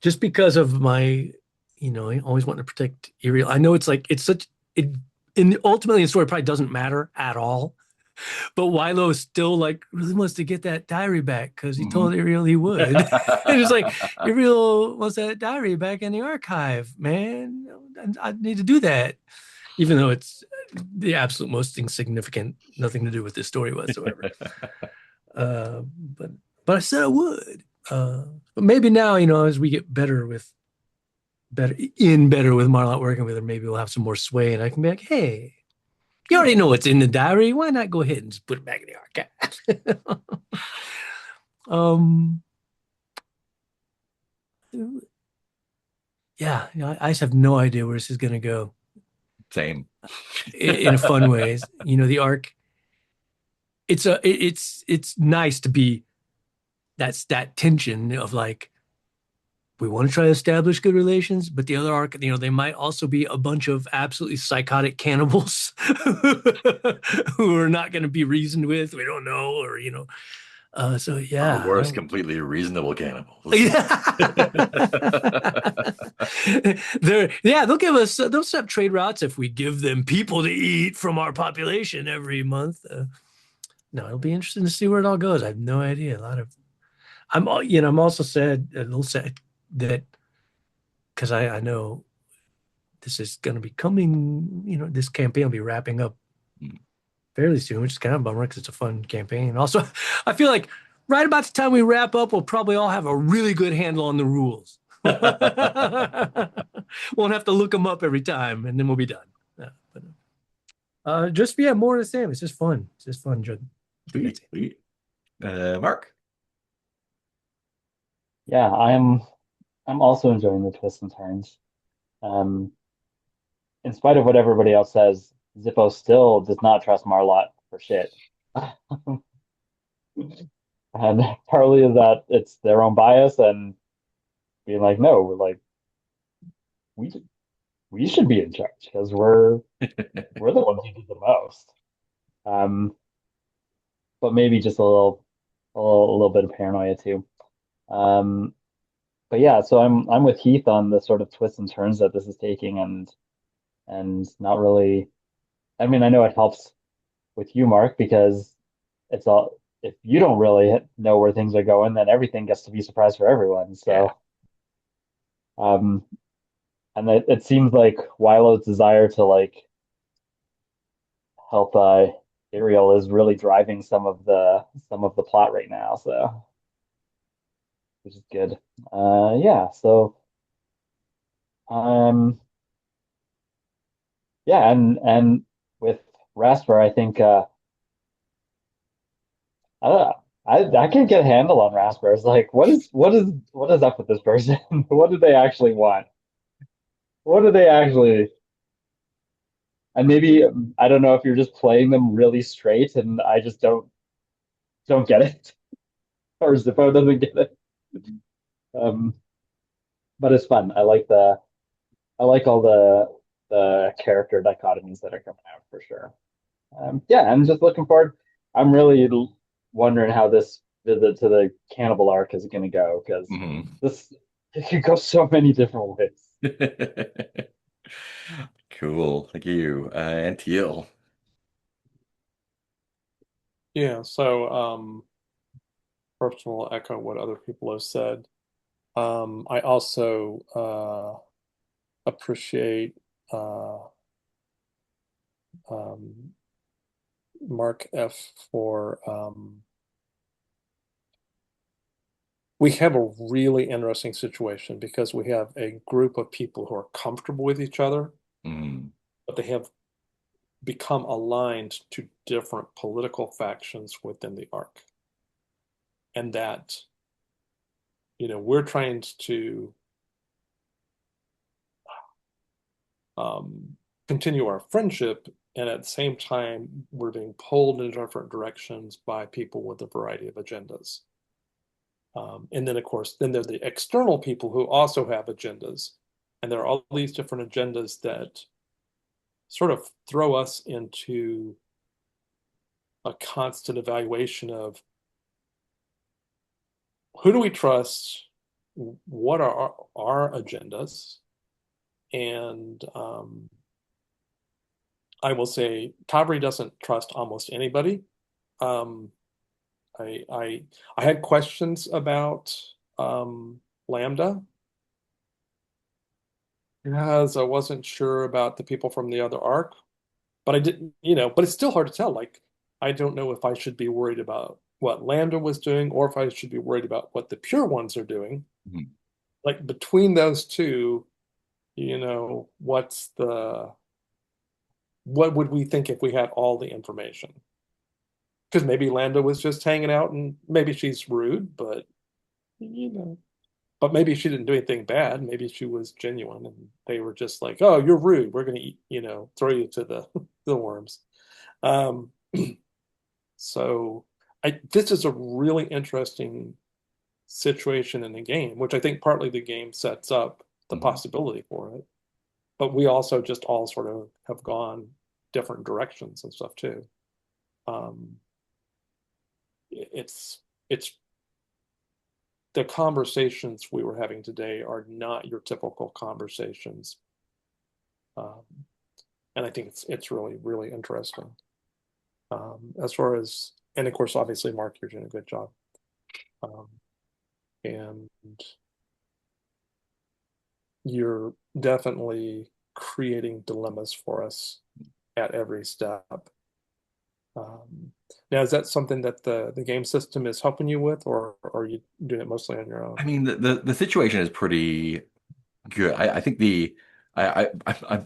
just because of my, I always want to protect Ariel. I know it's like it's such it in ultimately the story probably doesn't matter at all, but Wilo still like really wants to get that diary back because he Mhm. told Ariel he would. And it's like Ariel wants that diary back in the archive, man. I need to do that, even though it's the absolute most insignificant, nothing to do with this story whatsoever. Uh, but but I said I would. But maybe now, as we get better with Marlotte working with her, maybe we'll have some more sway, and I can be like, hey, you already know what's in the diary. Why not go ahead and just put it back in the archive? um, yeah, I just have no idea where this is gonna go Same. in a fun ways. The arc. It's nice to be that's that tension of like we want to try to establish good relations, but the other arc, they might also be a bunch of absolutely psychotic cannibals who are not going to be reasoned with. We don't know, or so Or yeah, worse, completely reasonable cannibals. yeah. They'll give us they'll set up trade routes if we give them people to eat from our population every month. No, it'll be interesting to see where it all goes. I have no idea. I'm also sad, a little sad that because I know this is going to be coming, this campaign will be wrapping up fairly soon, which is kind of a bummer because it's a fun campaign. Also, I feel like right about the time we wrap up, we'll probably all have a really good handle on the rules. Won't have to look them up every time, and then we'll be done. Just yeah, more of the same. It's just fun. It's just fun, Judd. Sweet, sweet. Mark. Yeah, I'm also enjoying the twists and turns. Um, in spite of what everybody else says, Zippo still does not trust Marlotte for shit. And partly is that it's their own bias and being like, no, we're like we we should be in charge because we're the ones who did the most. Um, but maybe just a little bit of paranoia too. Um, but yeah, so I'm with Heath on the sort of twists and turns that this is taking, and not really. I mean, I know it helps with you, Mark, because it's all if you don't really know where things are going, then everything gets to be a surprise for everyone. Yeah. So, um, and it seems like Wilo's desire to like help Ariel is really driving some of the plot right now. So, which is good. Yeah. So, um, yeah, and with Rasper, I think I don't know. I can't get a handle on Rasper. It's like, what is up with this person? What do they actually want? What do they actually? And maybe I don't know if you're just playing them really straight, and I just don't get it, or Zippo doesn't get it. Um, but it's fun. I like all the character dichotomies that are coming out for sure. Yeah, I'm just looking forward. I'm really wondering how this visit to the cannibal arc is going to go because Mhm. this it could go so many different ways. Cool. Thank you. And Teal. Yeah, so first of all, echo what other people have said. I also appreciate um, Mark F for we have a really interesting situation because we have a group of people who are comfortable with each other, Mhm. but they have become aligned to different political factions within the Ark. And that, we're trying to um, continue our friendship, and at the same time, we're being pulled in different directions by people with a variety of agendas. And then, of course, then there are the external people who also have agendas, and there are all these different agendas that sort of throw us into a constant evaluation of who do we trust, what are our agendas, and I will say Kavri doesn't trust almost anybody. Um, I, I I had questions about Lambda because I wasn't sure about the people from the other arc, but I didn't, but it's still hard to tell. Like, I don't know if I should be worried about what Lambda was doing or if I should be worried about what the pure ones are doing. Mhm. Like between those two, what's the what would we think if we had all the information? Because maybe Lambda was just hanging out and maybe she's rude, you know, but maybe she didn't do anything bad. Maybe she was genuine and they were just like, oh, you're rude. We're going to eat, throw you to the, the worms. Um, so this is a really interesting situation in the game, which I think partly the game sets up the Mhm. possibility for it. But we also just all sort of have gone different directions and stuff too. Um, it's the conversations we were having today are not your typical conversations, um, and I think it's really really interesting. As far as and of course, obviously, Mark, you're doing a good job, um, and you're definitely creating dilemmas for us at every step. Um, Now, is that something that the game system is helping you with, or are you doing it mostly on your I own? mean, the situation is pretty good. I think I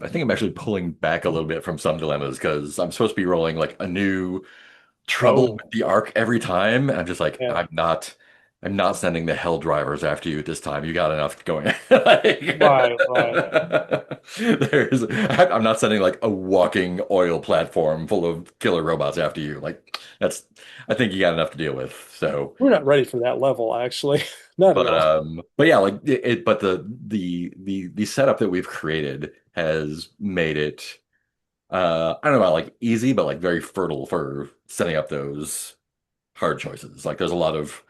think I'm actually pulling back a little bit from some dilemmas because I'm supposed to be rolling like a new trouble Oh, with the arc every time. And I'm just like, yeah. I'm not. I'm not sending the hell drivers after you this time. You got enough going. Like, Right, right. I'm not sending like a walking oil platform full of killer robots after you. Like I think you got enough to deal with. So, We're not ready for that level, actually. Not at all. but yeah, like but the setup that we've created has made it, I don't know about like easy, but like very fertile for setting up those hard choices. Like there's a lot of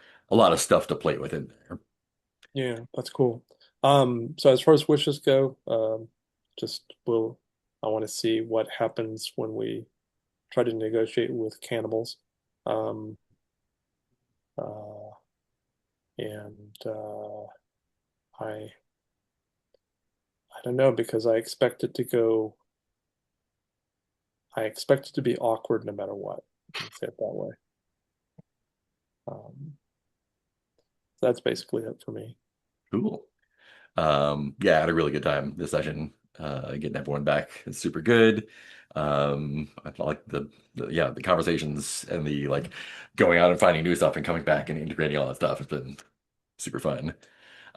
stuff to play with in there. Yeah, that's cool. So as far as wishes go, just will I want to see what happens when we try to negotiate with cannibals. Um, uh, and I I don't know because I expect it to be awkward no matter what. Let's say it that way. That's basically it for me. Cool. Yeah, I had a really good time this session. Getting everyone back. It's super good. I felt like the conversations and the like going out and finding new stuff and coming back and integrating all that stuff has been super fun.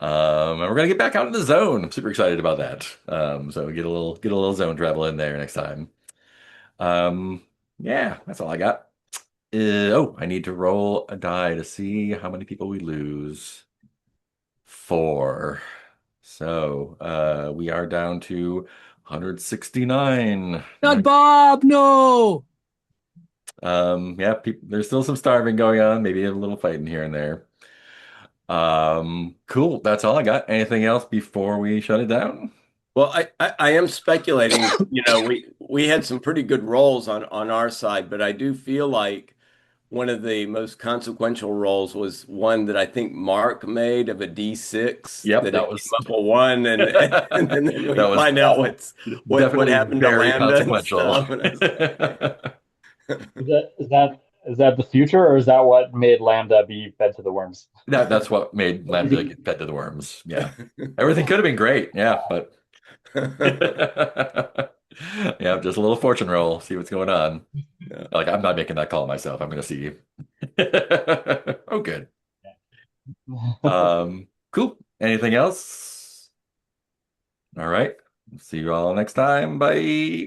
And we're gonna get back out in the zone. I'm super excited about that. So get a little zone travel in there next time. Um, yeah, that's all I got. I need to roll a die to see how many people we lose. Four. So we are down to 169. Not Bob, no. Yeah, there's still some starving going on, maybe a little fighting here and there. Cool. That's all I got. Anything else before we shut it down? Well, I am speculating, we had some pretty good rolls on our side, but I do feel like one of the most consequential rolls was one that I think Mark made of a D6 Yep, that that it was came up a one, and then we that was find out what definitely happened to very Lambda and consequential. stuff. And I was like, okay. Is that the future, or is that what made Lambda be fed to the worms? That's what made Lambda get fed to the worms. Yeah. Everything could have been great. Yeah, but yeah, just a little fortune roll, see what's going on. Yeah. Like I'm not making that call myself. I'm gonna see. Oh, good. Cool. Anything else? All right. See you all next time. Bye.